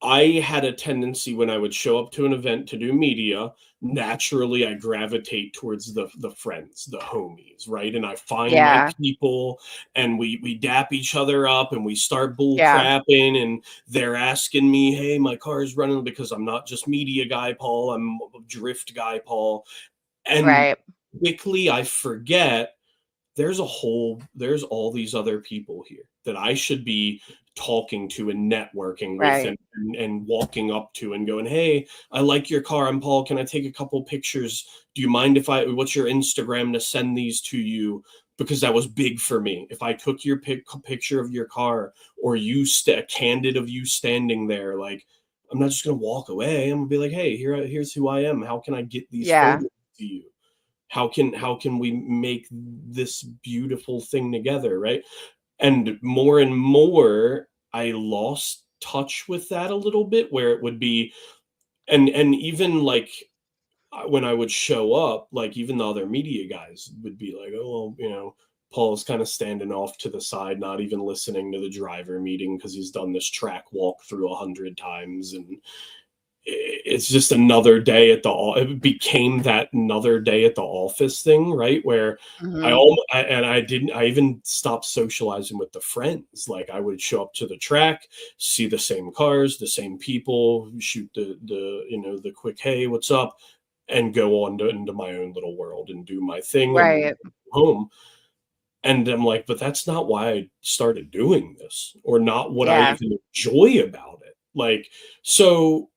I had a tendency when I would show up to an event to do media, naturally I gravitate towards the friends, the homies, right? And I find my Yeah. people, and we dap each other up, and we start bull Yeah. crapping, and they're asking me, "Hey, my car's running," because I'm not just media guy Paul, I'm drift guy Paul. And Right. quickly I forget there's all these other people here that I should be talking to and networking with, Right. and walking up to and going, "Hey, I like your car. I'm Paul. Can I take a couple pictures? Do you mind if what's your Instagram to send these to you?" Because that was big for me. If I took your picture of your car, or a candid of you standing there, like, I'm not just going to walk away. I'm going to be like, "Hey, here's who I am. How can I get these Yeah. photos to you? How can we make this beautiful thing together," right? And more I lost touch with that a little bit, where it would be, and even like, when I would show up, like even the other media guys would be like, "Oh, well, Paul's kind of standing off to the side, not even listening to the driver meeting because he's done this track walk through 100 times." And it's just another day at it became that another day at the office thing, right? Where Hmm. I even stopped socializing with the friends. Like, I would show up to the track, see the same cars, the same people, shoot the quick, "Hey, what's up?" and go on into my own little world and do my thing and Right. go home. And I'm like, but that's not why I started doing this, or not what I Yeah. even enjoy about it. Like, so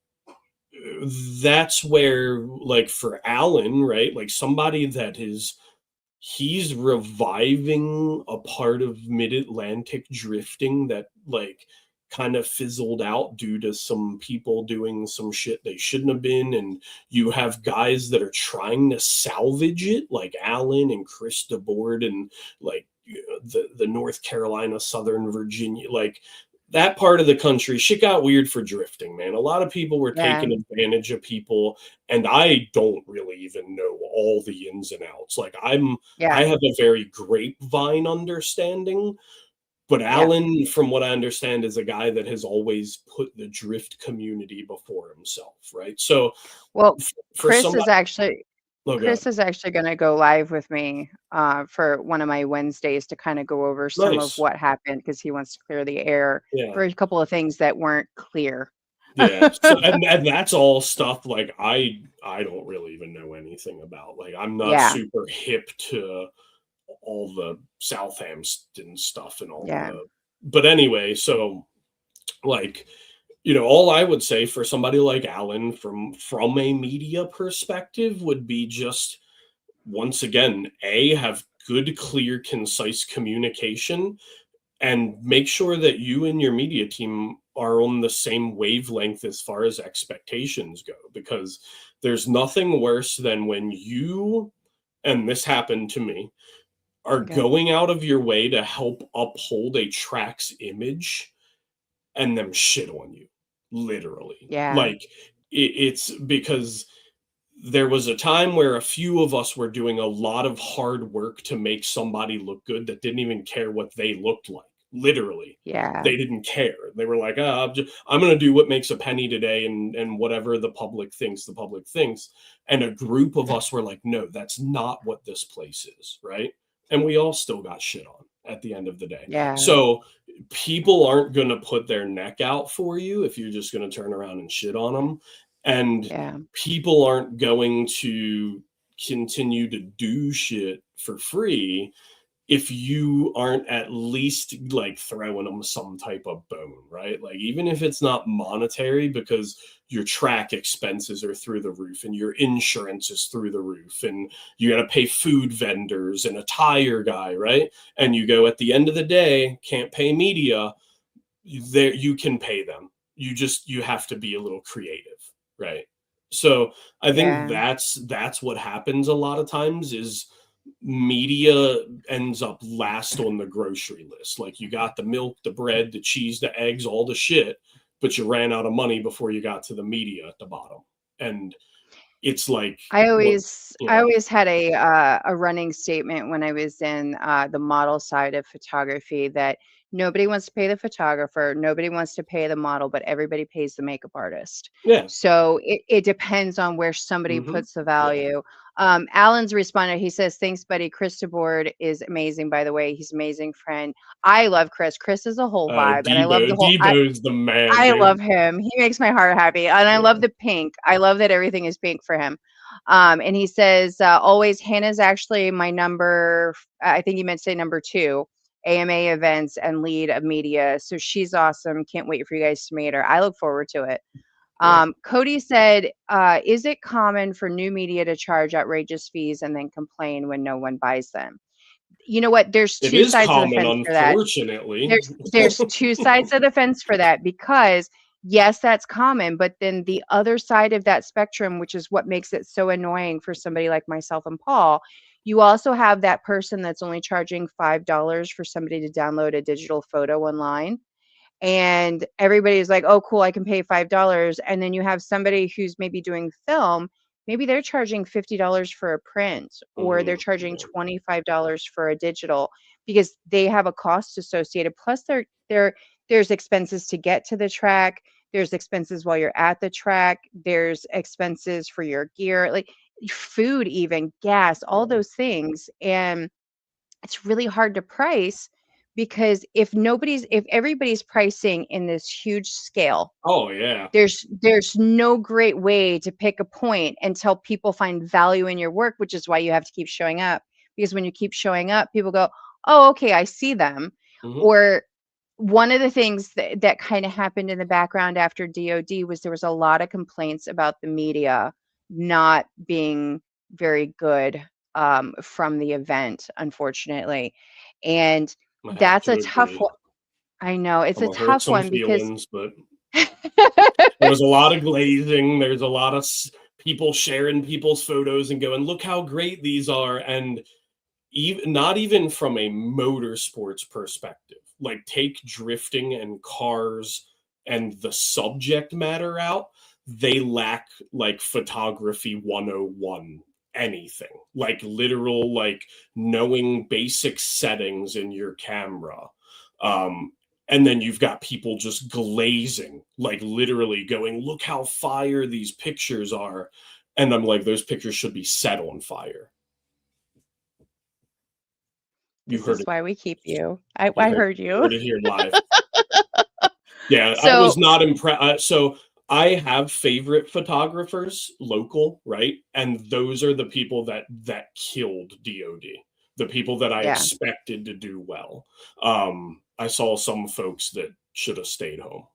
that's where, like, for Alan, right, like somebody that is, he's reviving a part of mid-Atlantic drifting that, like, kind of fizzled out due to some people doing some shit they shouldn't have been. And you have guys that are trying to salvage it, like Alan and Chris DeBoard, and like the North Carolina, Southern Virginia, like that part of the country. Shit got weird for drifting, man. A lot of people were Yeah. taking advantage of people, and I don't really even know all the ins and outs. Like, Yeah. I have a very grapevine understanding, but Yeah. Alan, from what I understand, is a guy that has always put the drift community before himself, right? So Well, for Chris somebody, is actually oh god, Chris is actually going to go live with me for one of my Wednesdays to kind of go over some of nice, what happened because he wants to clear the air yeah. for a couple of things that weren't clear. Yeah. So and that's all stuff like I don't really even know anything about. Like, I'm not Yeah. super hip to all the Southampton stuff and all Yeah. the, but anyway, so like, all I would say for somebody like Alan, from a media perspective, would be just, once again, have good, clear, concise communication, and make sure that you and your media team are on the same wavelength as far as expectations go, because there's nothing worse than when you, and this happened to me, are Okay. going out of your way to help uphold a track's image and them shit on you, literally. Yeah. Like, it's because there was a time where a few of us were doing a lot of hard work to make somebody look good that didn't even care what they looked like. Literally, Yeah. they didn't care. They were like, I'm going to do what makes a penny today, and whatever the public thinks, the public thinks. And a group of us were like, no, that's not what this place is, right? And we all still got shit on at the end of the day. Yeah. So people aren't going to put their neck out for you if you're just going to turn around and shit on them. And Yeah. people aren't going to continue to do shit for free if you aren't at least like throwing them some type of bone, right? Like, even if it's not monetary, because your track expenses are through the roof and your insurance is through the roof and you got to pay food vendors and a tire guy, right? And you go, at the end of the day, can't pay media, there you can pay them. You have to be a little creative, right? So I think Yeah. that's what happens a lot of times, is media ends up last on the grocery list. Like, you got the milk, the bread, the cheese, the eggs, all the shit, but you ran out of money before you got to the media at the bottom. And it's like, I what, always I always had a running statement when I was in the model side of photography that nobody wants to pay the photographer, nobody wants to pay the model, but everybody pays the makeup artist. yeah. So it depends on where somebody Hmm. puts the Yeah. value. Alan's responded. He says, "Thanks, buddy. Chris DeBoard is amazing. By the way, he's an amazing friend. I love Chris. Chris is a whole vibe, and I love the whole. Debo's the man, I dude. love him. He makes my heart happy. And I love Yeah. the pink. I love that everything is pink for him. And he says, always, Hannah's actually my number, I think he meant to say number 2, AMA events and lead of media. So she's awesome. Can't wait for you guys to meet her. I look forward to it. Yeah. Cody said, is it common for new media to charge outrageous fees and then complain when no one buys them? You know what? There's It two is sides of the common, fence for that. unfortunately. There's two sides of the fence for that because yes, that's common, but then the other side of that spectrum, which is what makes it so annoying for somebody like myself and Paul, you also have that person that's only charging $5 for somebody to download a digital photo online. And everybody's like, "Oh, cool, I can pay $5." And then you have somebody who's maybe doing film, maybe they're charging $50 for a print, or they're Mhm. charging Yeah. $25 for a digital because they have a cost associated. Plus, there's expenses to get to the track. There's expenses while you're at the track. There's expenses for your gear, like food, even gas, all Yeah. those things. And it's really hard to price because if everybody's pricing in this huge scale, Oh yeah. there's no great way to pick a point until people find value in your work, which is why you have to keep showing up. Because when you keep showing up, people go, "Oh, okay, I see them." Mhm. Or one of the things that kind of happened in the background after DOD was there was a lot of complaints about the media not being very good from the event, unfortunately. And I have that's to a tough agree. one. I know it's I'm a gonna hurt tough some one because feelings, but there was a lot of glazing. There's a lot of people sharing people's photos and going, "Look how great these are," and not even from a motorsports perspective. Like take drifting and cars and the subject matter out. They lack like photography 101 anything. Like literal like knowing basic settings in your camera. And then you've got people just glazing, like literally going, "Look how fire these pictures are." And I'm like, those pictures should be set on fire. You this heard is it. why we keep you. You I heard you. heard it here live. Yeah, I was So not impressed. So I have favorite photographers, local, right? And those are the people that killed DOD. The people that I yeah. expected to do well. I saw some folks that should have stayed home.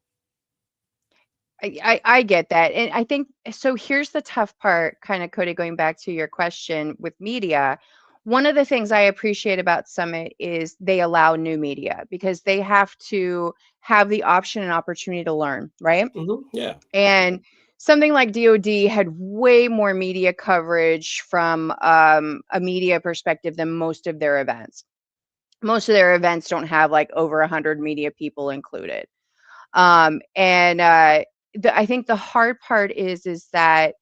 I get that. And I think so. Here's the tough part, kind of, Cody, going back to your question with media. One of the things I appreciate about Summit is they allow new media because they have to have the option and opportunity to learn, right? Yeah. And something like DOD had way more media coverage from a media perspective than most of their events. Most of their events don't have like over 100 media people included. And I think the hard part is that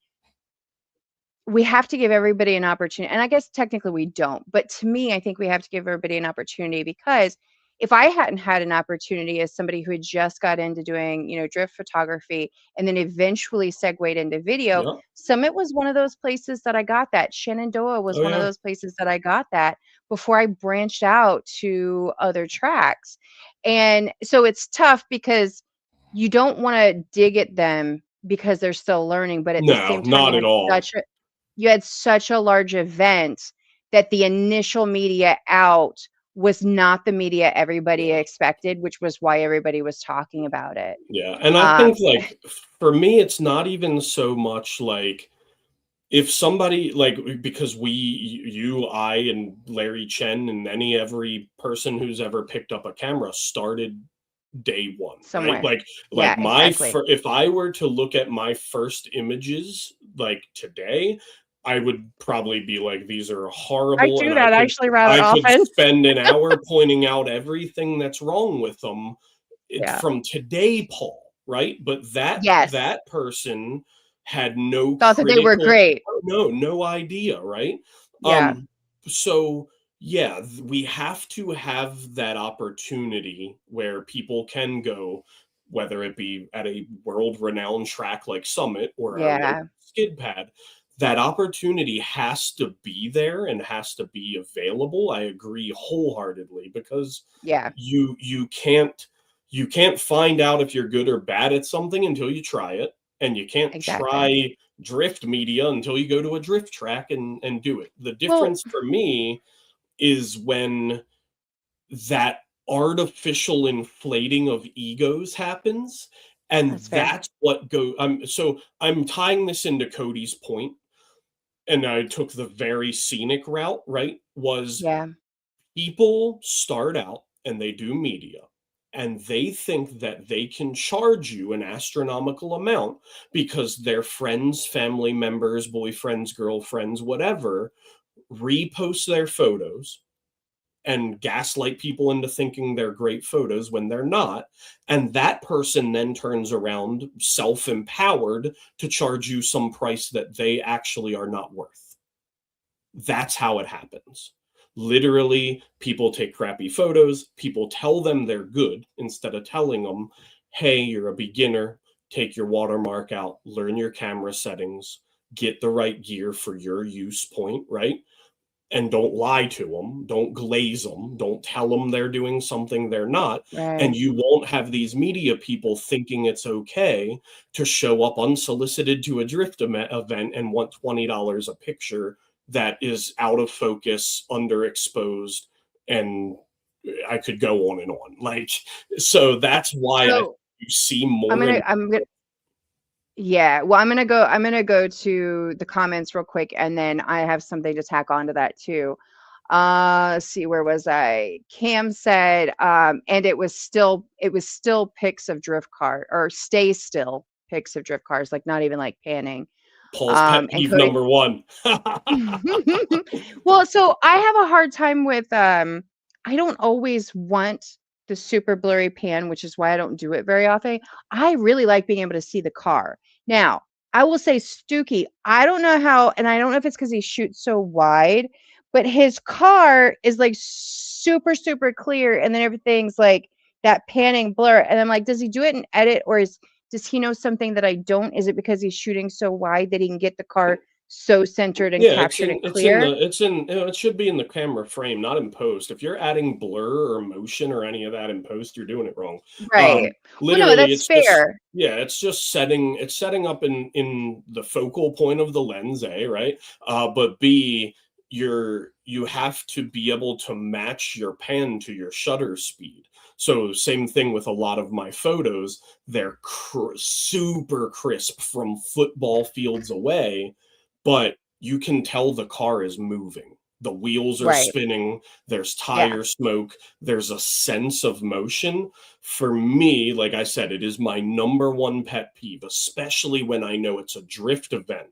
we have to give everybody an opportunity. And I guess technically we don't, but to me, I think we have to give everybody an opportunity because if I hadn't had an opportunity as somebody who had just got into doing, drift photography and then eventually segued into video, Yeah. Summit was one of those places that I got that. Shenandoah was Oh one of yeah. those places that I got that before I branched out to other tracks. And so it's tough because you don't want to dig at them because they're still learning, but at the No, same time, not at all. you had such a large event that the initial media out was not the media everybody Yeah. expected, which was why everybody was talking about it. Yeah. And I Um, think like for me, it's not even so much like if somebody like because you, I, and Larry Chen and every person who's ever picked up a camera started day one, right? somewhere. Like Yeah, exactly. if I were to look at my first images like today, I would probably be like, these are I horrible, do and that actually rather I could often. spend an hour pointing out everything that's wrong with them. Yeah. From today, Paul, right? But Yes. that person had no Thought that they were critical, great. no idea, right? Yeah. Um, so yeah, we have to have that opportunity where people can go, whether it be at a world renowned track like Summit or our local Yeah. skid pad. That opportunity has to be there and has to be available. I agree wholeheartedly because Yeah. you can't find out if you're good or bad at something until you try it, and you can't Exactly. try drift media until you go to a drift track and do it. The Well, difference for me is when that artificial inflating of egos happens, and that's fair. that's what go so I'm tying this into Cody's point, and I took the very scenic route, right? Was Yeah. people start out and they do media and they think that they can charge you an astronomical amount because their friends, family members, boyfriends, girlfriends, whatever, repost their photos and gaslight people into thinking they're great photos when they're not. And that person then turns around self empowered to charge you some price that they actually are not worth. That's how it happens. Literally, people take crappy photos, people tell them they're good instead of telling them, hey, you're a beginner, take your watermark out, learn your camera settings, get the right gear for your use point, right? And don't lie to them, don't glaze them, don't tell them they're doing something they're not. And Right. you won't have these media people thinking it's okay to show up unsolicited to a drift event and want $20 a picture that is out of focus, underexposed, and I could go on and on. Like, so that's why So you see more. I'm gonna yeah, well, I'm gonna go to the comments real quick, and then I have something to tack onto that too. Let's see, where was I? Cam said, and it was still pics of drift car, or stay still pics of drift cars, like not even like panning. Paul's pet And peeve Cody. number one. Well, so I have a hard time with I don't always want the super blurry pan, which is why I don't do it very often. I really like being able to see the car. Now, I will say Stookie, I don't know how, and I don't know if it's because he shoots so wide, but his car is like super, super clear, and then everything's like that panning blur. And I'm like, does he do it in edit, or does he know something that I don't? Is it because he's shooting so wide that he can get the car so centered and Yeah, captured it clear? it should be in the camera frame, not in post. If you're adding blur or motion or any of that in post, you're doing it wrong. Right. Well, no, Literally, that's it's just, fair. yeah, it's just setting up in the focal point of the lens, A, right? But B, you have to be able to match your pan to your shutter speed. So same thing with a lot of my photos. They're super crisp from football fields away, but you can tell the car is moving. The wheels are Right. spinning, there's Yeah. tire smoke, there's a sense of motion. For me, like I said, it is my number one pet peeve, especially when I know it's a drift event.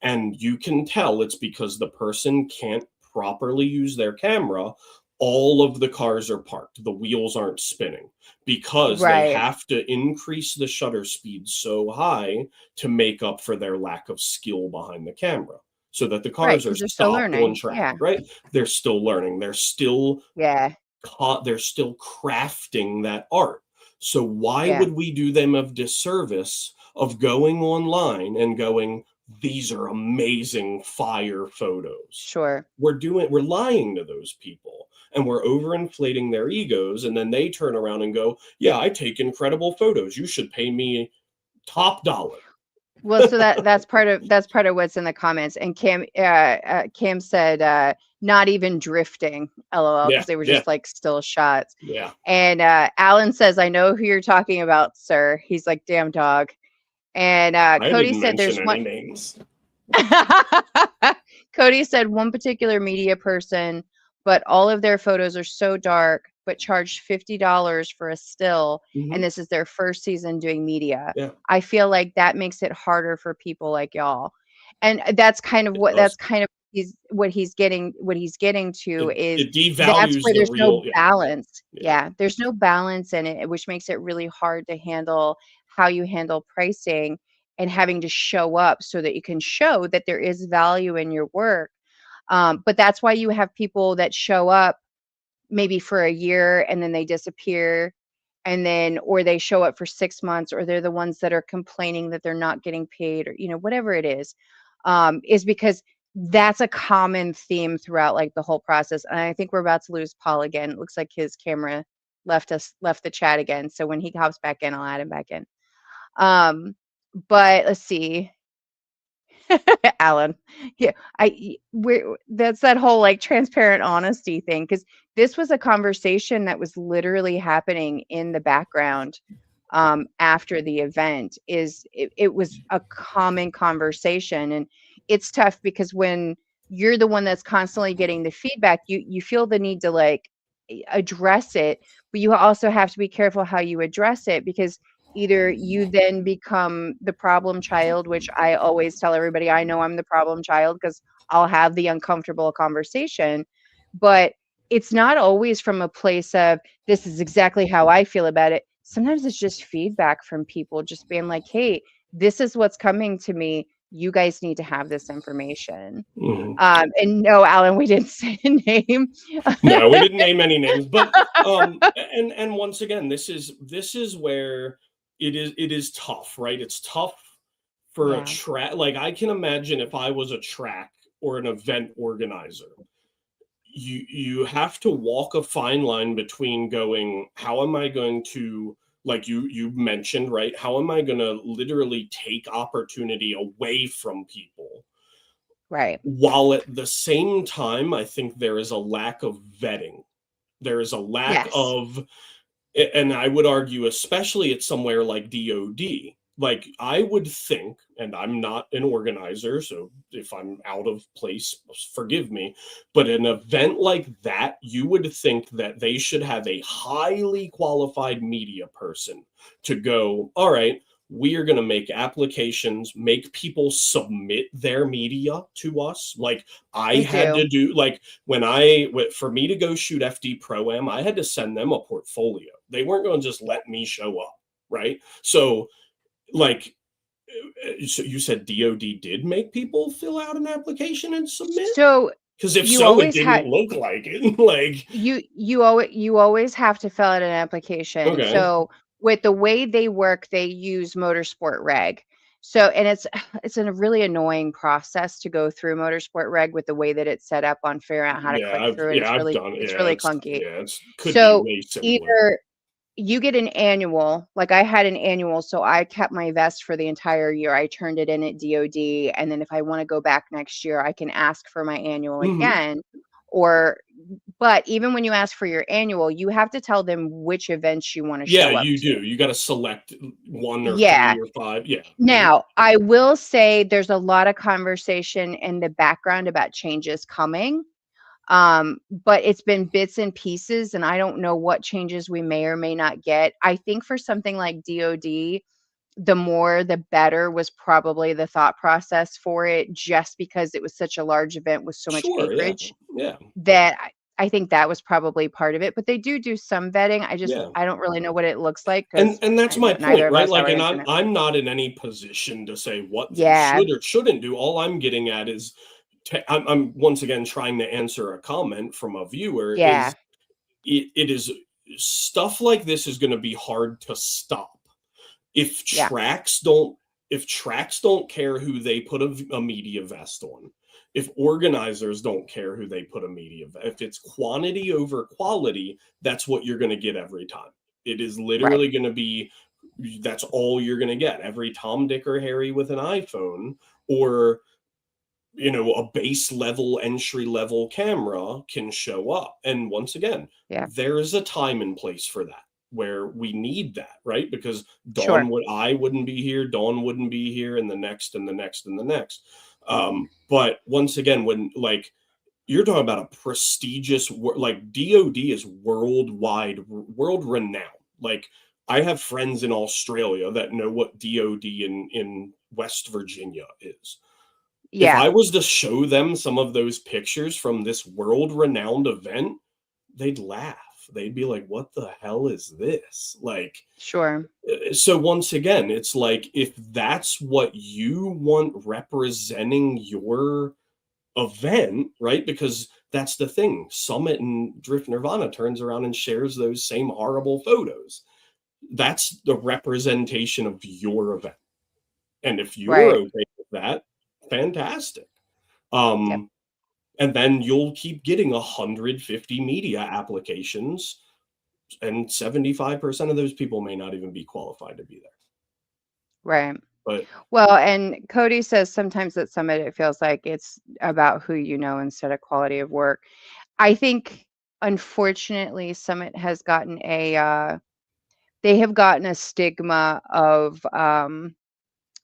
And you can tell it's because the person can't properly use their camera. All of the cars are parked, the wheels aren't spinning, because they Right. have to increase the shutter speed so high to make up for their lack of skill behind the camera, so that the Right. cars are Because they're still stopped on learning. track, Yeah. right? They're still learning, Yeah. they're still crafting that art. So why Yeah. would we do them a disservice of going online and going, these are amazing fire photos? Sure. We're lying to those people, and we're overinflating their egos, and then they turn around and go, yeah, I take incredible photos, you should pay me top dollar. Well, so that's part of what's in the comments. And Cam said, not even drifting, LOL, Yeah, because they were yeah, just like still shots. yeah. And Alan says, I know who you're talking about, sir. He's like, damn dog. And I Cody didn't said mention there's any one. names. Cody said one particular media person, but all of their photos are so dark, but charged $50 for a still, and Mhm. this is their first season doing media. Yeah, I feel like that makes it harder for people like y'all. And that's kind of it what does. that's kind of what he's getting to is It that's devalues where the there's no real. Yeah, balance. yeah. Yeah, there's no balance in it, which makes it really hard to handle how you handle pricing and having to show up so that you can show that there is value in your work. But that's why you have people that show up maybe for a year and then they disappear, and then, or they show up for 6 months, or they're the ones that are complaining that they're not getting paid, or whatever it is because that's a common theme throughout like the whole process. And I think we're about to lose Paul again. It looks like his camera left the chat again. So when he hops back in, I'll add him back in. But let's see. Alan. Yeah, we're that's that whole like transparent honesty thing, because this was a conversation that was literally happening in the background after the event. It was a common conversation, and it's tough because when you're the one that's constantly getting the feedback, you feel the need to like address it, but you also have to be careful how you address it, because either you then become the problem child, which I always tell everybody I know I'm the problem child because I'll have the uncomfortable conversation, but it's not always from a place of this is exactly how I feel about it. Sometimes it's just feedback from people just being like, hey, this is what's coming to me. You guys need to have this information. Mhm. And no, Alan, we didn't say a name. No, we didn't name any names, but and once again, this is where it is tough, right? It's tough for a Yeah, track. Like, I can imagine if I was a track or an event organizer, you have to walk a fine line between going, how am I going to, like you mentioned, right? How am I going to literally take opportunity away from people, right. while at the same time I think there is a lack of vetting. There is a lack Yes. of, and I would argue, especially at somewhere like DOD, like I would think, and I'm not an organizer, so if I'm out of place, forgive me, but an event like that, you would think that they should have a highly qualified media person to go, all right, we are going to make applications, make people submit their media to us. Like I They had do. to do, like for me to go shoot FD Pro-Am, I had to send them a portfolio. They weren't going to just let me show up, right? So, like, so you said DOD did make people fill out an application and submit? So Because if you so, it always didn't had look like it. Like, you always have to fill out an application. okay, So with the way they work, they use Motorsport Reg. So and it's a really annoying process to go through Motorsport Reg with the way that it's set up on figuring out how to click through it. I've done it. It's Yeah, really clunky. it's could be So way simpler. either you get an annual, like I had an annual, so I kept my vest for the entire year. I turned it in at DOD, and then if I want to go back next year, I can ask for my annual Hmm. again. Or, but even when you ask for your annual, you have to tell them which events you want to Yeah, show up you to. do. You got to select 1 or Yeah. 3 or 5. Yeah. Mhm. Now, I will say there's a lot of conversation in the background about changes coming. But it's been bits and pieces, and I don't know what changes we may or may not get. I think for something like DOD, the more the better was probably the thought process for it, just because it was such a large event with so much Sure. Yeah. acreage Yeah. that I think that was probably part of it. But they do some vetting. Yeah. I don't really know what it looks like And because that's my neither point, of right? us have Like, our and internet. I'm not in any position to say what they Yeah, should or shouldn't do. All I'm getting at is, I'm once again trying to answer a comment from a viewer. yeah, Is it is stuff like this is going to be hard to stop if yeah, tracks don't care who they put a media vest on, if organizers don't care who they put a media vest, if it's quantity over quality, that's what you're going to get every time. It is right. literally going to be, that's all you're going to get every Tom, Dick, or Harry with an iPhone, or a base level, entry level camera can show up. And once again, Yeah, there is a time and place for that, where we need that, right? Because sure. I wouldn't be here, Dawn wouldn't be here, and the next and the next and the next. But once again, when, like, you're talking about a prestigious, like, DOD is worldwide, world renowned. Like, I have friends in Australia that know what DOD in West Virginia is. If Yeah, I was to show them some of those pictures from this world renowned event, they'd laugh. They'd be like, what the hell is this? Like, sure. so once again, it's like, if that's what you want representing your event, right? Because that's the thing. Summit and Drift Nirvana turns around and shares those same horrible photos. That's the representation of your event. And if you're Right. okay with that, fantastic. Yep. Um, and then you'll keep getting 150 media applications, and 75% of those people may not even be qualified to be there. Right. But Well, and Cody says sometimes at Summit, it feels like it's about who you know instead of quality of work. I think, unfortunately, Summit has gotten they have gotten a stigma of,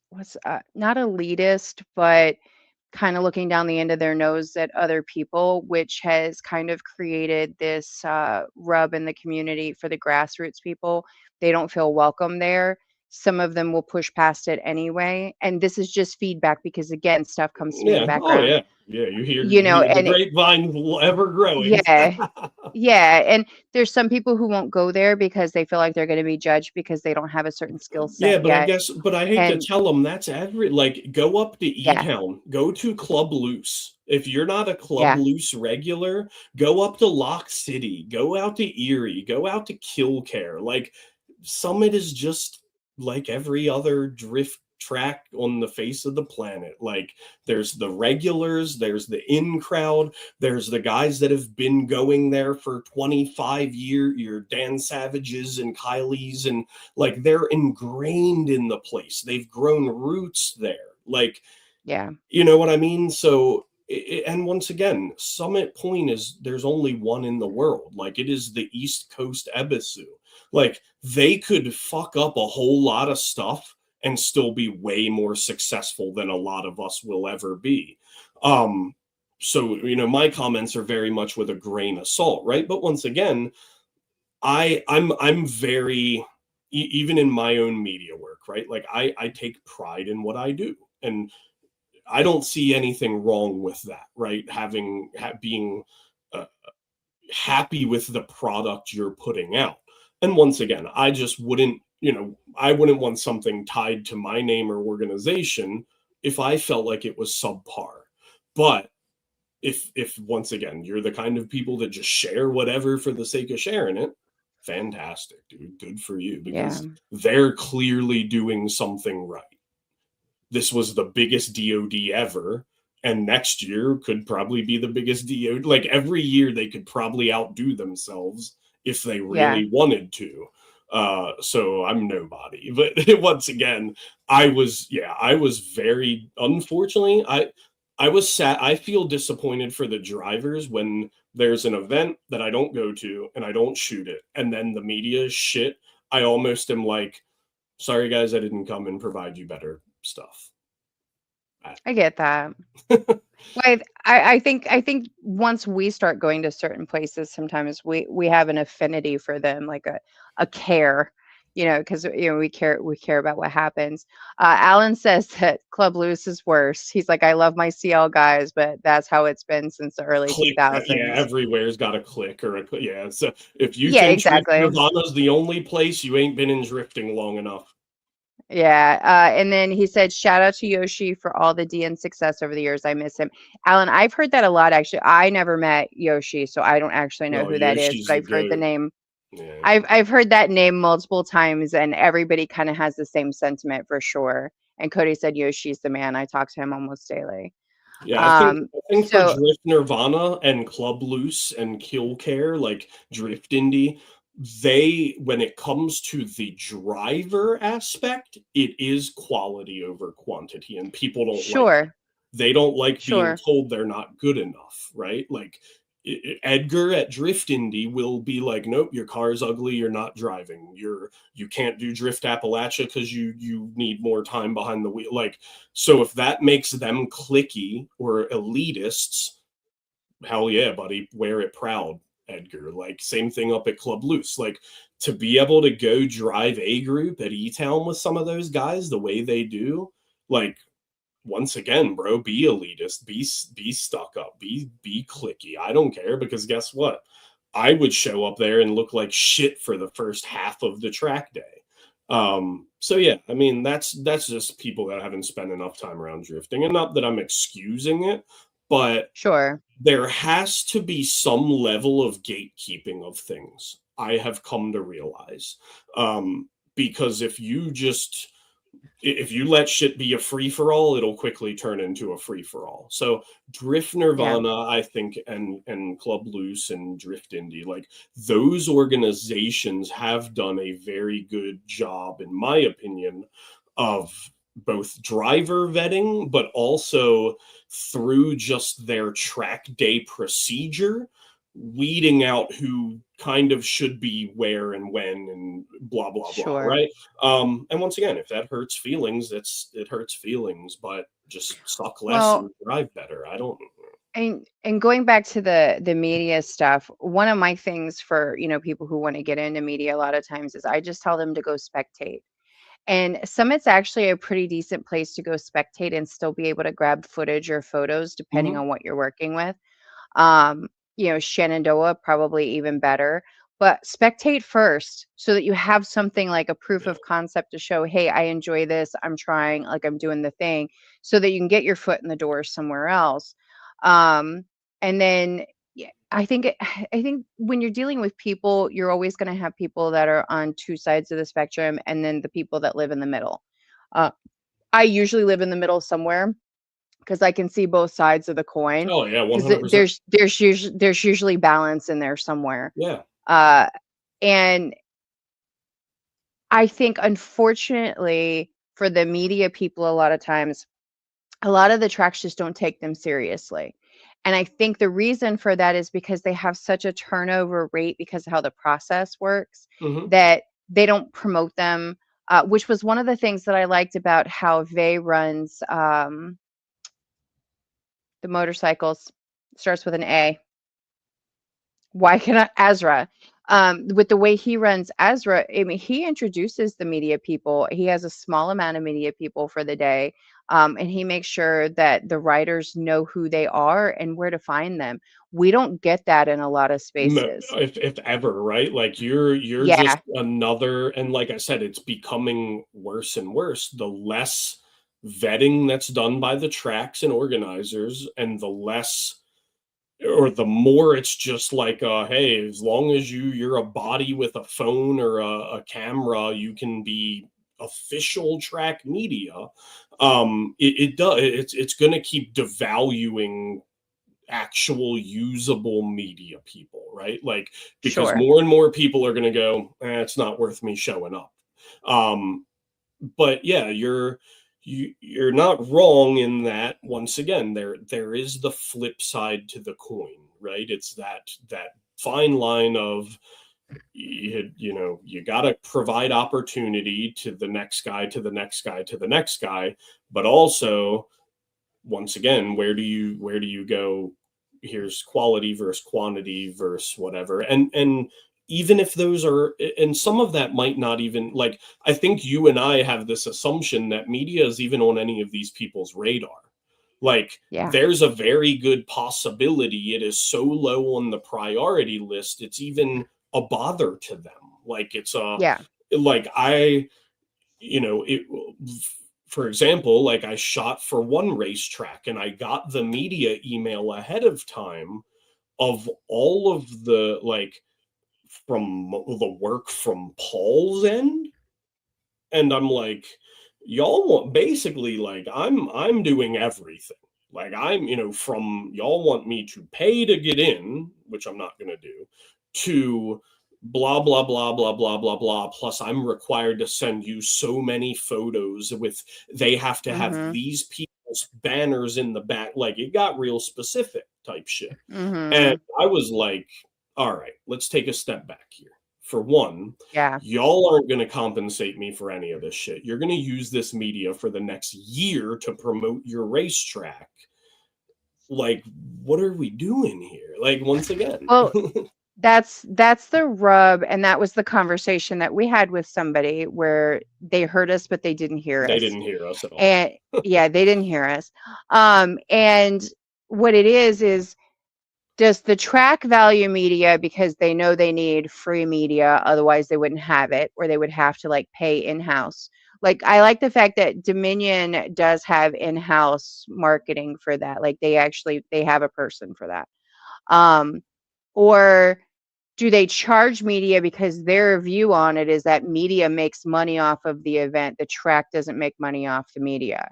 what's, not elitist, but kind of looking down the end of their nose at other people, which has kind of created this rub in the community for the grassroots people. They don't feel welcome there. Some of them will push past it anyway. And this is just feedback because, again, stuff comes to me in the yeah, oh background, yeah, yeah. You hear the and grapevine ever growing. yeah, yeah. And there's some people who won't go there because they feel like they're going to be judged because they don't have a certain skill Yeah, set but yet. I hate to And tell them that's like, go up to yeah, E-Town, go to Club Loose. If you're not a Club yeah, Loose regular, go up to Lock City, go out to Erie, go out to Killcare. Like, Summit is just like every other drift track on the face of the planet. Like, there's the regulars, there's the in crowd, there's the guys that have been going there for 25 years, your Dan Savages and Kylie's, and like, they're ingrained in the place. They've grown roots there. Like, yeah, you know what I mean? So and once again, Summit Point is, there's only one in the world. Like, it is the East Coast Ebisu. Like, they could fuck up a whole lot of stuff and still be way more successful than a lot of us will ever be. So, my comments are very much with a grain of salt, right? But once again, I'm very, even in my own media work, right? Like, I take pride in what I do, and I don't see anything wrong with that, right? Being uh, happy with the product you're putting out. And once again, I just wouldn't, I wouldn't want something tied to my name or organization if I felt like it was subpar. But if once again, you're the kind of people that just share whatever for the sake of sharing it, fantastic, dude. Good for you, Yeah. because they're clearly doing something right. This was the biggest DoD ever, and next year could probably be the biggest DoD. Like, every year they could probably outdo themselves if they Yeah. really wanted to. So I'm nobody. But once again, I was very, unfortunately, I was sad. I feel disappointed for the drivers when there's an event that I don't go to and I don't shoot it, and then the media is shit. I almost am like, sorry guys, I didn't come and provide you better stuff. I get that. Well, I think once we start going to certain places, sometimes we have an affinity for them, like a care, because we care about what happens. Alan says that Club Loose is worse. He's like, I love my CL guys, but that's how it's been since the early Click, yeah, 2000s. everywhere's got a click or a click. Yeah, so if you Yeah, think Drift exactly. Nirvana's the only place, you ain't been in drifting long enough. Yeah, and then he said, "Shout out to Yoshi for all the DN success over the years. I miss him." Alan, I've heard that a lot actually. I never met Yoshi, so I don't actually know No, who that is, Yoshi's but the I've heard the goat. name. Yeah. I've heard that name multiple times, and everybody kind of has the same sentiment for sure. And Cody said Yoshi's the man. I talk to him almost daily. Yeah, Um, I think for so Drift Nirvana and Club Loose and Kill Care, like Drift Indie, they, when it comes to the driver aspect, it is quality over quantity, and people don't like that. sure, They don't like being sure, told they're not good enough, right? Like, Edgar at Drift Indy will be like, nope, your car's ugly, you're not driving. You can't do Drift Appalachia because you need more time behind the wheel. Like, so if that makes them clicky or elitists, hell yeah, buddy, wear it proud, Edgar. Like, same thing up at Club Loose. Like, to be able to go drive a group at E-Town with some of those guys the way they do, like, once again, bro, be elitist, be stuck up, be clicky. I don't care, because guess what? I would show up there and look like shit for the first half of the track day. So yeah, I mean, that's just people that haven't spent enough time around drifting, and not that I'm excusing it, but sure. there has to be some level of gatekeeping of things. I have come to realize, because if you let shit be a free for all, it'll quickly turn into a free for all. So Drift Yeah, Nirvana, I think, and Club Loose and Drift Indie, like, those organizations have done a very good job, in my opinion, of both driver vetting, but also through just their track day procedure, weeding out who kind of should be where and when and blah blah blah, sure. right? And once again, if that hurts feelings, it hurts feelings, but just suck less and Well, drive better. I don't. and going back to the media stuff, one of my things for, people who want to get into media a lot of times is I just tell them to go spectate. And Summit's actually a pretty decent place to go spectate and still be able to grab footage or photos depending Mhm. on what you're working with. Um, Shenandoah probably even better, but spectate first so that you have something like a proof Yeah. of concept to show, hey, I enjoy this. I'm trying, like I'm doing the thing, so that you can get your foot in the door somewhere else. Um, and then yeah, I think when you're dealing with people, you're always going to have people that are on two sides of the spectrum, and then the people that live in the middle. Uh, I usually live in the middle somewhere because I can see both sides of the coin. Oh yeah, Because 100%. there's usually balance in there somewhere. Yeah. Uh, and I think unfortunately for the media people, a lot of times, a lot of the tracks just don't take them seriously. And I think the reason for that is because they have such a turnover rate because of how the process works, Mhm. that they don't promote them, which was one of the things that I liked about how Vey runs the motorcycles. Starts with an A. Why can I, Azra? With the way he runs Azra, I mean, he introduces the media people. He has a small amount of media people for the day, and he makes sure that the writers know who they are and where to find them. We don't get that in a lot of spaces. If ever, right? Like you're just Yeah, another, and like I said, it's becoming worse and worse. The less vetting that's done by the tracks and organizers, and the less or the more it's just like hey, as long as you're a body with a phone or a camera, you can be official track media. It does, it's going to keep devaluing actual usable media people, right? Like, because sure. more and more people are going to go, it's not worth me showing up. Um, but yeah, you're not wrong in that. Once again, there is the flip side to the coin, right? It's that fine line of you got to provide opportunity to the next guy, to the next guy, to the next guy, but also, once again, where do you go? Here's quality versus quantity versus whatever. And even if those are, and some of that might not even, like, I think you and I have this assumption that media is even on any of these people's radar. Like, Yeah, there's a very good possibility it is so low on the priority list, it's even a bother to them. Like, it's a, yeah. like, I, it, for example, like, I shot for one racetrack and I got the media email ahead of time of all of the, like, from the work from Paul's end. And I'm like, y'all want, basically, like, I'm doing everything. Like, I'm, from, y'all want me to pay to get in, which I'm not going to do, to blah blah blah blah blah blah blah, plus I'm required to send you so many photos with, they have to have Mhm. these people's banners in the back. Like, it got real specific type shit. And Mhm. I was like, all right, let's take a step back here. For one, Yeah. y'all aren't going to compensate me for any of this shit. You're going to use this media for the next year to promote your racetrack. Like, what are we doing here? Like, once again, Well, that's the rub, and that was the conversation that we had with somebody where they heard us, but they didn't hear they us. didn't hear us at all. And yeah, they didn't hear us. And what it is does the track value media because they know they need free media, otherwise they wouldn't have it, or they would have to like pay in-house. Like, I like the fact that Dominion does have in-house marketing for that. Like, they have a person for that. Um, or do they charge media because their view on it is that media makes money off of the event, the track doesn't make money off the media?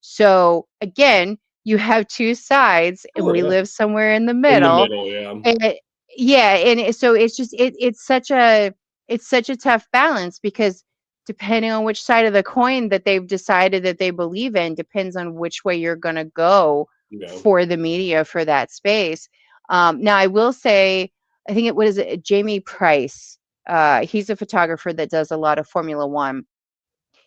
So again, you have two sides, and Oh we yeah, live somewhere in the in the middle. middle, yeah. And yeah, and so it's just it's such a tough balance, because depending on which side of the coin that they've decided that they believe in depends on which way you're going to go Yeah. for the media for that space. Now I will say, I think it was Jamie Price. He's a photographer that does a lot of Formula One.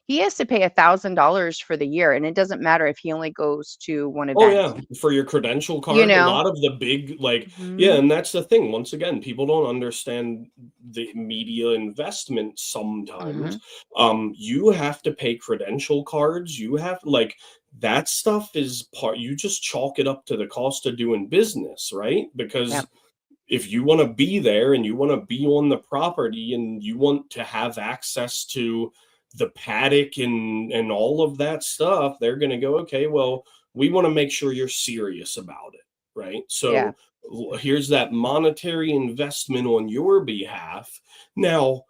He has to pay $1,000 for the year, and it doesn't matter if he only goes to one Oh event. yeah, for your credential You card, a know. lot of the big, like, yeah, Mhm. and that's the thing. Once again, people don't understand the media investment sometimes. Mhm. You have to pay credential cards. You have, like, that stuff is part, you just chalk it up to the cost of doing business, right? Yep. Because if you want to be there and you want to be on the property and you want to have access to the paddock and all of that stuff, they're going to go, okay, well, we want to make sure you're serious about it, right? Yeah. So here's that monetary investment on your behalf. Now,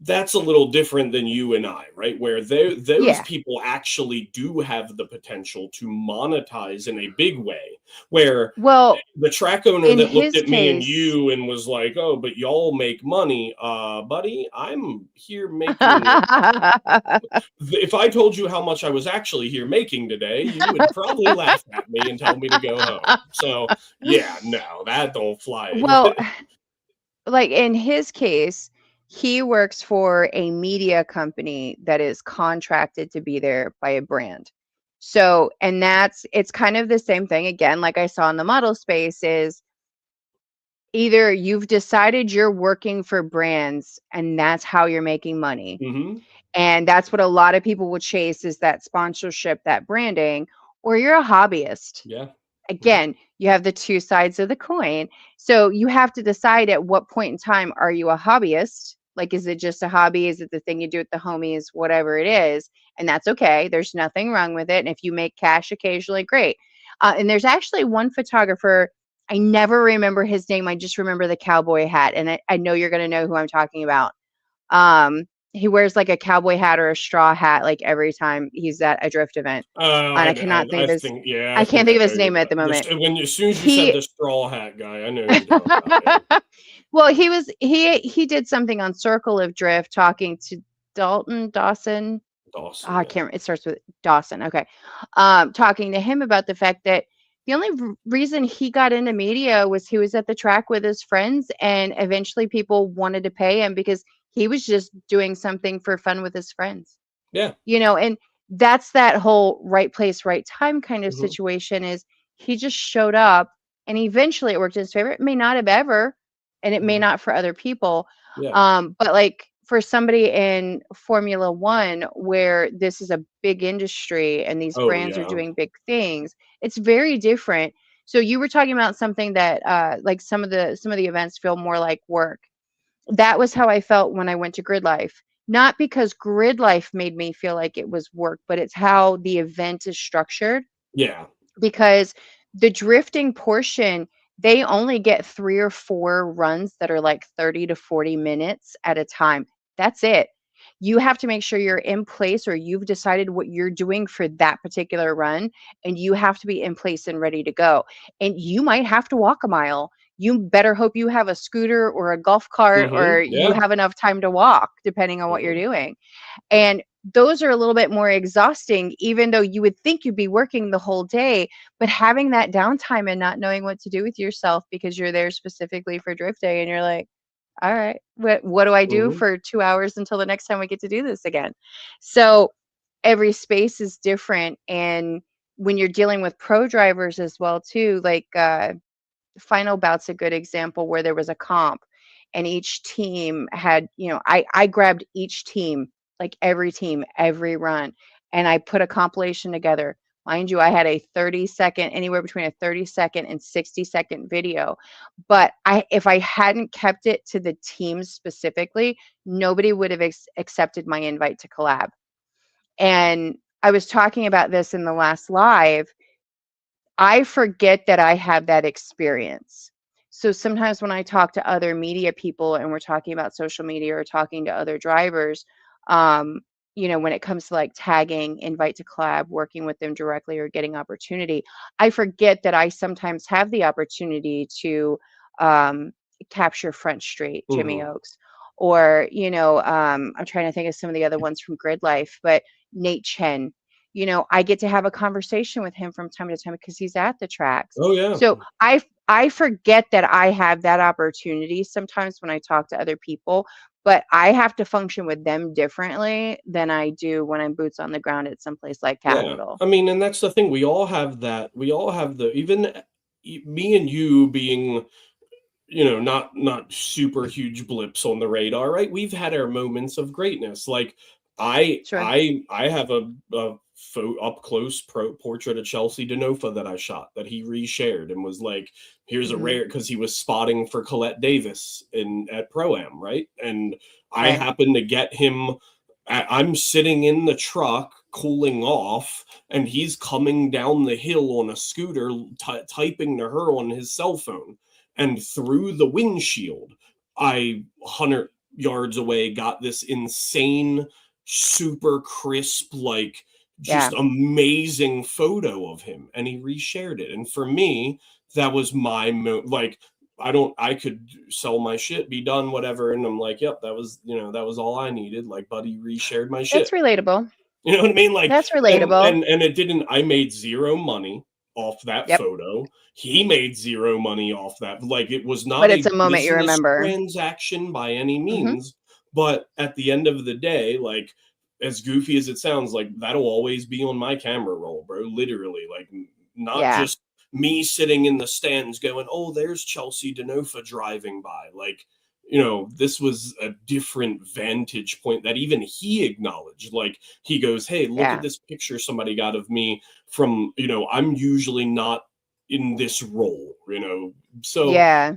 that's a little different than you and I, right? Where those Yeah. people actually do have the potential to monetize in a big way. Where Well, the track owner in that looked his at me and case, you and was like, "Oh, but y'all make money, buddy. I'm here making." If I told you how much I was actually here making today, you would probably laugh at me and tell me to go home. So yeah, no, that don't fly. well, like in his case, he works for a media company that is contracted to be there by a brand. So, and it's kind of the same thing again, like I saw in the model space is either you've decided you're working for brands and that's how you're making money. Hmm. And that's what a lot of people will chase is that sponsorship, that branding, or you're a hobbyist. Yeah. Yeah. Again, you have the two sides of the coin. So you have to decide at what point in time are you a hobbyist? Like, is it just a hobby? Is it the thing you do with the homies? Whatever it is. And that's okay. There's nothing wrong with it. And if you make cash occasionally, great. And there's actually one photographer. I never remember his name. I just remember the cowboy hat. And I know you're going to know who I'm talking about. He wears like a cowboy hat or a straw hat like every time he's at a drift event. And I think, yeah, I I can't think think I of know his you. name at the moment. As soon as you said He the straw hat guy, I know who you're talking about. Yeah. well, he did something on Circle of Drift talking to Dawson. Dawson, I yeah. can't. It starts with Dawson. Okay, talking to him about the fact that the only reason he got into media was he was at the track with his friends, and eventually people wanted to pay him because he was just doing something for fun with his friends. Yeah. And that's that whole right place, right time kind of Hmm. situation is he just showed up and eventually it worked in his favor. It may not have ever, and it may Hmm. not for other people. Yeah. But like for somebody in Formula One, where this is a big industry and these Oh, brands are yeah. doing big things, it's very different. So you were talking about something that like some of the events feel more like work. That was how I felt when I went to Grid Life. Not because Grid Life made me feel like it was work, but it's how the event is structured. Yeah. Because the drifting portion, they only get 3 or 4 runs that are like 30 to 40 minutes at a time. That's it. You have to make sure you're in place or you've decided what you're doing for that particular run, and you have to be in place and ready to go. And you might have to walk a mile. You better hope you have a scooter or a golf cart Hmm. or you Yeah. have enough time to walk, depending on what you're Hmm. doing. And those are a little bit more exhausting, even though you would think you'd be working the whole day, but having that downtime and not knowing what to do with yourself because you're there specifically for drift day and you're like, all right, what do I do Hmm. for 2 hours until the next time we get to do this again? So every space is different. And when you're dealing with pro drivers as well, too, like Final Bout's a good example where there was a comp and each team had, I grabbed each team, like every team, every run, and I put a compilation together. Mind you, I had a 30-second, anywhere between a 30-second and 60-second video. But if I hadn't kept it to the teams specifically, nobody would have accepted my invite to collab. And I was talking about this in the last live. I forget that I have that experience. So sometimes when I talk to other media people and we're talking about social media or talking to other drivers, um, when it comes to like tagging, invite to collab, working with them directly or getting opportunity, I forget that I sometimes have the opportunity to um, capture Front Street, Jimmy Hmm. Oaks, or, I'm trying to think of some of the other ones from Grid Life, but Nate Chen, I get to have a conversation with him from time to time because he's at the tracks. Oh, yeah. So I forget that I have that opportunity sometimes when I talk to other people, but I have to function with them differently than I do when I'm boots on the ground at someplace like Yeah. Capital. I mean, and that's the thing. We all have that. We all have even me and you being, not super huge blips on the radar, right? We've had our moments of greatness. Like Sure. I have a up close portrait of Chelsea Denofa that I shot that he reshared and was like, here's a Hmm. rare, because he was spotting for Colette Davis at Pro Am, right? And I Right. happened to get him. I'm sitting in the truck cooling off, and he's coming down the hill on a scooter, typing to her on his cell phone, and through the windshield, I yards away, got this insane, super crisp, like just Yeah. amazing photo of him, and he reshared it. And for me, that was my like, I could sell my shit, be done, whatever, and I'm like, yep, that was, that was all I needed. Like, buddy reshared my It's shit. relatable. You know what I mean? Like, That's and relatable. and and it didn't. I made zero money off that Yep. photo. He made zero money off that. Like, it was But not it's a a moment you business remember. transaction by any Hmm. means. But at the end of the day, like, as goofy as it sounds, like, that'll always be on my camera roll, bro. Literally, like, not Yeah. just me sitting in the stands going, "Oh, there's Chelsea Denofa driving by." Like, this was a different vantage point that even he acknowledged. Like, he goes, "Hey, look at Yeah. this picture somebody got of me from, I'm usually not in this role, So, Yeah.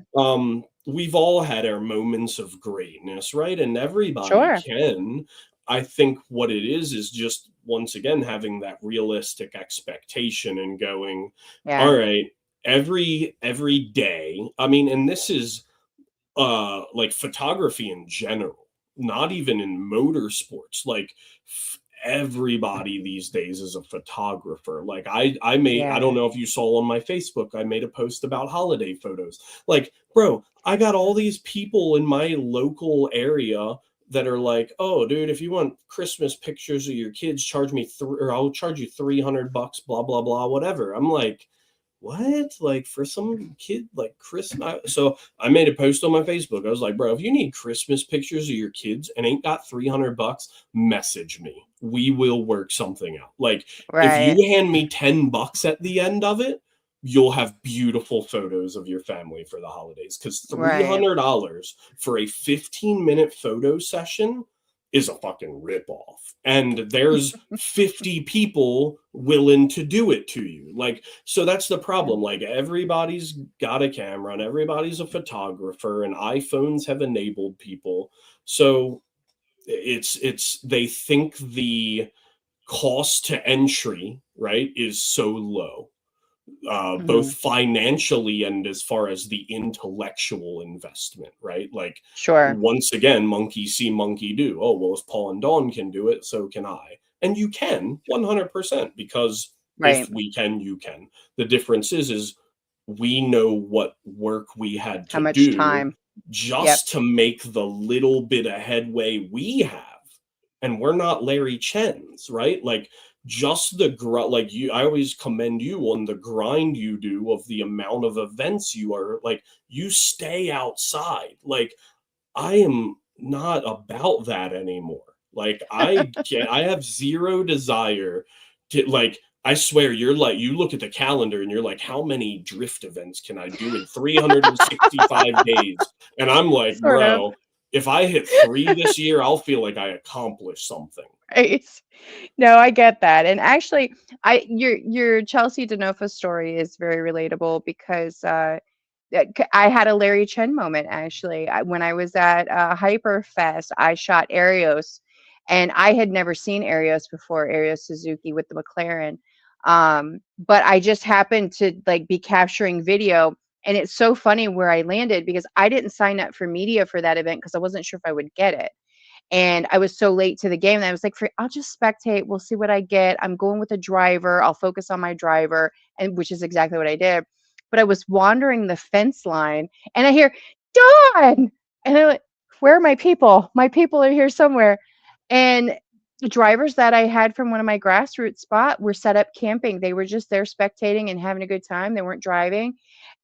we've all had our moments of greatness, right? And everybody Sure. can. I think what it is just, once again, having that realistic expectation and going, all Yeah. right, every day. I mean, and this is like photography in general, not even in motorsports. Like, everybody these days is a photographer. Like, I don't Yeah. know if you saw on my Facebook, I made a post about holiday photos. Like, bro, I got all these people in my local area that are like, "Oh, dude, if you want Christmas pictures of your kids, charge me or I'll charge you $300, blah blah blah, whatever." I'm like, what? Like, for some kid, like, Christmas? So I made a post on my Facebook. I was like, bro, if you need Christmas pictures of your kids and ain't got $300, message me. We will work something out. Like, if you Right. hand me $10 at the end of it, you'll have beautiful photos of your family for the holidays. Because Right. $300 for a 15-minute photo session is a fucking ripoff. And there's 50 people willing to do it to you. Like, so that's the Yeah. problem. Like, everybody's got a camera and everybody's a photographer, and iPhones have enabled people. So it's they think the cost to entry, right, is so low, both Hmm. financially and as far as the intellectual investment, right? Like, Sure. once again, monkey see, monkey do. Oh, well, if Paul and Dawn can do it, so can I. And you can 100%, because if Right. we can, you can. The difference is we know what work we had How to much do time? Yep. just to make the little bit of headway we have. And we're not Larry Chen's, right? Like, just the like, you, I always commend you on the grind you do of the amount of events you are, like, you stay outside. Like, I am not about that anymore. Like, I have zero desire to, like, I swear, you're like, you look at the calendar and you're like, how many drift events can I do in 365 days? And I'm like, Sort of. bro, if I hit 3 this year, I'll feel like I accomplished something. Right. No, I get that. And actually, your Chelsea Denofa story is very relatable because I had a Larry Chen moment actually. When I was at Hyperfest, I shot Arios, and I had never seen Arios before, Arios Suzuki with the McLaren. But I just happened to like be capturing video, and it's so funny where I landed because I didn't sign up for media for that event because I wasn't sure if I would get it. And I was so late to the game that I was like, I'll just spectate. We'll see what I get. I'm going with a driver. I'll focus on my driver, and which is exactly what I did. But I was wandering the fence line, and I hear Dawn, and I'm like, where are my people? My people are here somewhere. And the drivers that I had from one of my grassroots spot were set up camping. They were just there spectating and having a good time. They weren't driving.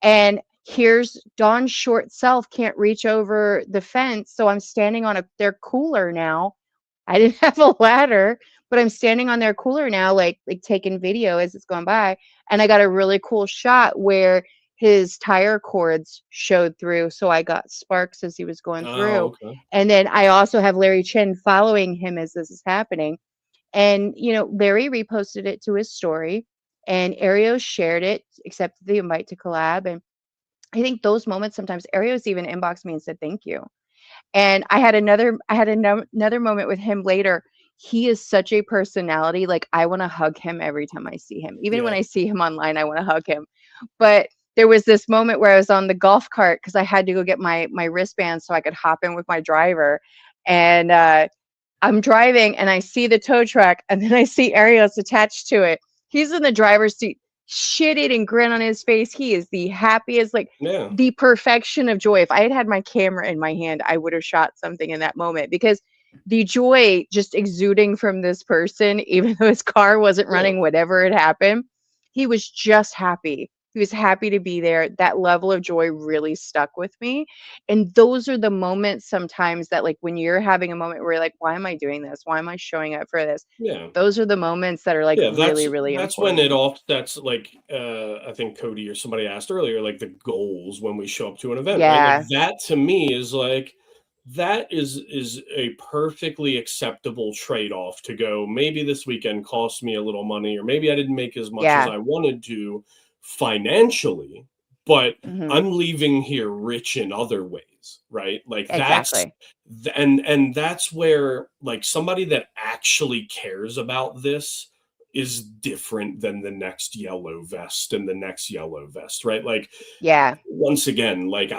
And here's Dawn's short self can't reach over the fence. So I'm standing on their cooler now. I didn't have a ladder, but I'm standing on their cooler now, like taking video as it's going by. And I got a really cool shot where his tire cords showed through. So I got sparks as he was going Oh, through. okay. And then I also have Larry Chin following him as this is happening. And, Larry reposted it to his story, and Arios shared it, accepted the invite to collab. And I think those moments sometimes Arios even inboxed me and said thank you. And I had another moment with him later. He is such a personality. Like, I want to hug him every time I see him. Even when Yeah. I see him online, I want to hug him. But there was this moment where I was on the golf cart because I had to go get my wristband so I could hop in with my driver. And I'm driving and I see the tow truck and then I see Arios attached to it. He's in the driver's seat, shit-eating grin on his face. He is the happiest, like Yeah. the perfection of joy. If I had had my camera in my hand, I would have shot something in that moment because the joy just exuding from this person, even though his car wasn't Yeah. running, whatever had happened, he was just happy. He was happy to be there. That level of joy really stuck with me. And those are the moments sometimes that, like, when you're having a moment where you're like, why am I doing this? Why am I showing up for this? Yeah. Those are the moments that are like Yeah, really, really that's when it important. offsets, like, I think Cody or somebody asked earlier, like the goals when we show up to an event, right? Like Yeah. that to me is like that is a perfectly acceptable trade-off to go, maybe this weekend cost me a little money, or maybe I didn't make as much as Yeah. I wanted to financially, but Hmm. I'm leaving here rich in other ways, right? Like that's Exactly. and that's where, like, somebody that actually cares about this is different than the next yellow vest and the next yellow vest, right? Like, Yeah. once again, like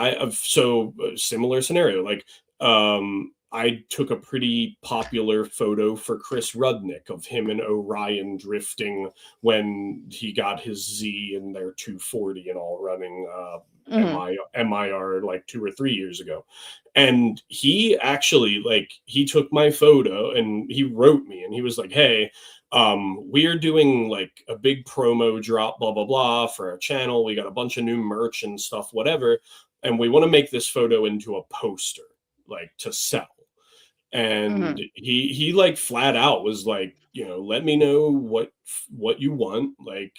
similar scenario, like, I took a pretty popular photo for Chris Rudnick of him and Orion drifting when he got his Z and their 240 and all running Hmm. MIR like 2 or 3 years ago. And he actually, like, he took my photo and he wrote me and he was like, hey, we're doing like a big promo drop, blah blah blah, for our channel. We got a bunch of new merch and stuff, whatever, and we want to make this photo into a poster, like, to sell. And Hmm. he like flat out was like, let me know what you want. Like,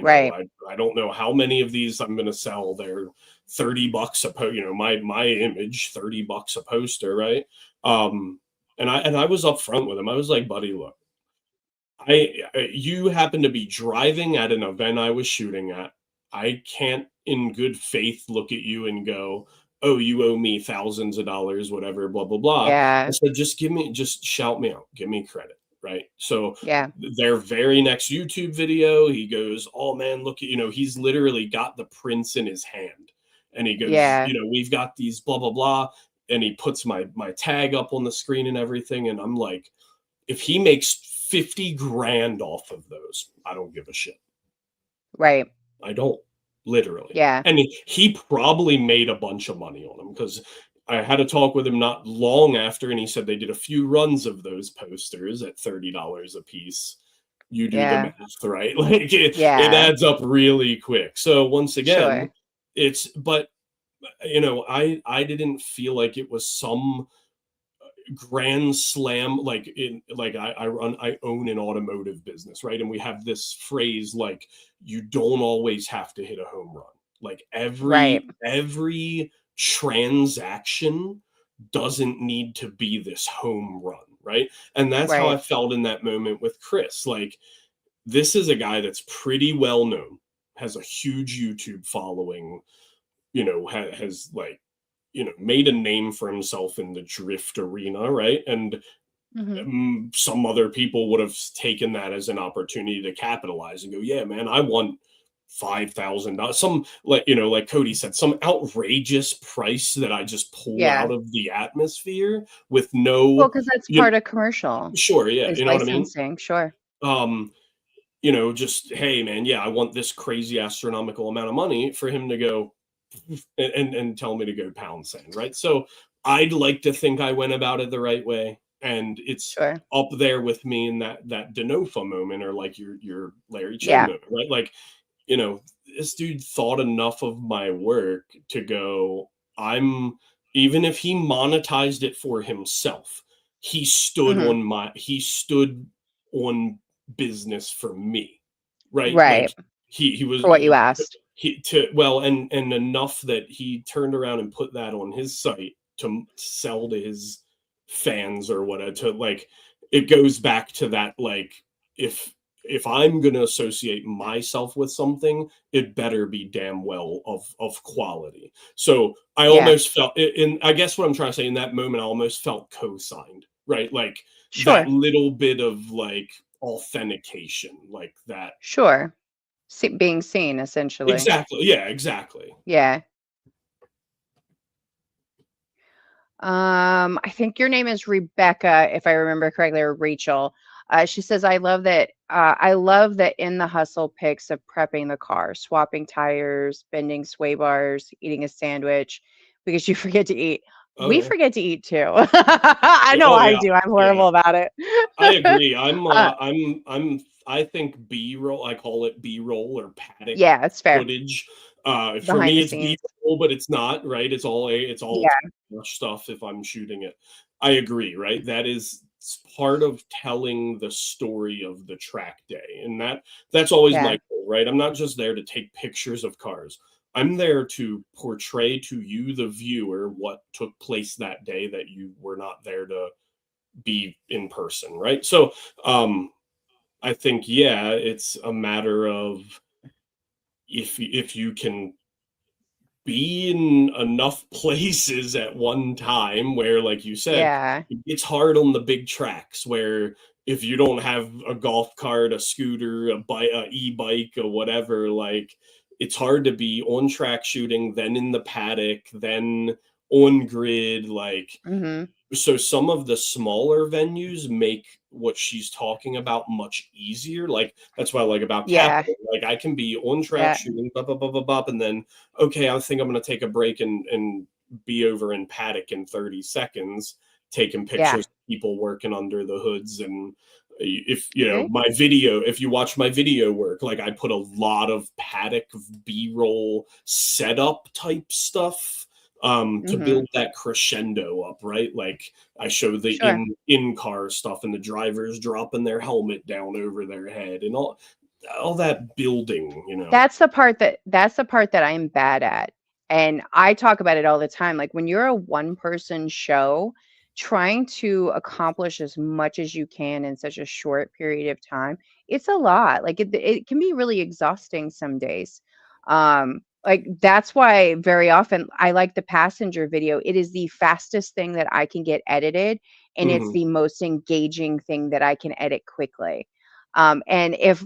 Right. I don't know how many of these I'm going to sell. They're $30 my image, $30 a poster, right? And I was upfront with him. I was like, buddy, look, you happen to be driving at an event I was shooting at. I can't in good faith look at you and go, oh, you owe me thousands of dollars, whatever, blah blah blah. I Yeah. said, just shout me out, give me credit, right? So Yeah. their very next YouTube video, he goes, oh man, look at, he's literally got the prints in his hand, and he goes, Yeah. we've got these blah blah blah, and he puts my tag up on the screen and everything, and I'm like, if he makes 50 grand off of those, I don't give a shit. Right. I don't, literally. Yeah. And he probably made a bunch of money on them, because I had a talk with him not long after, and he said they did a few runs of those posters at $30 a piece. You do the Yeah. math, right? Like, it Yeah. adds up really quick. So once again, Sure. but I didn't feel like it was some grand slam, like, I own an automotive business, right? And we have this phrase, like, you don't always have to hit a home run. Like, Right. every transaction doesn't need to be this home run, right? And that's how I Right. felt in that moment with Chris. Like, this is a guy that's pretty well known, has a huge YouTube following, has, like, made a name for himself in the drift arena, right? And Hmm. some other people would have taken that as an opportunity to capitalize and go, yeah, man, I want $5,000. Some, like Cody said, some outrageous price that I just pulled Yeah. out of the atmosphere with Well, no, because that's you part of commercial sure, yeah, is you know what I mean? licensing. Sure. Um, just, hey, man, yeah, I want this crazy astronomical amount of money, for him to go and tell me to go pound sand, right? So I'd like to think I went about it the right way, and it's Sure. up there with me in that Denofa moment, or like your Larry Chen Yeah. moment, right? Like, this dude thought enough of my work to go, I'm, even if he monetized it for himself, Hmm. he stood on business for me, right? Like, Right. he was For what you asked. he to well and enough that he turned around and put that on his site to sell to his fans or whatever, to, like, it goes back to that, like, if I'm going to associate myself with something, it better be damn well of quality. So I Yeah. almost felt, in I guess what I'm trying to say, in that moment, I almost felt co-signed, right? Like, that Sure. little bit of, like, authentication, like that. Sure. being seen, essentially. Exactly. Yeah, exactly. Yeah. I think your name is Rebecca, if I remember correctly, or Rachel. She says, I love that. I love that in the hustle pics of prepping the car, swapping tires, bending sway bars, eating a sandwich because you forget to eat. Oh We yeah. forget to eat too. I know Oh I yeah. do. I'm Yeah. horrible about it. I agree. Uh, I think B-roll, I call it B-roll or paddock yeah, it's fair. footage. For Behind me the it's scenes. B-roll, but it's not, right? It's all Yeah, stuff if I'm shooting it. I agree, right? That is part of telling the story of the track day. And that's always yeah. my goal, right? I'm not just there to take pictures of cars. I'm there to portray to you, the viewer, what took place that day that you were not there to be in person, right? So I think, yeah, it's a matter of if you can be in enough places at one time where, like you said, Yeah. it's hard on the big tracks where if you don't have a golf cart, a scooter, a bike, a e-bike, or whatever, like it's hard to be on track shooting, then in the paddock, then on grid, like Hmm. so some of the smaller venues make what she's talking about much easier. Like that's what I like about Yeah. Capital. Like I can be on track Yeah. shooting, blah blah blah blah blah, and then okay, I think I'm gonna take a break and be over in paddock in 30 seconds, taking Yeah. pictures of people working under the hoods. And if you know Okay. my video, if you watch my video work, like I put a lot of paddock B-roll setup type stuff to Hmm. build that crescendo up, right? Like I show the Sure. in car stuff and the drivers dropping their helmet down over their head and all that building, you know. That's the part that I'm bad at. And I talk about it all the time. Like when you're a one person show, trying to accomplish as much as you can in such a short period of time, it's a lot. Like it can be really exhausting some days. Like that's why very often I like the passenger video. It is the fastest thing that I can get edited, and it's Hmm. the most engaging thing that I can edit quickly. And if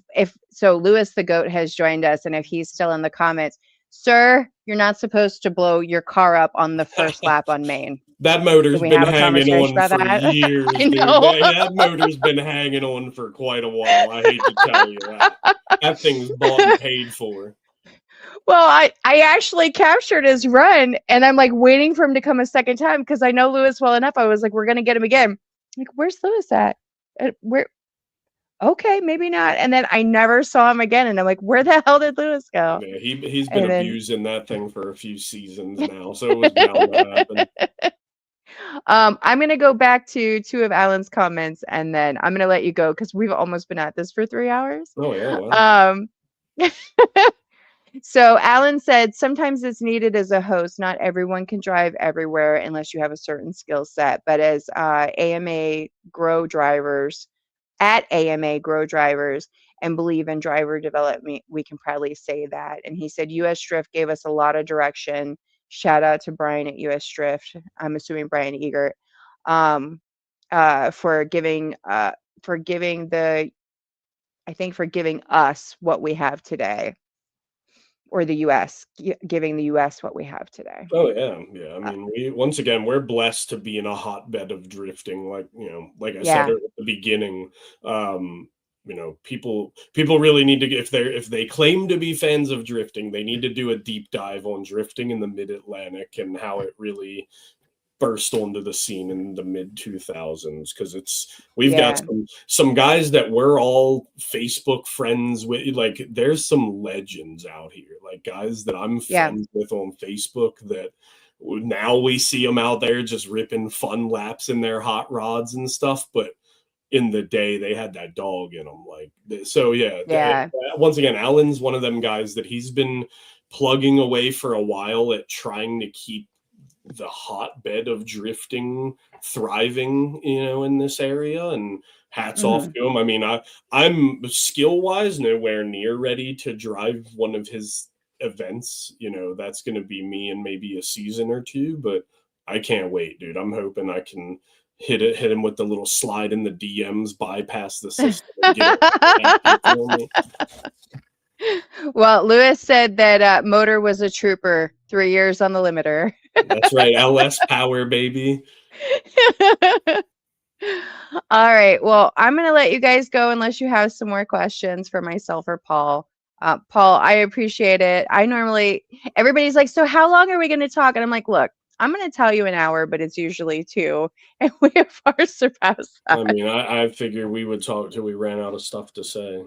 so, Lewis the goat has joined us, and if he's still in the comments, sir, you're not supposed to blow your car up on the first lap on Main. That Can motor's we been have a hanging conversation on about for that? years, I dude. know. That motor's been hanging on for quite a while. I hate to tell you that. That thing's bought and paid for. Well, I actually captured his run, and I'm like waiting for him to come a second time because I know Lewis well enough. I was like, we're gonna get him again. Like, where's Lewis at? Where? Okay, maybe not. And then I never saw him again, and I'm like, where the hell did Lewis go? Yeah, he's been And then abusing that thing for a few seasons now, so it was bound to happen. I'm gonna go back to two of Alan's comments, and then I'm gonna let you go because we've almost been at this for 3 hours. Oh yeah, well. Um, so Alan said, sometimes it's needed as a host. Not everyone can drive everywhere unless you have a certain skill set. But as AMA grow drivers, at AMA grow drivers and believe in driver development, we can proudly say that. And he said, US Drift gave us a lot of direction. Shout out to Brian at US Drift. I'm assuming Brian Egert, um, for giving the, I think for giving us what we have today, or the US, giving the US what we have today. Oh yeah, yeah. I Uh, mean, we once again we're blessed to be in a hotbed of drifting. Like like I said yeah, at the beginning, um, people really need to get if they claim to be fans of drifting, they need to do a deep dive on drifting in the Mid Atlantic and how it really burst onto the scene in the mid 2000s because we've got yeah, some guys that we're all Facebook friends with. Like there's some legends out here, like guys that I'm yeah, friends with on Facebook that now we see them out there just ripping fun laps in their hot rods and stuff, but in the day they had that dog in them. Like so yeah, yeah, once again Alan's one of them guys that he's been plugging away for a while at trying to keep the hotbed of drifting thriving, in this area. And hats off hmm, to him. I mean, I'm skill wise nowhere near ready to drive one of his events. That's going to be me in maybe a season or two, but I can't wait, dude. I'm hoping I can hit him with the little slide in the DMs, bypass the system, and get it happy for me. Well, Lewis said that Motor was a trooper, 3 years on the limiter. That's right. LS power, baby. All right. Well, I'm going to let you guys go unless you have some more questions for myself or Paul. Paul, I appreciate it. Everybody's like, so how long are we going to talk? And I'm like, look, I'm going to tell you an hour, but it's usually 2. And we have far surpassed I that. mean, I figured we would talk till we ran out of stuff to say.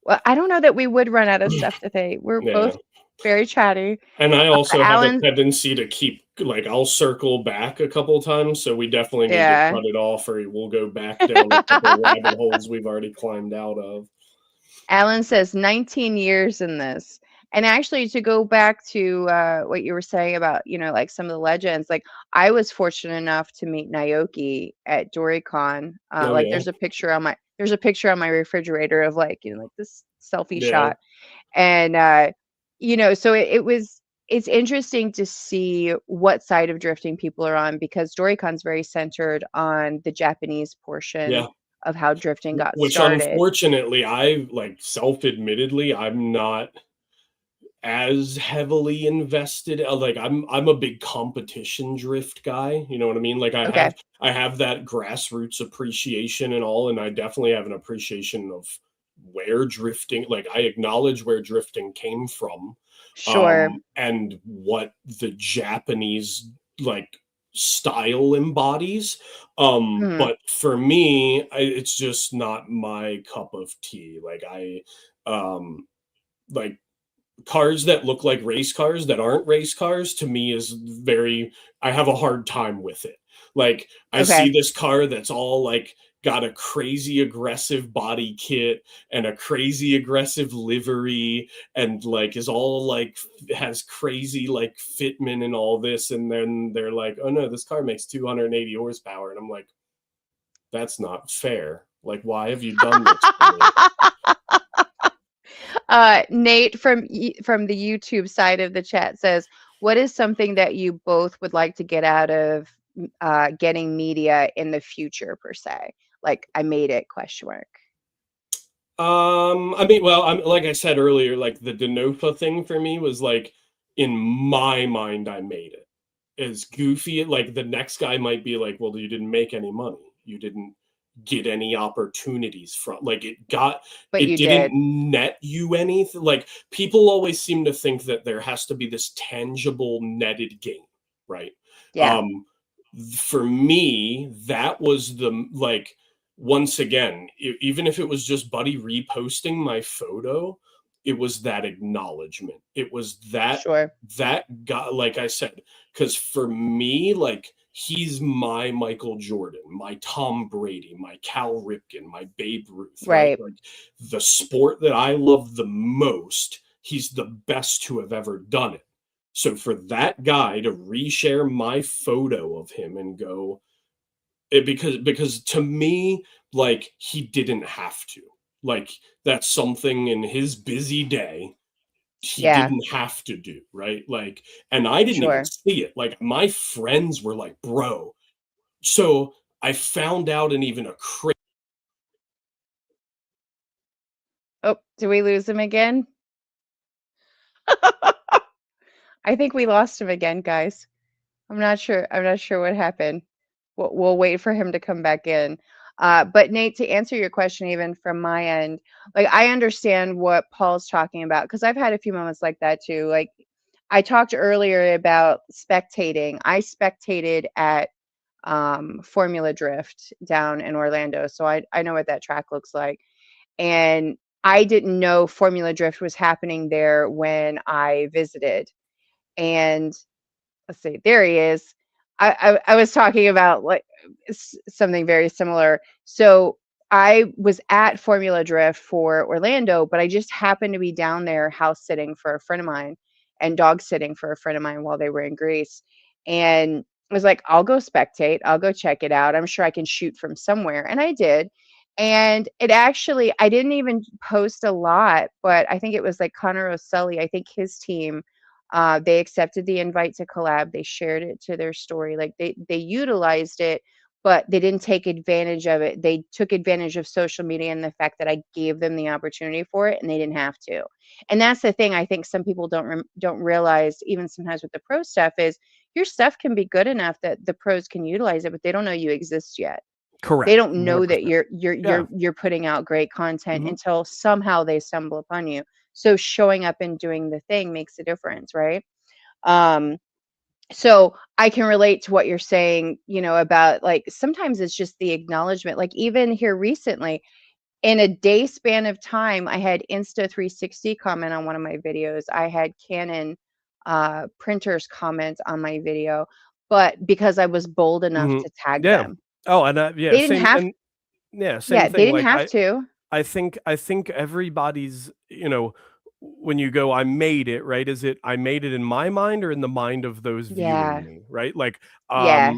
Well, I don't know that we would run out of stuff to say. We're Yeah. both very chatty. And I also have a Alan, tendency to keep, like, I'll circle back a couple times, so we definitely need to yeah. cut it off, or we'll go back down a couple of rabbit holes we've already climbed out of. Alan says 19 years in this. And actually, to go back to what you were saying about, like some of the legends, like I was fortunate enough to meet Naoki at DoryCon. Oh, Like yeah. there's a picture on my refrigerator of like, like this selfie Yeah. shot. And, so it's interesting to see what side of drifting people are on, because DoryCon's very centered on the Japanese portion Yeah. of how drifting got Which, started. unfortunately, like, self-admittedly, I'm not as heavily invested. Like, I'm a big competition drift guy. You know what I mean? Like, Okay. I have that grassroots appreciation and all, and I definitely have an appreciation of where drifting, like, I acknowledge where drifting came from, Sure. and what the Japanese, like, style embodies. Mhm. But for me, it's just not my cup of tea. Like, like, cars that look like race cars that aren't race cars, to me, is very, I have a hard time with it. Like, I see Okay. this car that's all like got a crazy aggressive body kit and a crazy aggressive livery, and like is all like has crazy like fitment and all this, and then they're like, oh no, this car makes 280 horsepower, and I'm like, that's not fair. Like, why have you done this to me? Nate from the YouTube side of the chat says, "What is something that you both would like to get out of getting media in the future, per se? Like, I made it, question mark." I mean, well, I'm, like I said earlier, like the Denofa thing for me was like, in my mind, I made it. As goofy, like the next guy might be like, well, you didn't make any money. You didn't get any opportunities from, like, But it you didn't did. net you anything. Like, people always seem to think that there has to be this tangible netted gain, right? Yeah. Um, for me, that was the, like, once again, even if it was just Buddy reposting my photo, it was that acknowledgement. It was Sure. that guy, like I said, because for me, like, he's my Michael Jordan, my Tom Brady, my Cal Ripken, my Babe Ruth, right? Right. Like, the sport that I love the most, he's the best to have ever done it. So for that guy to reshare my photo of him and go, because to me, like, he didn't have to. Like, that's something in his busy day he Yeah. didn't have to do, right? Like, and I didn't even Sure. see it. Like, my friends were like, bro. So I found out in even a crazy. Oh, do we lose him again? I think we lost him again, guys. I'm not sure. I'm not sure what happened. We'll wait for him to come back in. But Nate, to answer your question, even from my end, like I understand what Paul's talking about, because I've had a few moments like that too. Like I talked earlier about spectating. I spectated at Formula Drift down in Orlando, so I know what that track looks like. And I didn't know Formula Drift was happening there when I visited. And let's see, there he is. I was talking about like something very similar. So I was at Formula Drift for Orlando, but I just happened to be down there house sitting for a friend of mine and dog sitting for a friend of mine while they were in Greece. And I was like, I'll go spectate, I'll go check it out. I'm sure I can shoot from somewhere. And I did. And it actually, I didn't even post a lot, but I think it was like Connor O'Sully, I think his team, they accepted the invite to collab. They shared it to their story. Like they utilized it, but they didn't take advantage of it. They took advantage of social media and the fact that I gave them the opportunity for it, and they didn't have to. And that's the thing I think some people don't realize, even sometimes with the pro stuff, is your stuff can be good enough that the pros can utilize it, but they don't know you exist yet. They Correct. don't know that 100%. Yeah. you're putting out great content Mhm. until somehow they stumble upon you. So showing up and doing the thing makes a difference, right? Um, so I can relate to what you're saying, about like sometimes it's just the acknowledgement. Like even here recently, in a day span of time, I had Insta360 comment on one of my videos. I had Canon printers comment on my video, but because I was bold enough Mhm. to tag Yeah. them, Oh, and, yeah, they didn't same have. and yeah, same Yeah, they thing, didn't like, have to. I think everybody's, when you go, "I made it," right? Is it, "I made it in my mind or in the mind of those viewing Yeah, me," right? Like, yeah,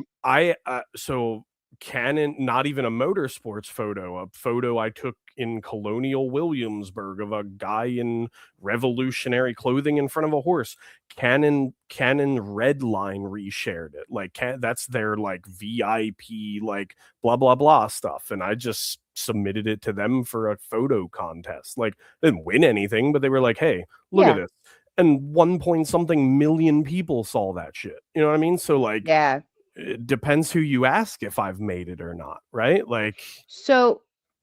so Canon, not even a motorsports photo, a photo I took in Colonial Williamsburg of a guy in revolutionary clothing in front of a horse. Canon Redline reshared it. Like, that's their, like, VIP, like, blah, blah, blah stuff, and I just submitted it to them for a photo contest. Like, didn't win anything, but they were like, "Hey, look at yeah, this." And 1 point something million people saw that shit. You know what I mean? So, like, yeah. it depends who you ask if I've made it or not, right? Like, So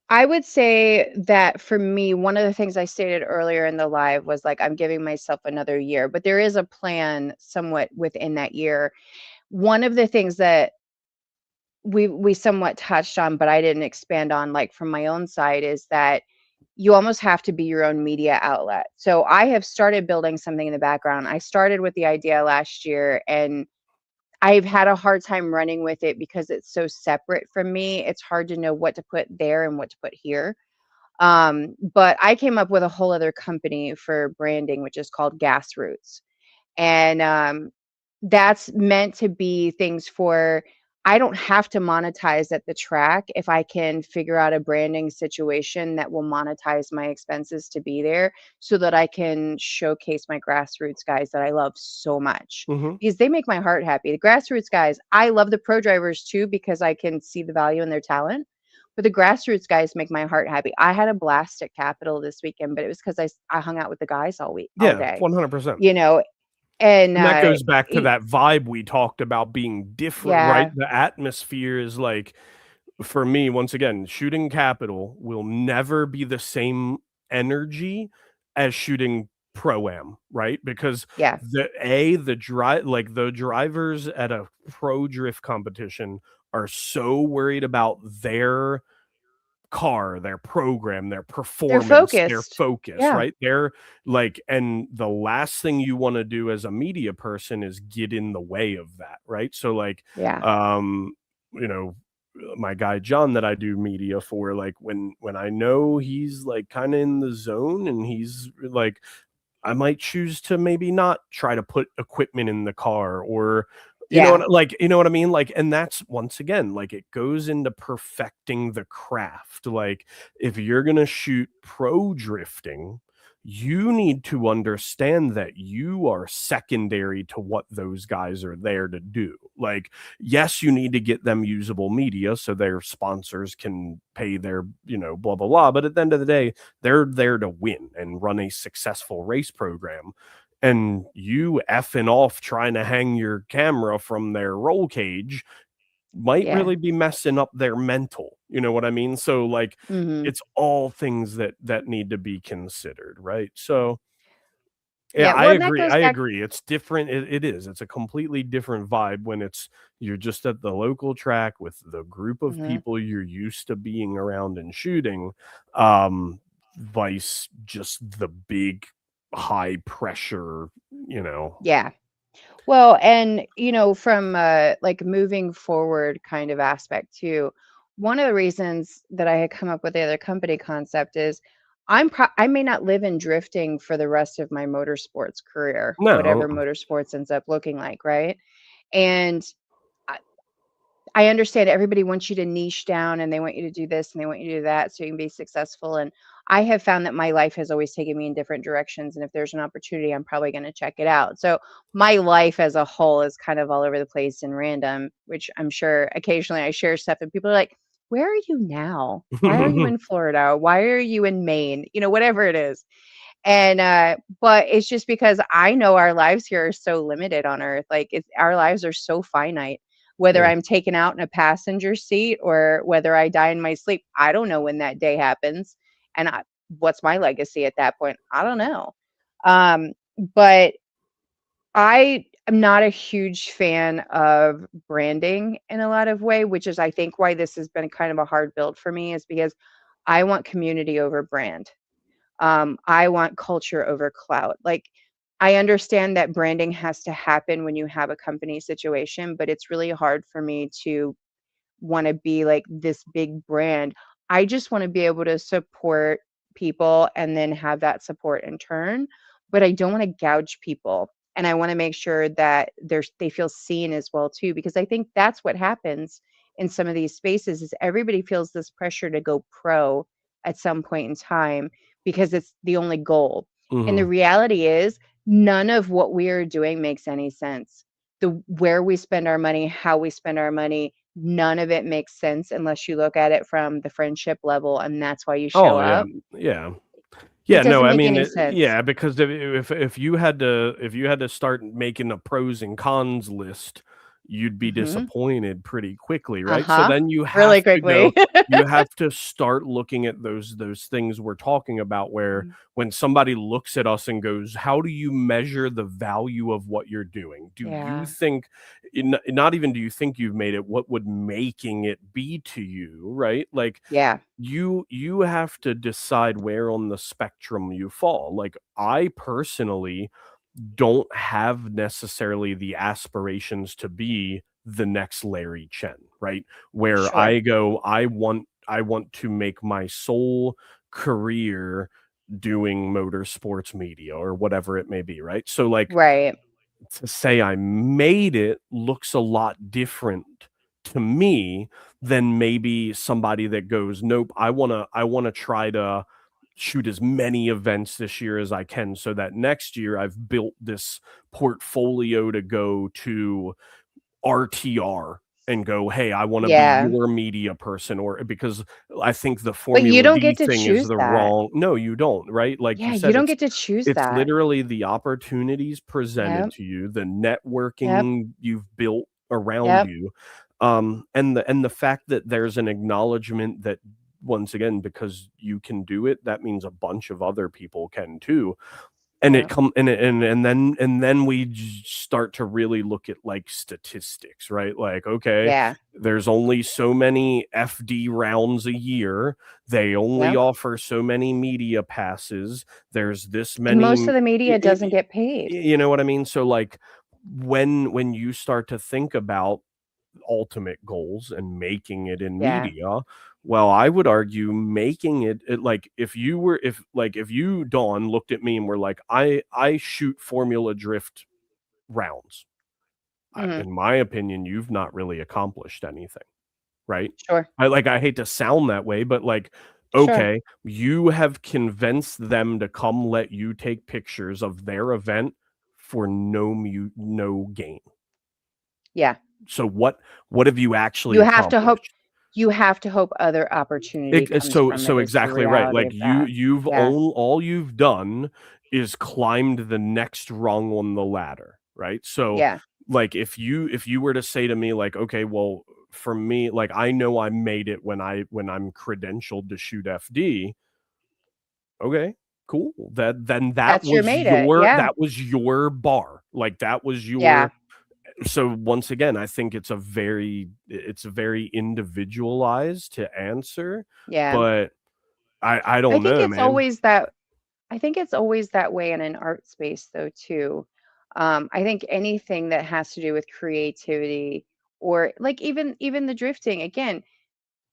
I would say that for me, one of the things I stated earlier in the live was like, I'm giving myself another year, but there is a plan somewhat within that year. One of the things that we somewhat touched on, but I didn't expand on, like from my own side, is that you almost have to be your own media outlet. So I have started building something in the background. I started with the idea last year, and I've had a hard time running with it because it's so separate from me. It's hard to know what to put there and what to put here. But I came up with a whole other company for branding, which is called Gas Roots. And that's meant to be things for, I don't have to monetize at the track if I can figure out a branding situation that will monetize my expenses to be there so that I can showcase my grassroots guys that I love so much mhm. because they make my heart happy. The grassroots guys, I love the pro drivers too because I can see the value in their talent. But the grassroots guys make my heart happy. I had a blast at Capitol this weekend, but it was because I hung out with the guys all week, all Yeah, day, 100%. you know, and, And that goes back to e that vibe we talked about being different, right? yeah, The atmosphere is like, for me, once again, shooting Capital will never be the same energy as shooting Pro-Am, right? Because yeah, the drivers at a pro drift competition are so worried about their car, their program, their they're performance, their focused. focus, Yeah, right? They're like, and the last thing you want to do as a media person is get in the way of that, right? So, like, yeah, um, you know, my guy John that I do media for, like, when I know he's like kind of in the zone and he's like, I might choose to maybe not try to put equipment in the car, or yeah, you know what I mean? Like, and that's, once again, like, it goes into perfecting the craft. Like, if you're gonna shoot pro drifting, you need to understand that you are secondary to what those guys are there to do. Like, yes, you need to get them usable media so their sponsors can pay their, blah blah blah. But at the end of the day, they're there to win and run a successful race program. And you effing off trying to hang your camera from their roll cage might yeah, really be messing up their mental. You know what I mean? So, like, mhm, it's all things that need to be considered, right? So, yeah, yeah, I well, and that agree. goes I back. agree. It's different. It is. It's a completely different vibe when you're just at the local track with the group of Mhm, people you're used to being around and shooting, um, vice just the big high pressure, yeah. Well, and, from, like, moving forward kind of aspect too, one of the reasons that I had come up with the other company concept is I may not live in drifting for the rest of my motorsports career, No. whatever motorsports ends up looking like, right? And I understand everybody wants you to niche down and they want you to do this and they want you to do that so you can be successful. And I have found that my life has always taken me in different directions. And if there's an opportunity, I'm probably going to check it out. So my life as a whole is kind of all over the place and random, which I'm sure occasionally I share stuff and people are like, where are you now? Why are you in Florida? Why are you in Maine? Whatever it is. And but it's just because I know our lives here are so limited on earth. Like our lives are so finite. Whether Yeah. I'm taken out in a passenger seat or whether I die in my sleep, I don't know when that day happens. And what's my legacy at that point? I don't know. But I am not a huge fan of branding in a lot of way, which is I think why this has been kind of a hard build for me is because I want community over brand. I want culture over clout. Like, I understand that branding has to happen when you have a company situation, but it's really hard for me to want to be like this big brand. I just want to be able to support people and then have that support in turn, but I don't want to gouge people. And I want to make sure that they feel seen as well too, because I think that's what happens in some of these spaces is everybody feels this pressure to go pro at some point in time because it's the only goal. And the Hmm. reality is none of what we are doing makes any sense. The where we spend our money, how we spend our money, none of it makes sense unless you look at it from the friendship level, and that's why you show Oh yeah, up. yeah. It Yeah, no, doesn't I make mean, any sense. yeah, because if you had to start making a pros and cons list, you'd be Mhm. disappointed pretty quickly, right? So Uh-huh. then Really quickly. you have to start looking at those things we're talking about where Mm. when somebody looks at us and goes, "How do you measure the value of what you're doing? Do you Yeah. think not even do you think you've made it, what would making it be to you, right? Like Yeah. you have to decide where on the spectrum you fall. Like I personally don't have necessarily the aspirations to be the next Larry Chen, right? Where Sure. I go, I want to make my sole career doing motorsports media or whatever it may be, right? So like Right. to say I made it looks a lot different to me than maybe somebody that goes, nope, I wanna try to shoot as many events this year as I can so that next year I've built this portfolio to go to RTR and go, "Hey, I wanna be Yeah. your media person," or because I think the But you Formula don't D get to thing is choose the that. wrong. No, you don't, right? Like you Yeah, you said, don't get to choose it's that. literally the opportunities presented Yep. to you, the Yep. networking you've built around Yep. you, and the fact that there's an acknowledgement that once again, because you can do it, that means a bunch of other people can too. And it Yep. come and then we start to really look at like statistics, right? Like, okay, Yeah. there's only so many FD rounds a year. They only Yep. offer so many media passes. There's this And many most of the media doesn't get paid. you know what I mean? So like when you start to think about ultimate goals and making it in Yeah. media, well, I would argue making it like if you, Dawn, looked at me and were like, I shoot Formula Drift rounds. Mhm. In my opinion, you've not really accomplished anything, right? Sure. I hate to sound that way, but like, Sure. okay, you have convinced them to come let you take pictures of their event for no gain. Yeah. So what have you actually You have to hope accomplished? you have to hope other opportunity comes from it So is the exactly right. reality Like of that. Yeah. all you've done is climbed the next rung on the ladder, right? So Yeah. like if you were to say to me like, okay, well, for me, like I know I made it when I'm credentialed to shoot FD. Okay, cool. That's your made it. Yeah. that was your bar. Like that was Yeah. your. So once again, I think it's very individualized to answer, Yeah. but I I don't think know, it's man. always that I think it's always that way in an art space though too. I think anything that has to do with creativity or like even the drifting again,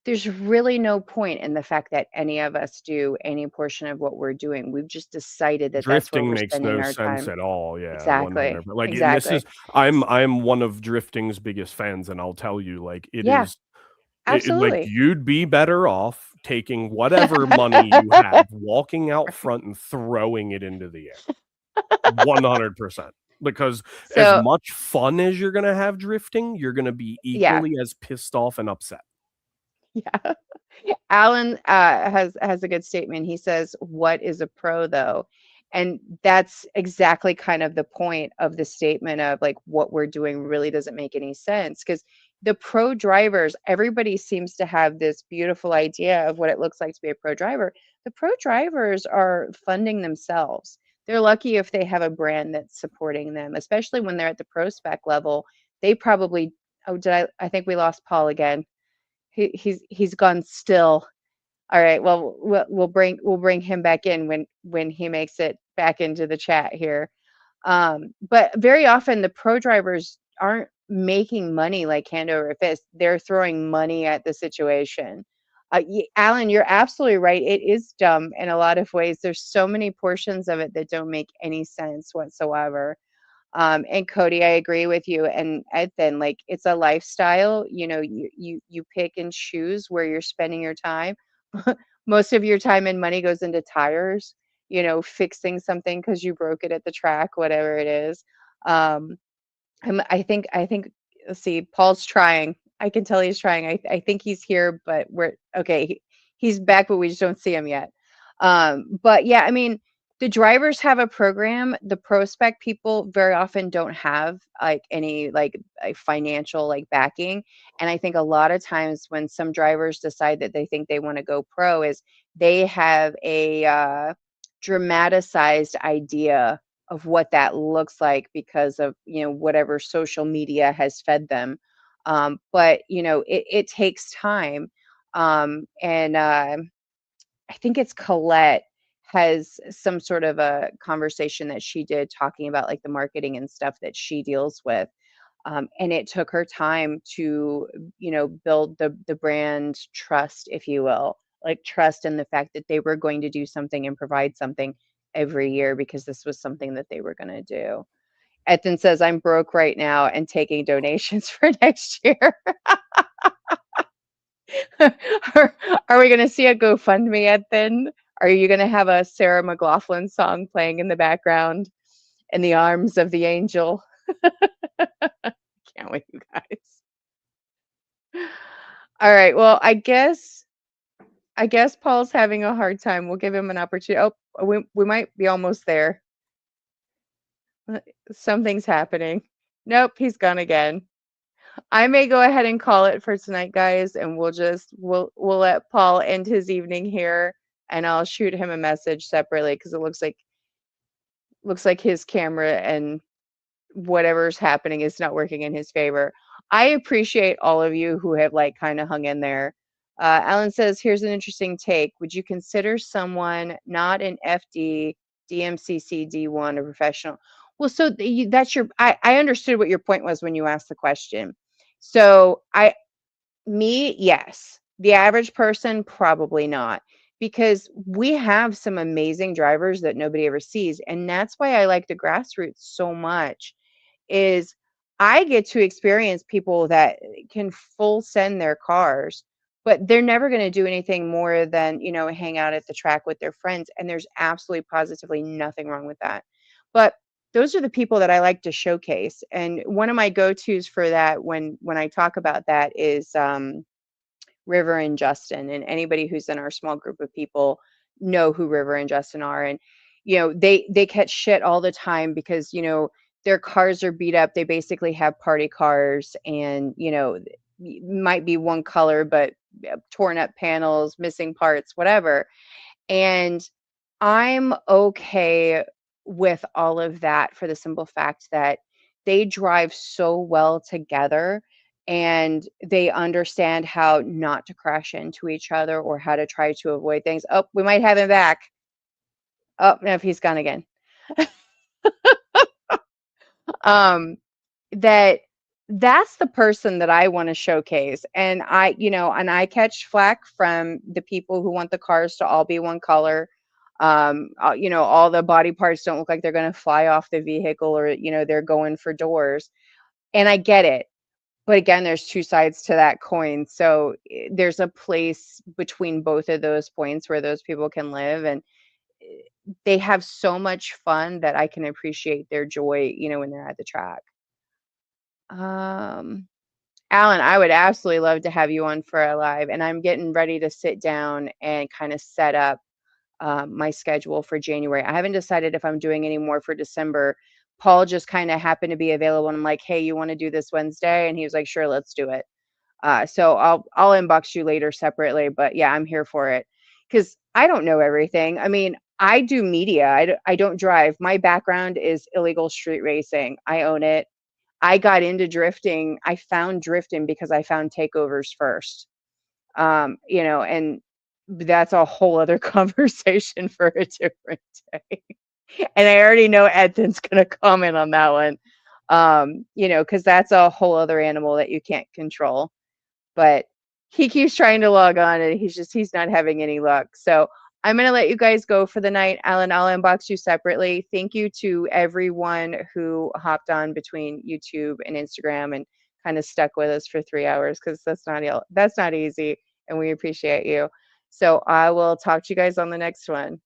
there's really no point in the fact that any of us do any portion of what we're doing. We've just decided that that's where Drifting we're makes spending no our sense time. at all. Yeah, Exactly. 100. Like, and this Exactly. is I'm one of drifting's biggest fans, and I'll tell you, like, it Yeah, is like absolutely. you'd be better off taking whatever money you have, walking out Right. front and throwing it into the air. 100%. Because as So, much fun as you're gonna have drifting, you're gonna be yeah. equally as pissed off and upset. Yeah. Alan has a good statement. He says, "What is a pro, though?" And that's exactly kind of the point of the statement of like what we're doing really doesn't make any sense because the pro drivers, everybody seems to have this beautiful idea of what it looks like to be a pro driver. The pro drivers are funding themselves. They're lucky if they have a brand that's supporting them, especially when they're at the pro spec level. They probably, oh, I think we lost Paul again. He's gone still. All right. Well, we'll bring him back in when he makes it back into the chat here. But very often the pro drivers aren't making money like hand over fist. They're throwing money at the situation. Alan, you're absolutely right. It is dumb in a lot of ways. There's so many portions of it that don't make any sense whatsoever. And Cody, I agree with you. And Ethan, like it's a lifestyle. You pick and choose where you're spending your time. Most of your time and money goes into tires, fixing something because you broke it at the track, whatever it is. Um, I think let's see, Paul's trying. I can tell he's trying. I think he's here, but we're okay. He's back, but we just don't see him yet. But yeah, I mean, the drivers have a program. The pro spec people very often don't have like any like a financial like backing. And I think a lot of times when some drivers decide that they think they want to go pro is they have a dramatized idea of what that looks like because of whatever social media has fed them. But it takes time. And I think it's Colette has some sort of a conversation that she did talking about like the marketing and stuff that she deals with. And it took her time to build the brand trust, if you will, like trust in the fact that they were going to do something and provide something every year because this was something that they were going to do. Ethan says, I'm broke right now and taking donations for next year. are we going to see a GoFundMe, Ethan? Are you going to have a Sarah McLaughlin song playing in the background in the arms of the angel? Can't wait, you guys. All right. Well, I guess Paul's having a hard time. We'll give him an opportunity. Oh, we might be almost there. Something's happening. Nope, he's gone again. I may go ahead and call it for tonight, guys, and we'll let Paul end his evening here, and I'll shoot him a message separately because it looks like his camera and whatever's happening is not working in his favor. I appreciate all of you who have like kind of hung in there. Alan says, here's an interesting take. Would you consider someone not an FD, DMCC, D1, or professional? Well, so that's I understood what your point was when you asked the question. So yes. The average person, probably not. Because we have some amazing drivers that nobody ever sees. And that's why I like the grassroots so much is I get to experience people that can full send their cars, but they're never going to do anything more than, hang out at the track with their friends. And there's absolutely positively nothing wrong with that. But those are the people that I like to showcase. And one of my go-tos for that when I talk about that is River and Justin. And anybody who's in our small group of people know who River and Justin are. And they catch shit all the time because their cars are beat up. They basically have party cars, and might be one color but torn up panels, missing parts, whatever. And I'm okay with all of that for the simple fact that they drive so well together and they understand how not to crash into each other or how to try to avoid things. Oh, we might have him back. Oh, no, he's gone again. um that that's the person that I want to showcase. And I catch flack from the people who want the cars to all be one color. All the body parts don't look like they're going to fly off the vehicle, or, they're going for doors. And I get it. But again, there's two sides to that coin. So there's a place between both of those points where those people can live. And they have so much fun that I can appreciate their joy, when they're at the track. Alan, I would absolutely love to have you on for a live, and I'm getting ready to sit down and kind of set up my schedule for January. I haven't decided if I'm doing any more for December. Paul just kind of happened to be available, and I'm like, hey, you want to do this Wednesday? And he was like, sure, let's do it. So I'll inbox you later separately, but yeah, I'm here for it because I don't know everything. I mean, I do media. I don't drive. My background is illegal street racing. I own it. I got into drifting. I found drifting because I found takeovers first. And that's a whole other conversation for a different day. And I already know Edson's going to comment on that one. Because that's a whole other animal that you can't control. But he keeps trying to log on and he's not having any luck. So I'm going to let you guys go for the night. Alan, I'll inbox you separately. Thank you to everyone who hopped on between YouTube and Instagram and kind of stuck with us for 3 hours, because that's not easy, and we appreciate you. So I will talk to you guys on the next one.